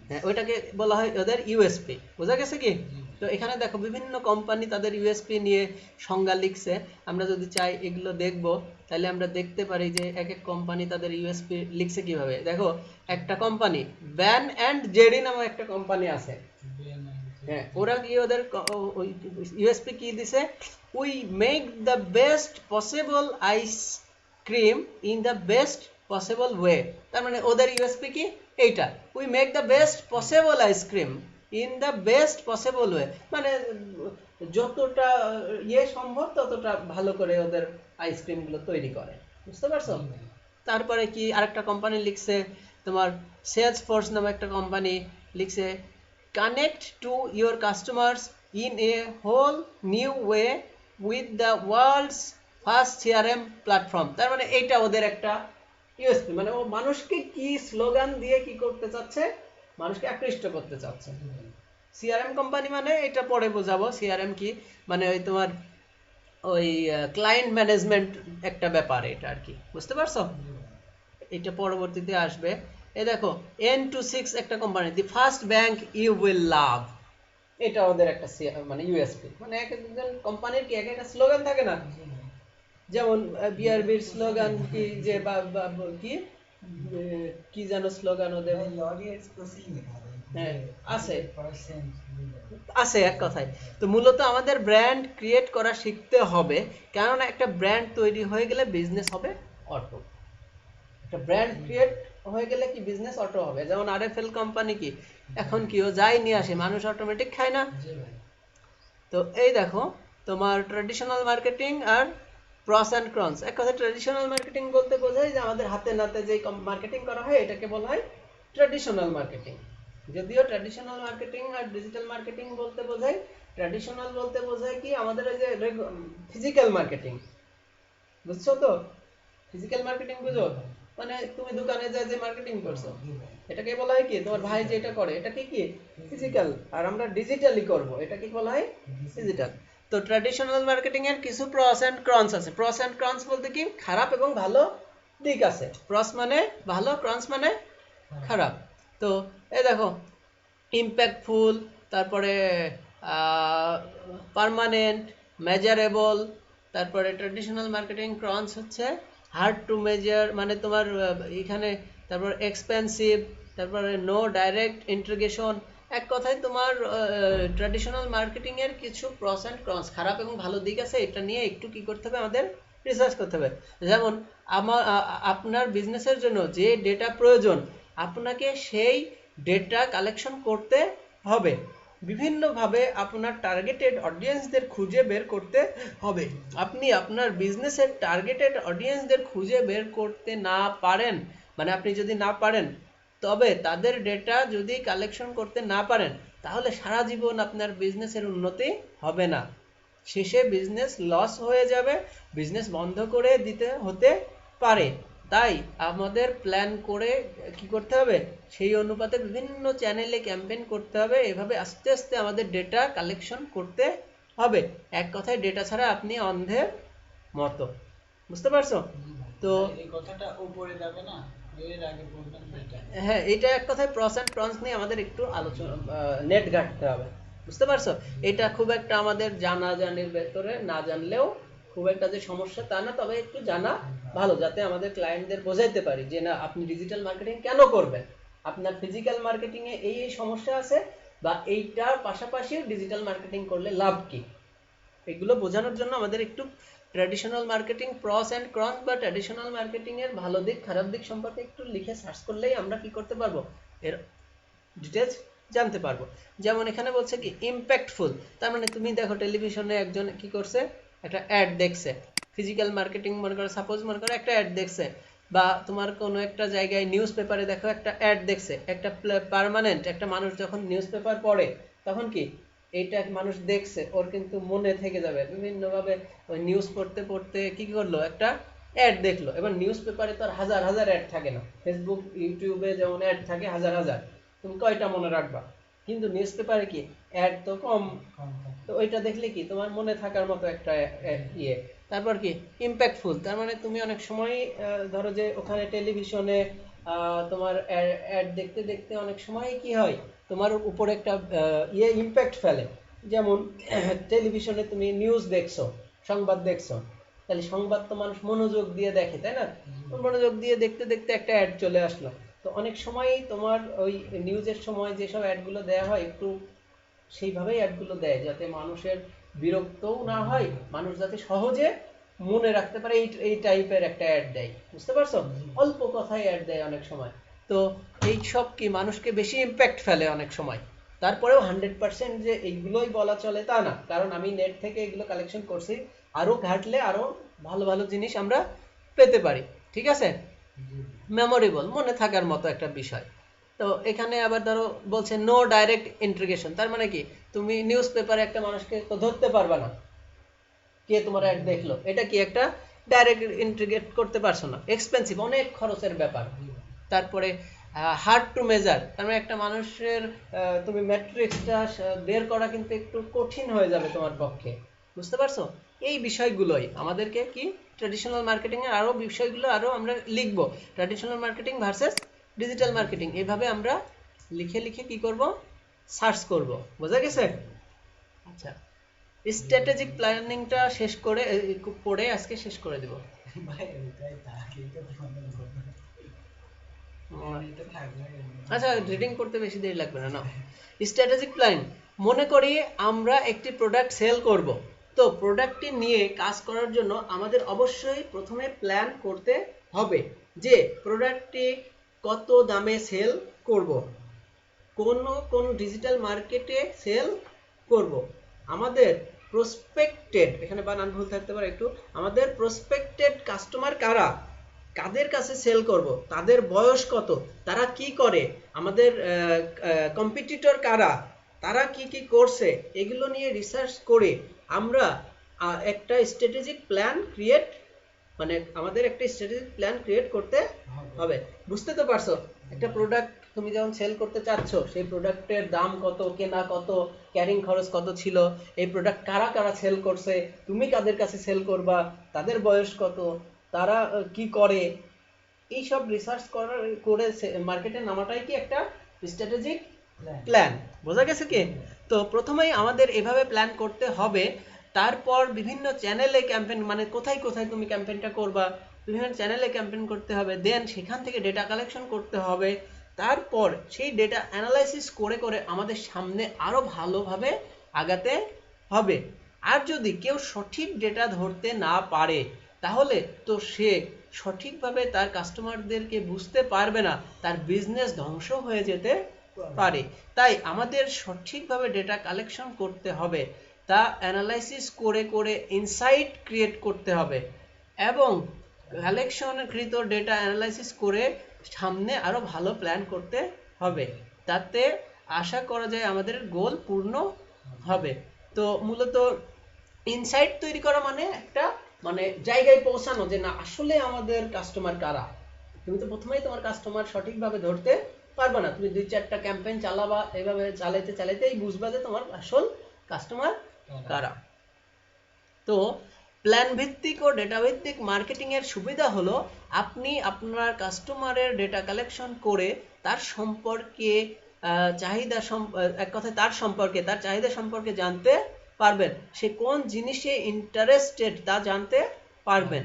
হ্যাঁ, ওইটাকে বলা হয় ওদের ইউএসপি। বোঝা গেছে কি? তো এখানে দেখো বিভিন্ন কোম্পানি তাদের ইউএসপি নিয়ে সংজ্ঞা লিখছে। আমরা যদি চাই এগুলো দেখব, তাহলে আমরা দেখতে পারি যে এক এক কোম্পানি তাদের ইউএসপি লিখছে কিভাবে। দেখো একটা কোম্পানি ব্যান অ্যান্ড জেডি নামে একটা কোম্পানি আছে। হ্যাঁ, ওরা কি ওদের ইউএসপি কি দিছে? We make the best possible ice cream in the best possible way. তার মানে ওদের ইউএসপি কি এইটা, we make the best possible ice cream in the best possible way, মানে যতটা সম্ভব ততটা ভালো করে ওদের আইসক্রিমগুলো তৈরি করে। বুঝতে পারছো? তারপরে কি আরেকটা কোম্পানি লিখছে, তোমার সেলসফোর্স নামে একটা কোম্পানি লিখছে, connect to your customers in a whole new way with the world's first CRM platform. তার মানে এইটা ওদের একটা ইউএসপি, মানে ও মানুষকে কি স্লোগান দিয়ে কি করতে চাচ্ছে, মানুষকে আকৃষ্ট করতে চাচ্ছে। সিআরএম কোম্পানি মানে এটা পরে বোঝাবো সিআরএম কি, মানে ওই তোমার ওই ক্লায়েন্ট ম্যানেজমেন্ট একটা ব্যাপার এটা আর কি। বুঝতে পারছো? এটা পরবর্তীতে আসবে। এই দেখো N26 একটা company, the first bank you will love, এটা ওদের একটা মানে ইউএসপি। মানে এক একজন কোম্পানির কি এক একটা স্লোগান থাকে না? যেমন বিআরবির স্লোগান কি যে কি কি যেন স্লোগান ওদের? হ্যাঁ, আছে আছে এক কথায়। তো মূলত আমাদের ব্র্যান্ড ক্রিয়েট করা শিখতে হবে, কেননা একটা ব্র্যান্ড তৈরি হয়ে গেলে বিজনেস হবে অটো। একটা ব্র্যান্ড ক্রিয়েট হয়ে গেলে কি বিজনেস অটো হবে। যেমন আরএফএল কোম্পানি কি এখন কি ও যাই নিয়ে আসে, মানুষ অটোমেটিক খায় না? তো এই দেখো তোমার ট্র্যাডিশনাল মার্কেটিং আর প্রস অ্যান্ড ক্রনস। এক কথা ট্র্যাডিশনাল মার্কেটিং বলতে বোঝায় যে আমাদের হাতে নাতে যে মার্কেটিং করা হয় এটাকে বলা হয় ট্র্যাডিশনাল মার্কেটিং। যদিও ট্র্যাডিশনাল মার্কেটিং আর ডিজিটাল মার্কেটিং বলতে বোঝায়, ট্র্যাডিশনাল বলতে বোঝায় কি আমাদের এই যে ফিজিক্যাল মার্কেটিং, বুঝছো তো? ফিজিক্যাল মার্কেটিং বুঝো, মানে তুমি দোকানে যা যে মার্কেটিং করছো এটাকে বলা হয় কি, তোমার ভাই যেটা করে এটাকে কি ফিজিক্যাল, আর আমরা ডিজিটালি করব এটাকে বলা হয় ডিজিটাল। তো ট্র্যাডিশনাল মার্কেটিং এর কিছু প্রস এন্ড ক্রনস আছে। প্রস এন্ড ক্রনস বলতে কি খারাপ এবং ভালো দিক আছে। প্রস মানে ভালো, ক্রনস মানে খারাপ। তো এই দেখো ইম্প্যাক্টফুল, তারপরে পার্মানেন্ট, মেজারেবল, তারপরে ট্র্যাডিশনাল মার্কেটিং ক্রনস হচ্ছে হার্ড টু মেজার, মানে তোমার এখানে, তারপর এক্সপেন্সিভ, তারপরে নো ডাইরেক্ট ইন্টিগ্রেশন। এক কথায় তোমার ট্র্যাডিশনাল মার্কেটিং এর কিছু প্রস এন্ড ক্রনস, খারাপ এবং ভালো দিক আছে, এটা নিয়ে একটু কি করতে হবে আমাদের রিসার্চ করতে হবে। যেমন আপনার বিজনেসের জন্য যে ডেটা প্রয়োজন আপনাকে সেই ডেটা কালেকশন করতে হবে, বিভিন্নভাবে আপনার টার্গেটেড অডিয়েন্সদের খুঁজে বের করতে হবে। আপনি আপনার বিজনেসের টার্গেটেড অডিয়েন্সদের খুঁজে বের করতে না পারেন, মানে আপনি যদি না পারেন, তবে তাদের ডেটা যদি কালেকশন করতে না পারেন, তাহলে সারা জীবন আপনার বিজনেসের উন্নতি হবে না, শেষে বিজনেস লস হয়ে যাবে, বিজনেস বন্ধ করে দিতে হতে পারে। তাই আমাদের প্ল্যান করে কি করতে হবে, সেই অনুপাতে বিভিন্ন চ্যানেলে ক্যাম্পেইন করতে হবে, এভাবে আস্তে আস্তে আমাদের ডেটা কালেকশন করতে হবে। এক কথায় ডেটা ছাড়া আপনি অন্ধের মতো, বুঝতে পারছো? তো এই কথাটা উপরে যাবে না, এর আগে বলবেন এটা। হ্যাঁ, এটা এক কথায় প্রস এন্ড কনস নিয়ে আমাদের একটু আলোচনা, নেট ঘাঁটতে হবে, বুঝতে পারছো? এটা খুব একটা আমাদের জানাজানির ভেতরে, না জানলেও খুব একটা যে সমস্যা তা না, তবে একটু জানা ভালো, যাতে আমাদের ক্লায়েন্টদের বোঝাইতে পারি যে না আপনি ডিজিটাল মার্কেটিং কেন করবেন, আপনার ফিজিক্যাল মার্কেটিং এ এই এই সমস্যা আছে, বা এইটার পাশাপাশি ডিজিটাল মার্কেটিং করলে লাভ কি, এগুলো বোঝানোর জন্য আমাদের একটু traditional marketing pros and cons বা ট্র্যাডিশনাল মার্কেটিং এর ভালো দিক খারাপ দিক সম্পর্কে একটু লিখে সার্চ করলেই আমরা কি করতে পারবো, এর ডিটেলস জানতে পারবো। যেমন এখানে বলছে কি ইম্প্যাক্টফুল, তার মানে তুমি দেখো টেলিভিশনে একজন কি করছে, একটা অ্যাড দেখছে, ফিজিক্যাল মার্কেটিং মনে করো, সাপোজ মনে করো একটা অ্যাড দেখছে, বা তোমার কোনো একটা জায়গায় নিউজ পেপারে দেখো একটা অ্যাড দেখছে, একটা পার্মানেন্ট, একটা মানুষ যখন নিউজ পেপার পড়ে তখন কি এইটা মানুষ দেখছে, ওর কিন্তু মনে থেকে যাবে বিভিন্নভাবে, ওই নিউজ পড়তে পড়তে কি করলো, একটা অ্যাড দেখলো। এবার নিউজ পেপারে তো আর হাজার হাজার অ্যাড থাকে না, ফেসবুক ইউটিউবে যেমন অ্যাড থাকে হাজার হাজার, তুমি কয়টা মনে রাখবা, কিন্তু নিউজ পেপারে কি অ্যাড তো কম, তো ওইটা দেখলে কি তোমার মনে থাকার মতো একটা ইয়ে। তারপর কি ইম্প্যাক্টফুল, তার মানে তুমি অনেক সময় ধরো যে ওখানে টেলিভিশনে তোমার অ্যাড দেখতে দেখতে অনেক সময় কি হয়, তোমার উপরে একটা ইয়ে ইম্প্যাক্ট ফেলে। যেমন টেলিভিশনে তুমি নিউজ দেখছো, সংবাদ দেখছো, তাহলে সংবাদ তো মানুষ মনোযোগ দিয়ে দেখে, তাই না? মনোযোগ দিয়ে দেখতে দেখতে একটা অ্যাড চলে আসলো, তো অনেক সময় তোমার ওই নিউজের সময় যেসব অ্যাডগুলো দেওয়া হয় একটু সেইভাবেই অ্যাডগুলো দেয় যাতে মানুষের বিরক্তও না হয়, মানুষ যাতে সহজে মনে রাখতে পারে, এই এই টাইপের একটা অ্যাড দেয়, বুঝতে পারছো? অল্প কথায় অ্যাড দেয় অনেক সময়। তো এই সব কি মানুষকে বেশি ইম্প্যাক্ট ফেলে অনেক সময়। তারপরেও 100% যে এইগুলোই বলা চলে তা না, কারণ আমি নেট থেকে এগুলো কালেকশন করছি, আরো ঘাটলে আরো ভালো ভালো জিনিস আমরা পেতে পারি, ঠিক আছে? মেমোরেবল, মনে থাকার মতো একটা বিষয়। তো এখানে আবার ধরো বলছে নো ডাইরেক্ট ইন্টিগ্রেশন, তার মানে কি তুমি নিউজ পেপারে একটা মানুষকে তো ধরতে পারবা না কে তোমার অ্যাড দেখলো, এটা কি একটা ডাইরেক্ট ইন্টিগ্রেট করতে পারছো না, এক্সপেন্সিভ, অনেক খরচের ব্যাপার। তারপরে হার্ড টু মেজার, তার মানে একটা মানুষের তুমি ম্যাট্রিক্সটা বের করা কিন্তু একটু কঠিন হয়ে যাবে তোমার পক্ষে, বুঝতে পারছো? এই বিষয়গুলোই আমাদেরকে কি ট্র্যাডিশনাল মার্কেটিং এর আরো বিষয়গুলো আরো আমরা লিখবো, traditional marketing versus digital marketing, এইভাবে আমরা লিখে লিখে কি করব, সার্চ করব। বোঝা গেছে? আচ্ছা, স্ট্র্যাটেজিক প্ল্যানিংটা শেষ করে পড়ে আজকে শেষ করে দেব। ভাই ওইটাই থাকে, এটা তো মনে করবে না। এটা থাকবে আচ্ছা, রিডিং করতে বেশি দেরি লাগবে না, না। স্ট্র্যাটেজিক প্ল্যান, মনে করি আমরা একটি প্রোডাক্ট সেল করব, তো প্রোডাক্টটি নিয়ে কাজ করার জন্য আমাদের অবশ্যই প্রথমে প্ল্যান করতে হবে যে প্রোডাক্টটি কত দামে সেল করব, কোন ডিজিটাল মার্কেটে সেল করব, আমাদের প্রসপেক্টেড, এখানে বানান ভুল থাকতে পারে একটু, আমাদের প্রসপেক্টেড কাস্টমার কারা, কাদের কাছে সেল করব, তাদের বয়স কত, তারা কি করে, আমাদের কম্পিটিটর কারা, তারা কি কি করছে, এগুলো নিয়ে রিসার্চ করে আমরা একটা স্ট্র্যাটেজিক প্ল্যান ক্রিয়েট, মানে আমাদের একটা স্ট্র্যাটেজিক প্ল্যান ক্রিয়েট করতে হবে। বুঝতে তো পারছো? একটা প্রোডাক্ট তুমি যখন সেল করতে চাচ্ছ, সেই প্রোডাক্টের দাম কত, কেনা কত, ক্যারিং খরচ কত ছিল, এই প্রোডাক্ট কারা কারা সেল করছে, তুমি কাদের কাছে সেল করবা, তাদের বয়স কত, তারা কি করে, এই সব রিসার্চ করে মার্কেটে নামাটাই কি একটা স্ট্র্যাটেজিক প্ল্যান। বোঝা গেছে কি? তো প্রথমেই আমাদের এভাবে প্ল্যান করতে হবে। তারপর বিভিন্ন চ্যানেলে ক্যাম্পেইন, মানে কোথায় কোথায় তুমি ক্যাম্পেইনটা করবা, বিভিন্ন চ্যানেলে ক্যাম্পেইন করতে হবে, দেন সেখান থেকে ডেটা কালেকশন করতে হবে। তারপর সেই ডেটা অ্যানালাইসিস করে করে আমাদের সামনে আরো ভালোভাবে আগাতে হবে। আর যদি কেউ সঠিক ডেটা ধরতে না পারে, তাহলে তো সে সঠিকভাবে তার কাস্টমারদেরকে বুঝতে পারবে না, তার বিজনেস ধ্বংস হয়ে যেতে পারে। তাই আমাদের সঠিকভাবে ডেটা কালেকশন করতে হবে, তা অ্যানালাইসিস করে করে ইনসাইট ক্রিয়েট করতে হবে, এবং কালেকশনকৃত ডেটা অ্যানালাইসিস করে সামনে আরো ভালো প্ল্যান করতে হবে। তাতে আশা করা যায় আমাদের গোল পূর্ণ হবে। তো মূলত ইনসাইট তৈরি করা মানে একটা, মানে জায়গায় পৌঁছানো যে না আসলে আমাদের কাস্টমার কারা। তুমি তো প্রথমেই তোমার কাস্টমার সঠিকভাবে ধরতে পারবে না, তুমি 2-4টা ক্যাম্পেইন চালাবা, এভাবে চালাইতে চালাইতেই বুঝবা যে তোমার আসল কাস্টমার কারা। তো প্ল্যান ভিত্তিক ও ডেটা ভিত্তিক মার্কেটিং এর সুবিধা হলো আপনি আপনার কাস্টমারের ডেটা কালেকশন করে তার সম্পর্কে চাহিদা, এক কথায় তার সম্পর্কে, তার চাহিদা সম্পর্কে জানতে পারবেন, সে কোন জিনিসে ইন্টারেস্টেড তা জানতে পারবেন।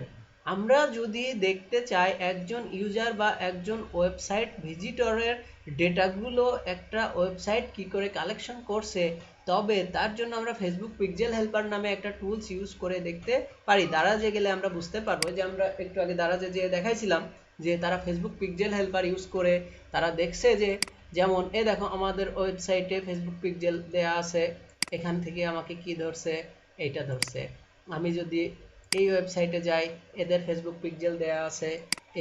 আমরা যদি দেখতে চাই একজন ইউজার বা একজন ওয়েবসাইট ভিজিটরের ডেটাগুলো একটা ওয়েবসাইট কি করে কালেকশন করছে, তবে তার জন্য আমরা ফেসবুক পিক্সেল হেল্পার নামে একটা টুলস ইউজ করে দেখতে পারি। দারাজে গেলে আমরা বুঝতে পারবো, যে আমরা একটু আগে দারাজে যে দেখাইছিলাম যে তারা ফেসবুক পিক্সেল হেল্পার ইউজ করে তারা দেখছে যে, যেমন এ দেখো আমাদের ওয়েবসাইটে ফেসবুক পিক্সেল দেয়া আছে, এখান থেকে আমাকে কি ধরছে, এইটা ধরছে। আমি যদি এই ওয়েবসাইটে যাই, এদের ফেসবুক পিক্সেল দেয়া আছে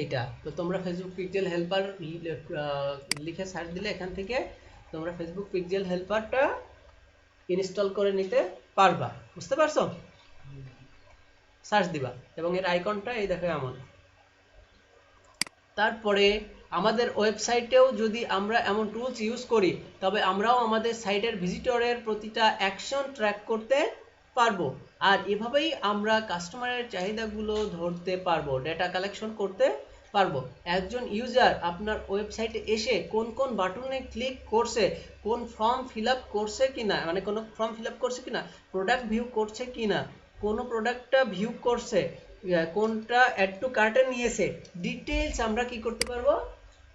এইটা। তো তোমরা ফেসবুক পিক্সেল হেল্পার লিখে সার্চ দিলে এখান থেকে তোমরা ফেসবুক পিক্সেল হেল্পারটা ইনস্টল করে নিতে পারবা। বুঝতে পারছো? সার্চ দিবা এবং এর আইকনটা এই দেখো এমন। তারপরে আমাদের ওয়েবসাইটেও যদি আমরা এমন টুলস ইউজ করি, তবে আমরাও আমাদের সাইটের ভিজিটরের প্রতিটা অ্যাকশন ট্র্যাক করতে পারবো। আর এভাবেই আমরা কাস্টমারের চাহিদাগুলো ধরতে পারবো, ডেটা কালেকশন করতে পারবো। একজন ইউজার আপনার ওয়েবসাইটে এসে কোন কোন বাটনে ক্লিক করছে, কোন ফর্ম ফিল আপ করছে কিনা, মানে কোনো ফর্ম ফিল আপ করছে কিনা, প্রোডাক্ট ভিউ করছে কিনা, কোনো প্রোডাক্টটা ভিউ করছে, কোনটা অ্যাড টু কার্টে নিয়েছে, ডিটেইলস আমরা কি করতে পারবো,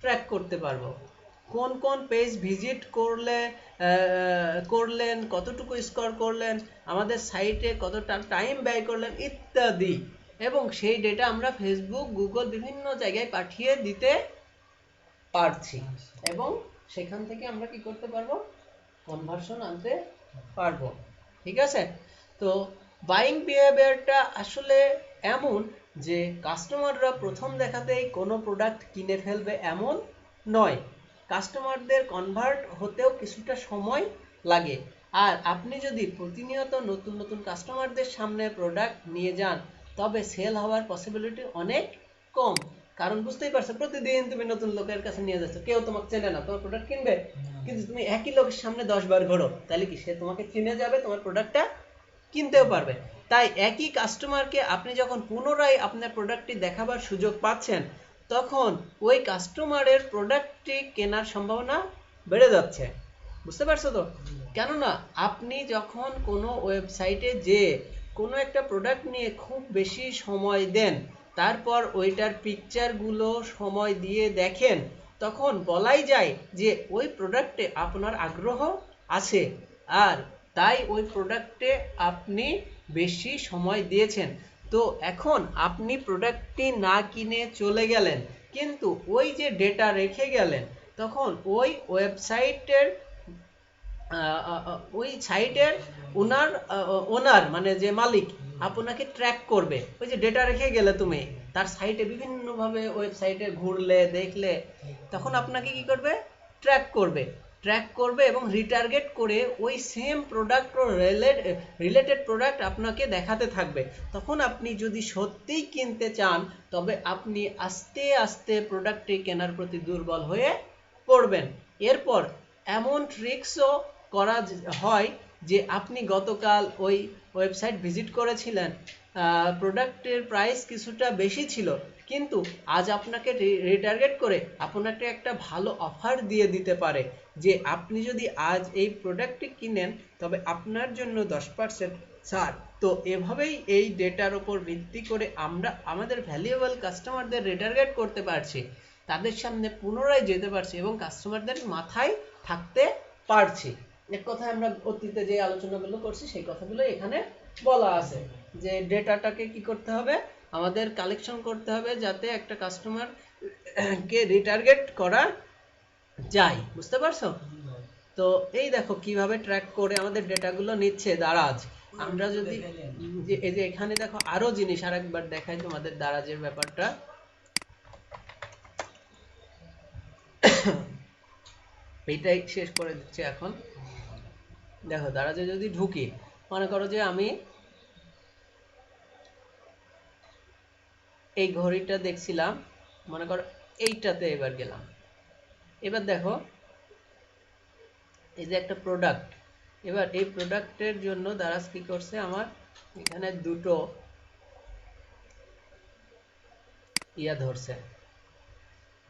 ট্র্যাক করতে পারবো। কোন কোন পেজ ভিজিট করলেন, কতটুকু স্কোর করলেন, আমাদের সাইটে কতটা টাইম ব্যয় করলেন ইত্যাদি। এবং সেই ডেটা আমরা ফেসবুক, গুগল বিভিন্ন জায়গায় পাঠিয়ে দিতে পারছি, এবং সেখান থেকে আমরা কি করতে পারবো, কনভার্সন আনতে পারবো। ঠিক আছে? তো বাইং বিহেভিয়ারটা আসলে এমন যে কাস্টমাররা প্রথম দেখাতেই কোনো প্রোডাক্ট কিনে ফেলবে এমন নয়, কাস্টমারদের কনভার্ট হতেও কিছুটা সময় লাগে। আর আপনি যদি প্রতিনিয়ত নতুন নতুন কাস্টমারদের সামনে প্রোডাক্ট নিয়ে যান, তবে সেল হওয়ার পসিবিলিটি অনেক কম। কারণ বুঝতেই পারছো, প্রতিদিন তুমি নতুন লোকের কাছে নিয়ে যাচ্ছ, কেউ তোমাকে চেনে না, তোমার প্রোডাক্ট কিনবে? কিন্তু তুমি একই লোকের সামনে 10 বার ঘোরো, তাহলে কি সে তোমাকে চিনে যাবে, তোমার প্রোডাক্টটা কিনতেও পারবে। তাই একই কাস্টমারকে আপনি যখন পুনরায় আপনার প্রোডাক্টটি দেখাবার সুযোগ পাচ্ছেন, তখন ওই কাস্টমারের প্রোডাক্টটি কেনার সম্ভাবনা বেড়ে যাচ্ছে। বুঝতে পারছো তো? কেননা আপনি যখন কোনো ওয়েবসাইটে যে কোনো একটা প্রোডাক্ট নিয়ে খুব বেশি সময় দেন, তারপর ওইটার পিকচারগুলো সময় দিয়ে দেখেন, তখন বলাই যায় যে ওই প্রোডাক্টে আপনার আগ্রহ আছে, আর তাই ওই প্রোডাক্টে আপনি বেশি সময় দিয়েছেন। তো এখন আপনি প্রোডাক্টটি না কিনে চলে গেলেন, কিন্তু ওই যে ডেটা রেখে গেলেন, তখন ওই ওয়েবসাইটের ওই সাইটের ওনার মানে যে মালিক আপনাকে ট্র্যাক করবে। ওই যে ডেটা রেখে গেলে তুমি তার সাইটে বিভিন্নভাবে ওয়েবসাইটে ঘুরলে দেখলে, তখন আপনাকে কি করবে, ট্র্যাক করবে এবং রিটার্গেট করে ওই সেম প্রোডাক্ট ও রিলেটেড প্রোডাক্ট আপনাকে দেখাতে থাকবে। তখন আপনি যদি সত্যিই কিনতে চান তবে আপনি আস্তে আস্তে প্রোডাক্টটি কেনার প্রতি দুর্বল হয়ে পড়বেন। এরপর এমন ট্রিক্সও করা হয় যে আপনি গতকাল ওই ওয়েবসাইট ভিজিট করেছিলেন, প্রোডাক্টের প্রাইস কিছুটা বেশি ছিল, কিন্তু আজ আপনাকে রিটার্গেট করে আপনাকে একটা ভালো অফার দিয়ে দিতে পারে যে আপনি যদি আজ এই প্রোডাক্টটি কিনেন তবে আপনার জন্য 10% ছাড়। তো এভাবেই এই ডেটার উপর ভিত্তি করে আমরা আমাদের ভ্যালুয়েবল কাস্টমারদের রিটার্গেট করতে পারছি, তাদের সামনে পুনরায় যেতে পারছি এবং কাস্টমারদের মাথায় থাকতে পারছি। এক কথায় আমরা অতীতে যে আলোচনাগুলো করছি সেই কথাগুলো এখানে বলা আছে যে ডেটাটাকে কি করতে হবে, আমাদের কালেকশন করতে হবে যাতে একটা কাস্টমার কে রিটার্গেট করা যায়। বুঝতে পারছো? তো এই দেখো কিভাবে ট্র্যাক করে আমাদের ডেটাগুলো নিচ্ছে দারাজ। আমরা যদি এই যে এখানে দেখো আরো জিনিস আরেকবার দেখাই তোমাদের দারাজের ব্যাপারটা। এইটাই শেষ করে দিচ্ছি এখন। দেখো দারাজে যদি ঢুকি, মনে করো যে আমি এই ঘড়িটা দেখছিলাম, মনে করো এইটাতে এবার গেলাম। এবার দেখো এই যে একটা প্রোডাক্ট, এবার এই প্রোডাক্টের জন্য দারাজ কি করছে, আমার এখানে দুটো ইয়া ধরছে,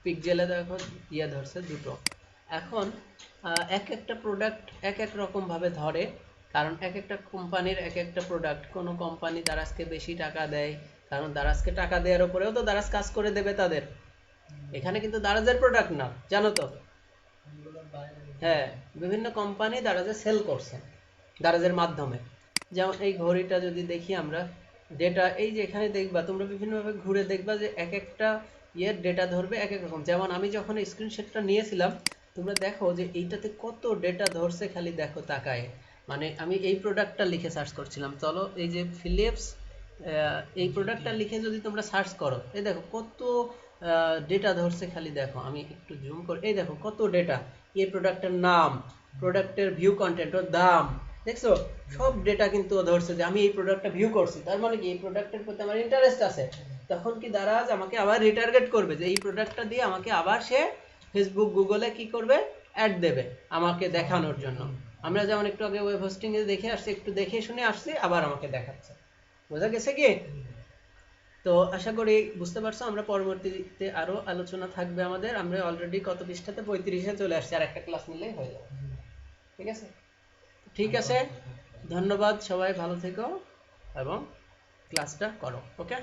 পিক্সেলে দেখো ইয়া ধরছে দুটো। এখন এক একটা প্রোডাক্ট এক এক রকম ভাবে ধরে, কারণ এক একটা কোম্পানির এক একটা প্রোডাক্ট। কোনো কোম্পানি দারাজকে বেশি টাকা দেয়, কারণ দারাজকে টাকা দেওয়ার উপরেও তো দারাজ কাজ করে দেবে তাদের। এখানে কিন্তু দারাজের প্রোডাক্ট না, জানো তো? হ্যাঁ, বিভিন্ন কোম্পানি দারাজে সেল করছে দারাজের মাধ্যমে। যেমন এই ঘড়িটা যদি দেখি আমরা, ডেটা এই যে এখানে দেখবা তোমরা বিভিন্নভাবে ঘুরে দেখবা যে এক একটা ইয়ের ডেটা ধরবে এক এক রকম। যেমন আমি যখন স্ক্রিনশটটা নিয়েছিলাম তোমরা দেখো যে এইটাতে কত ডেটা ধরছে, খালি দেখো তাকায়। মানে আমি এই প্রোডাক্টটা লিখে সার্চ করছিলাম, চলো এই যে ফিলিপস এই প্রোডাক্টটা লিখে যদি তোমরা সার্চ করো, এই দেখো কত ডেটা ধরছে, খালি দেখো। আমি একটু জুম করি, এই দেখো কত ডেটা। এই প্রোডাক্টের নাম, প্রোডাক্টের ভিউ কন্টেন্ট, ওর দাম, দেখছো সব ডেটা কিন্তু ও ধরছে যে আমি এই প্রোডাক্টটা ভিউ করছি, তার মানে কি এই প্রোডাক্টের প্রতি আমার ইন্টারেস্ট আছে। তখন কি দারাজ আমাকে আবার রিটার্গেট করবে যে এই প্রোডাক্টটা দিয়ে আমাকে আবার সে ফেসবুক গুগলে কি করবে, অ্যাড দেবে আমাকে দেখানোর জন্য। আমরা যেমন একটু আগে ওয়েব হোস্টিং এ দেখে আসছি, একটু দেখে শুনে আসছি, আবার আমাকে দেখাচ্ছে। বোঝা গেছে কি? তো আশা করি বুঝতে পারছো। আমরা পরবর্তীতে আরো আলোচনা থাকবে আমাদের। আমরা অলরেডি কত পৃষ্ঠাতে, 35-এ চলে আসছি, আর একটা ক্লাস নিলেই হয়ে যাবে। ঠিক আছে? ঠিক আছে, ধন্যবাদ, সবাই ভালো থেকো এবং ক্লাসটা করো। ওকে।